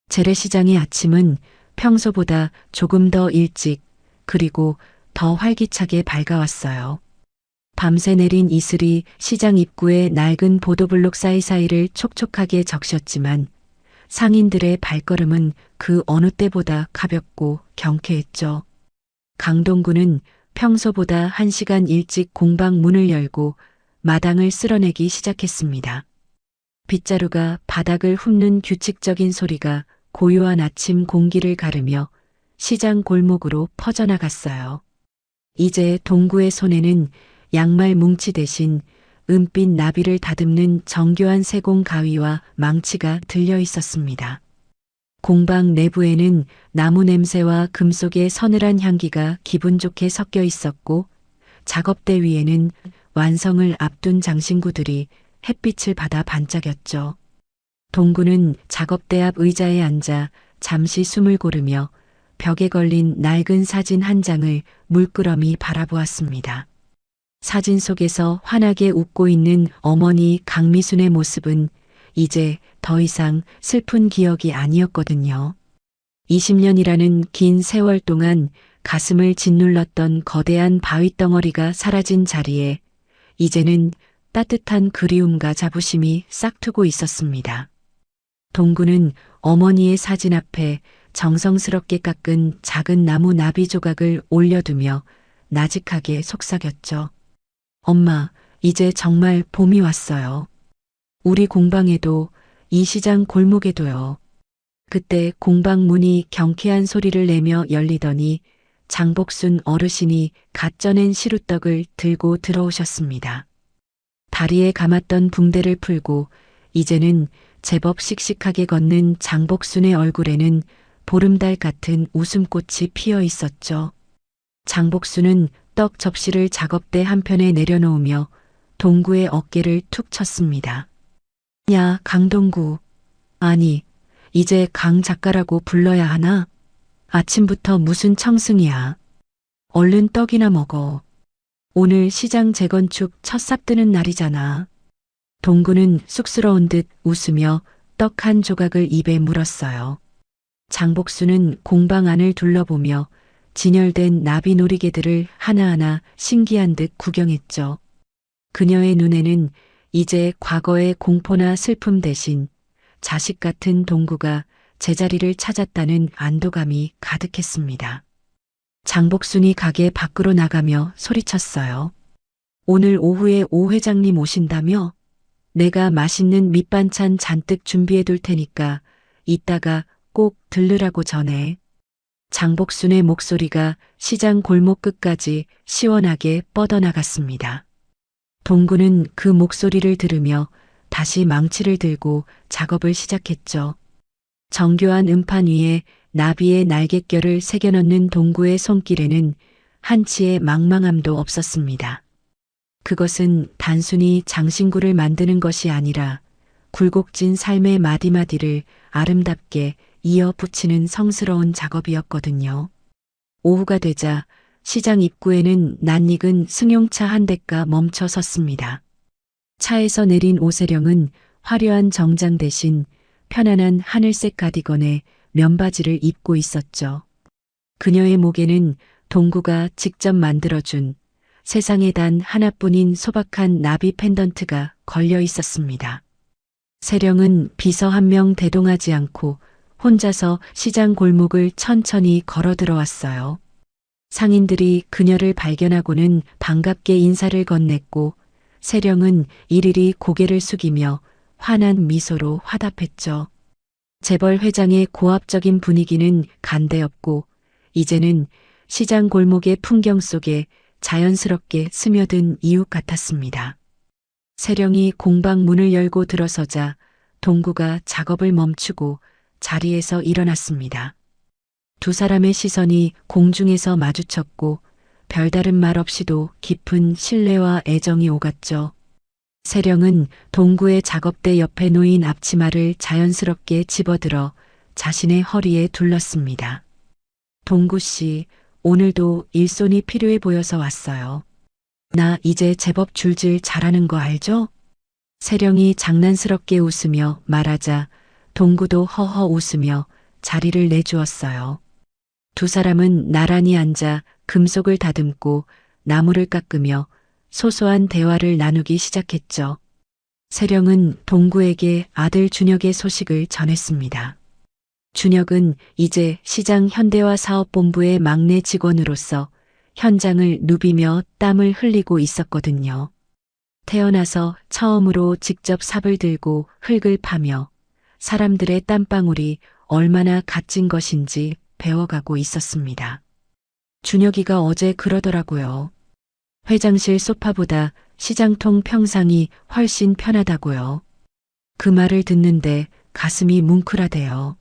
재래시장의 아침은 평소보다 조금 더 일찍 그리고 더 활기차게 밝아왔어요. 밤새 내린 이슬이 시장 입구의 낡은 보도블록 사이사이를 촉촉하게 적셨지만 상인들의 발걸음은 그 어느 때보다 가볍고 경쾌했죠. 강동구는 평소보다 1시간 일찍 공방 문을 열고 마당을 쓸어내기 시작했습니다. 빗자루가 바닥을 훑는 규칙적인 소리가 고요한 아침 공기를 가르며 시장 골목으로 퍼져나갔어요. 이제 동구의 손에는 양말 뭉치 대신 은빛 나비를 다듬는 정교한 세공 가위와 망치가 들려 있었습니다. 공방 내부에는 나무 냄새와 금속의 서늘한 향기가 기분 좋게 섞여 있었고 작업대 위에는 완성을 앞둔 장신구들이 햇빛을 받아 반짝였죠. 동구는 작업대 앞 의자에 앉아 잠시 숨을 고르며 벽에 걸린 낡은 사진 한 장을 물끄러미 바라보았습니다. 사진 속에서 환하게 웃고 있는 어머니 강미순의 모습은 이제 더 이상 슬픈 기억이 아니었거든요. 20년이라는 긴 세월 동안 가슴을 짓눌렀던 거대한 바위덩어리가 사라진 자리에 이제는 따뜻한 그리움과 자부심이 싹트고 있었습니다. 동구는 어머니의 사진 앞에 정성스럽게 깎은 작은 나무 나비 조각을 올려두며 나직하게 속삭였죠. 엄마, 이제 정말 봄이 왔어요. 우리 공방에도, 이 시장 골목에도요. 그때 공방 문이 경쾌한 소리를 내며 열리더니 장복순 어르신이 갓 쪄낸 시루떡을 들고 들어오셨습니다. 다리에 감았던 붕대를 풀고 이제는 제법 씩씩하게 걷는 장복순의 얼굴에는 보름달 같은 웃음꽃이 피어 있었죠. 장복순은 떡 접시를 작업대 한편에 내려놓으며 동구의 어깨를 툭 쳤습니다. 야, 강동구. 아니, 이제 강 작가라고 불러야 하나? 아침부터 무슨 청승이야. 얼른 떡이나 먹어. 오늘 시장 재건축 첫 삽 뜨는 날이잖아. 동구는 쑥스러운 듯 웃으며 떡 한 조각을 입에 물었어요. 장복수는 공방 안을 둘러보며 진열된 나비 놀이개들을 하나하나 신기한 듯 구경했죠. 그녀의 눈에는 이제 과거의 공포나 슬픔 대신 자식 같은 동구가 제자리를 찾았다는 안도감이 가득했습니다. 장복순이 가게 밖으로 나가며 소리쳤어요. 오늘 오후에 오 회장님 오신다며? 내가 맛있는 밑반찬 잔뜩 준비해 둘 테니까 이따가 꼭 들르라고 전해. 장복순의 목소리가 시장 골목 끝까지 시원하게 뻗어나갔습니다. 동구는 그 목소리를 들으며 다시 망치를 들고 작업을 시작했죠. 정교한 음판 위에 나비의 날갯결을 새겨넣는 동구의 손길에는 한치의 망망함도 없었습니다. 그것은 단순히 장신구를 만드는 것이 아니라 굴곡진 삶의 마디마디를 아름답게 이어 붙이는 성스러운 작업이었거든요. 오후가 되자 시장 입구에는 낯익은 승용차 한 대가 멈춰 섰습니다. 차에서 내린 오세령은 화려한 정장 대신 편안한 하늘색 가디건에 면바지를 입고 있었죠. 그녀의 목에는 동구가 직접 만들어준 세상에 단 하나뿐인 소박한 나비 펜던트가 걸려 있었습니다. 세령은 비서 한 명 대동하지 않고 혼자서 시장 골목을 천천히 걸어 들어왔어요. 상인들이 그녀를 발견하고는 반갑게 인사를 건넸고 세령은 이리리 고개를 숙이며 환한 미소로 화답했죠. 재벌 회장의 고압적인 분위기는 간대없고 이제는 시장 골목의 풍경 속에 자연스럽게 스며든 이웃 같았습니다. 세령이 공방 문을 열고 들어서자 동구가 작업을 멈추고 자리에서 일어났습니다. 두 사람의 시선이 공중에서 마주쳤고 별다른 말 없이도 깊은 신뢰와 애정이 오갔죠. 세령은 동구의 작업대 옆에 놓인 앞치마를 자연스럽게 집어들어 자신의 허리에 둘렀습니다. 동구 씨, 오늘도 일손이 필요해 보여서 왔어요. 나 이제 제법 줄질 잘하는 거 알죠? 세령이 장난스럽게 웃으며 말하자 동구도 허허 웃으며 자리를 내주었어요. 두 사람은 나란히 앉아 금속을 다듬고 나무를 깎으며 소소한 대화를 나누기 시작했죠. 세령은 동구에게 아들 준혁의 소식을 전했습니다. 준혁은 이제 시장 현대화 사업본부의 막내 직원으로서 현장을 누비며 땀을 흘리고 있었거든요. 태어나서 처음으로 직접 삽을 들고 흙을 파며 사람들의 땀방울이 얼마나 값진 것인지 배워가고 있었습니다. 준혁이가 어제 그러더라고요. 회장실 소파보다 시장통 평상이 훨씬 편하다고요. 그 말을 듣는데 가슴이 뭉클하대요.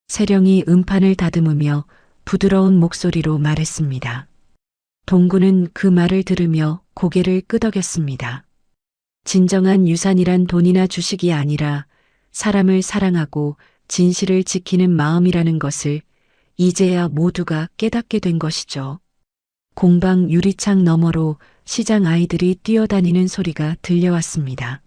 세령이 음판을 다듬으며 부드러운 목소리로 말했습니다. 동구는 그 말을 들으며 고개를 끄덕였습니다. 진정한 유산이란 돈이나 주식이 아니라 사람을 사랑하고 진실을 지키는 마음이라는 것을 이제야 모두가 깨닫게 된 것이죠. 공방 유리창 너머로 시장 아이들이 뛰어다니는 소리가 들려왔습니다.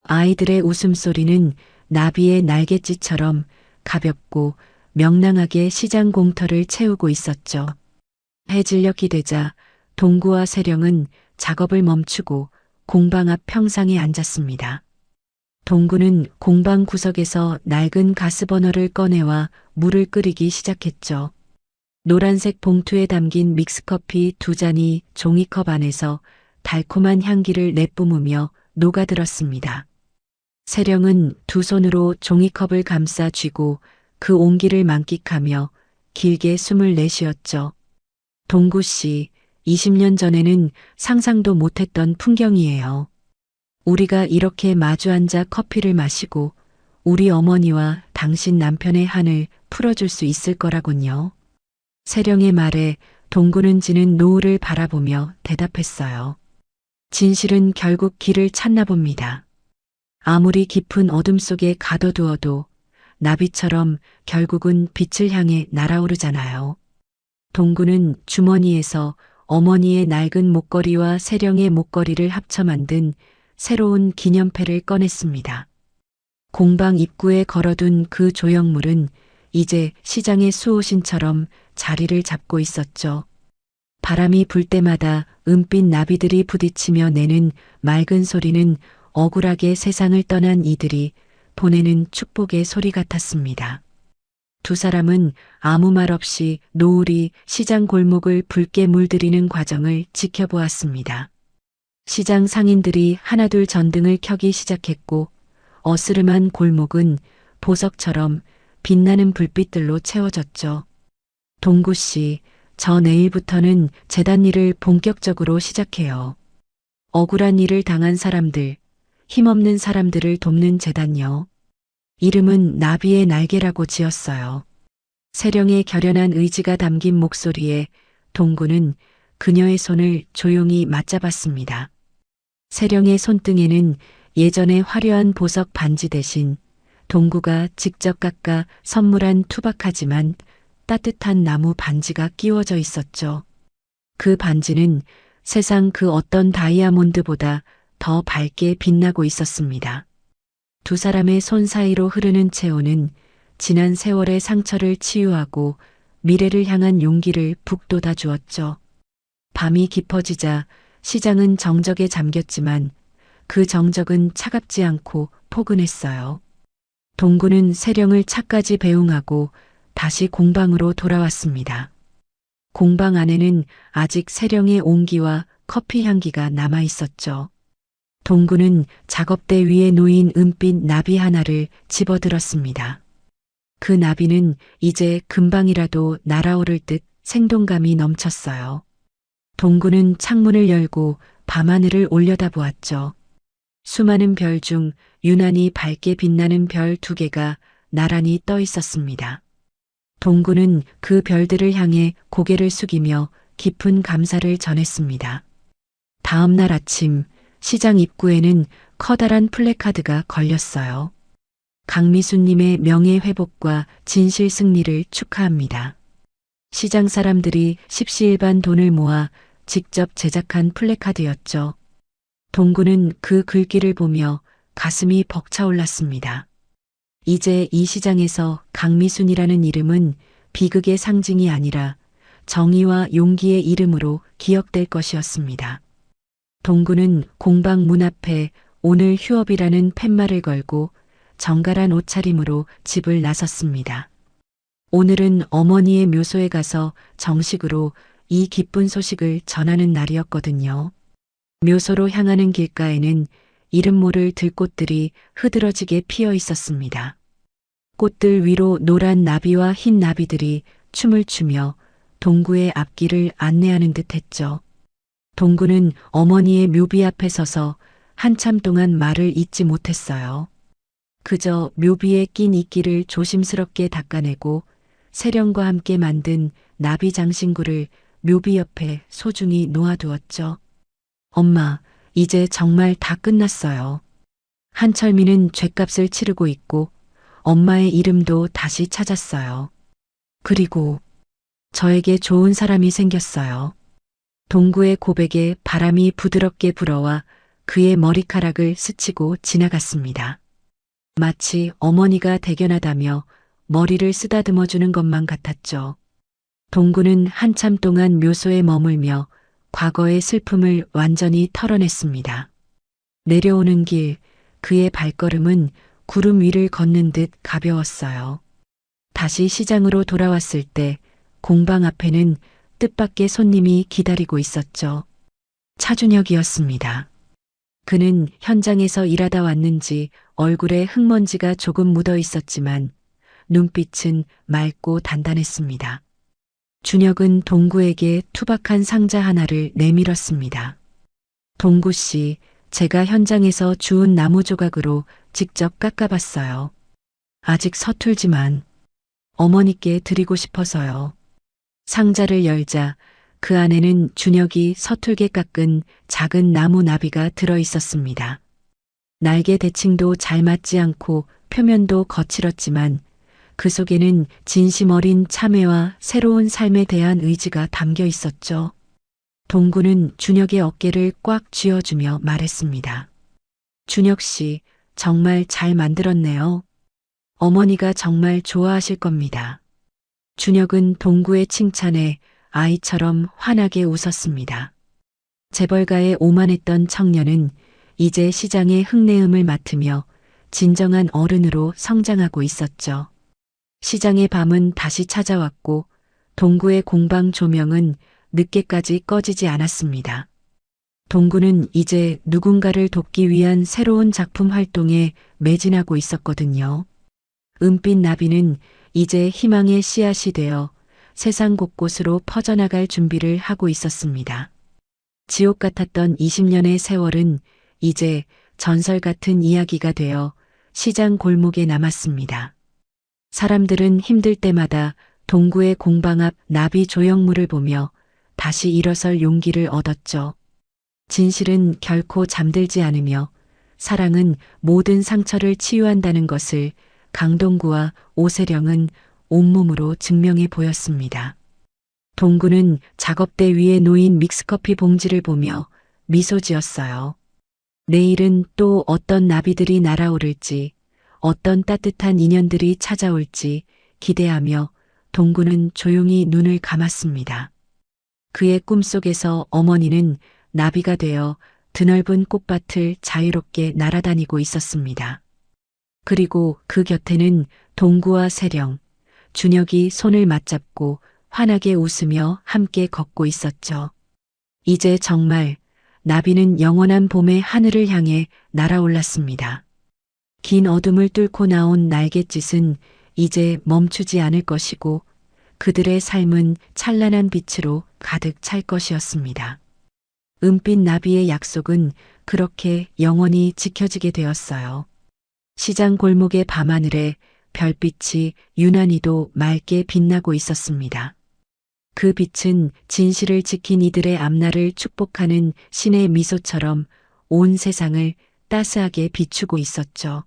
아이들의 웃음소리는 나비의 날갯짓처럼 가볍고 명랑하게 시장 공터를 채우고 있었죠. 해질녘이 되자 동구와 세령은 작업을 멈추고 공방 앞 평상에 앉았습니다. 동구는 공방 구석에서 낡은 가스버너를 꺼내와 물을 끓이기 시작했죠. 노란색 봉투에 담긴 믹스커피 2잔이 종이컵 안에서 달콤한 향기를 내뿜으며 녹아들었습니다. 세령은 두 손으로 종이컵을 감싸 쥐고 그 온기를 만끽하며 길게 숨을 내쉬었죠. 동구 씨, 20년 전에는 상상도 못했던 풍경이에요. 우리가 이렇게 마주 앉아 커피를 마시고 우리 어머니와 당신 남편의 한을 풀어줄 수 있을 거라군요. 세령의 말에 동구는 지는 노을을 바라보며 대답했어요. 진실은 결국 길을 찾나 봅니다. 아무리 깊은 어둠 속에 가둬두어도 나비처럼 결국은 빛을 향해 날아오르잖아요. 동구는 주머니에서 어머니의 낡은 목걸이와 세령의 목걸이를 합쳐 만든 새로운 기념패를 꺼냈습니다. 공방 입구에 걸어둔 그 조형물은 이제 시장의 수호신처럼 자리를 잡고 있었죠. 바람이 불 때마다 은빛 나비들이 부딪히며 내는 맑은 소리는 억울하게 세상을 떠난 이들이 보내는 축복의 소리 같았습니다. 두 사람은 아무 말 없이 노을이 시장 골목을 붉게 물들이는 과정을 지켜보았습니다. 시장 상인들이 하나둘 전등을 켜기 시작했고 어스름한 골목은 보석처럼 빛나는 불빛들로 채워졌죠. 동구 씨, 저 내일부터는 재단 일을 본격적으로 시작해요. 억울한 일을 당한 사람들, 힘없는 사람들을 돕는 재단요. 이름은 나비의 날개라고 지었어요. 세령의 결연한 의지가 담긴 목소리에 동구는 그녀의 손을 조용히 맞잡았습니다. 세령의 손등에는 예전의 화려한 보석 반지 대신 동구가 직접 깎아 선물한 투박하지만 따뜻한 나무 반지가 끼워져 있었죠. 그 반지는 세상 그 어떤 다이아몬드보다 더 밝게 빛나고 있었습니다. 두 사람의 손 사이로 흐르는 체온은 지난 세월의 상처를 치유하고 미래를 향한 용기를 북돋아 주었죠. 밤이 깊어지자 시장은 정적에 잠겼지만 그 정적은 차갑지 않고 포근했어요. 동구는 세령을 차까지 배웅하고 다시 공방으로 돌아왔습니다. 공방 안에는 아직 세령의 온기와 커피 향기가 남아 있었죠. 동구는 작업대 위에 놓인 은빛 나비 하나를 집어들었습니다. 그 나비는 이제 금방이라도 날아오를 듯 생동감이 넘쳤어요. 동구는 창문을 열고 밤하늘을 올려다보았죠. 수많은 별 중 유난히 밝게 빛나는 별 2개가 나란히 떠 있었습니다. 동구는 그 별들을 향해 고개를 숙이며 깊은 감사를 전했습니다. 다음 날 아침 시장 입구에는 커다란 플래카드가 걸렸어요. 강미수님의 명예회복과 진실 승리를 축하합니다. 시장 사람들이 십시일반 돈을 모아 직접 제작한 플래카드였죠. 동구는 그 글귀를 보며 가슴이 벅차올랐습니다. 이제 이 시장에서 강미순이라는 이름은 비극의 상징이 아니라 정의와 용기의 이름으로 기억될 것이었습니다. 동구는 공방 문 앞에 오늘 휴업이라는 팻말을 걸고 정갈한 옷차림으로 집을 나섰습니다. 오늘은 어머니의 묘소에 가서 정식으로 이 기쁜 소식을 전하는 날이었거든요. 묘소로 향하는 길가에는 이름 모를 들꽃들이 흐드러지게 피어 있었습니다. 꽃들 위로 노란 나비와 흰 나비들이 춤을 추며 동구의 앞길을 안내하는 듯 했죠. 동구는 어머니의 묘비 앞에 서서 한참 동안 말을 잇지 못했어요. 그저 묘비에 낀 이끼를 조심스럽게 닦아내고 세령과 함께 만든 나비 장신구를 묘비 옆에 소중히 놓아두었죠. 엄마, 이제 정말 다 끝났어요. 한철미는 죗값을 치르고 있고 엄마의 이름도 다시 찾았어요. 그리고 저에게 좋은 사람이 생겼어요. 동구의 고백에 바람이 부드럽게 불어와 그의 머리카락을 스치고 지나갔습니다. 마치 어머니가 대견하다며 머리를 쓰다듬어 주는 것만 같았죠. 동구는 한참 동안 묘소에 머물며 과거의 슬픔을 완전히 털어냈습니다. 내려오는 길, 그의 발걸음은 구름 위를 걷는 듯 가벼웠어요. 다시 시장으로 돌아왔을 때 공방 앞에는 뜻밖의 손님이 기다리고 있었죠. 차준혁이었습니다. 그는 현장에서 일하다 왔는지 얼굴에 흙먼지가 조금 묻어 있었지만 눈빛은 맑고 단단했습니다. 준혁은 동구에게 투박한 상자 하나를 내밀었습니다. 동구 씨, 제가 현장에서 주운 나무 조각으로 직접 깎아봤어요. 아직 서툴지만 어머니께 드리고 싶어서요. 상자를 열자 그 안에는 준혁이 서툴게 깎은 작은 나무 나비가 들어 있었습니다. 날개 대칭도 잘 맞지 않고 표면도 거칠었지만 그 속에는 진심 어린 참회와 새로운 삶에 대한 의지가 담겨 있었죠. 동구는 준혁의 어깨를 꽉 쥐어주며 말했습니다. 준혁 씨, 정말 잘 만들었네요. 어머니가 정말 좋아하실 겁니다. 준혁은 동구의 칭찬에 아이처럼 환하게 웃었습니다. 재벌가에 오만했던 청년은 이제 시장의 흙내음을 맡으며 진정한 어른으로 성장하고 있었죠. 시장의 밤은 다시 찾아왔고 동구의 공방 조명은 늦게까지 꺼지지 않았습니다. 동구는 이제 누군가를 돕기 위한 새로운 작품 활동에 매진하고 있었거든요. 은빛 나비는 이제 희망의 씨앗이 되어 세상 곳곳으로 퍼져나갈 준비를 하고 있었습니다. 지옥 같았던 20년의 세월은 이제 전설 같은 이야기가 되어 시장 골목에 남았습니다. 사람들은 힘들 때마다 동구의 공방 앞 나비 조형물을 보며 다시 일어설 용기를 얻었죠. 진실은 결코 잠들지 않으며 사랑은 모든 상처를 치유한다는 것을 강동구와 오세령은 온몸으로 증명해 보였습니다. 동구는 작업대 위에 놓인 믹스커피 봉지를 보며 미소 지었어요. 내일은 또 어떤 나비들이 날아오를지, 어떤 따뜻한 인연들이 찾아올지 기대하며 동구는 조용히 눈을 감았습니다. 그의 꿈속에서 어머니는 나비가 되어 드넓은 꽃밭을 자유롭게 날아다니고 있었습니다. 그리고 그 곁에는 동구와 세령, 준혁이 손을 맞잡고 환하게 웃으며 함께 걷고 있었죠. 이제 정말 나비는 영원한 봄의 하늘을 향해 날아올랐습니다. 긴 어둠을 뚫고 나온 날갯짓은 이제 멈추지 않을 것이고 그들의 삶은 찬란한 빛으로 가득 찰 것이었습니다. 은빛 나비의 약속은 그렇게 영원히 지켜지게 되었어요. 시장 골목의 밤하늘에 별빛이 유난히도 맑게 빛나고 있었습니다. 그 빛은 진실을 지킨 이들의 앞날을 축복하는 신의 미소처럼 온 세상을 따스하게 비추고 있었죠.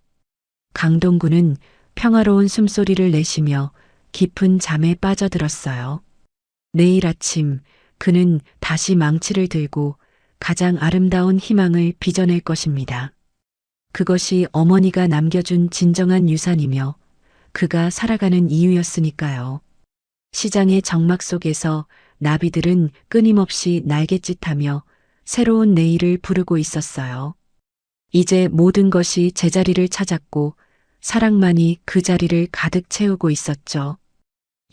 강동구는 평화로운 숨소리를 내쉬며 깊은 잠에 빠져들었어요. 내일 아침 그는 다시 망치를 들고 가장 아름다운 희망을 빚어낼 것입니다. 그것이 어머니가 남겨준 진정한 유산이며 그가 살아가는 이유였으니까요. 시장의 정막 속에서 나비들은 끊임없이 날갯짓하며 새로운 내일을 부르고 있었어요. 이제 모든 것이 제자리를 찾았고 사랑만이 그 자리를 가득 채우고 있었죠.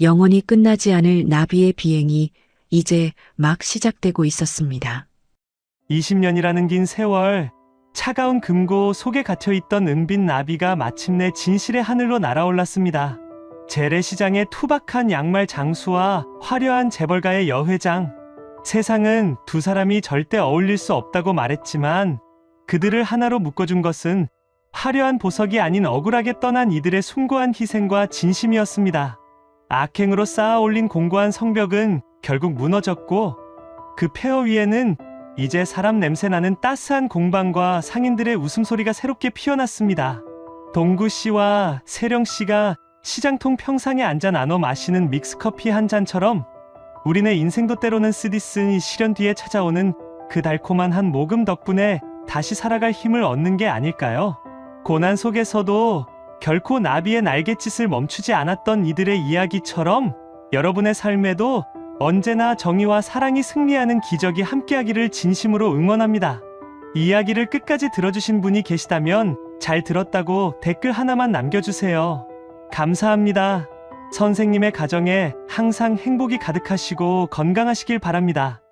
영원히 끝나지 않을 나비의 비행이 이제 막 시작되고 있었습니다. 20년이라는 긴 세월, 차가운 금고 속에 갇혀있던 은빛 나비가 마침내 진실의 하늘로 날아올랐습니다. 재래시장의 투박한 양말 장수와 화려한 재벌가의 여회장. 세상은 두 사람이 절대 어울릴 수 없다고 말했지만 그들을 하나로 묶어준 것은 화려한 보석이 아닌 억울하게 떠난 이들의 숭고한 희생과 진심이었습니다. 악행으로 쌓아 올린 공고한 성벽은 결국 무너졌고 그 폐허 위에는 이제 사람 냄새나는 따스한 공방과 상인들의 웃음소리가 새롭게 피어났습니다. 동구 씨와 세령 씨가 시장통 평상에 앉아 나눠 마시는 믹스커피 한 잔처럼 우리네 인생도 때로는 쓰디쓴 시련 뒤에 찾아오는 그 달콤한 한 모금 덕분에 다시 살아갈 힘을 얻는 게 아닐까요? 고난 속에서도 결코 나비의 날갯짓을 멈추지 않았던 이들의 이야기처럼 여러분의 삶에도 언제나 정의와 사랑이 승리하는 기적이 함께하기를 진심으로 응원합니다. 이야기를 끝까지 들어주신 분이 계시다면 잘 들었다고 댓글 하나만 남겨주세요. 감사합니다. 선생님의 가정에 항상 행복이 가득하시고 건강하시길 바랍니다.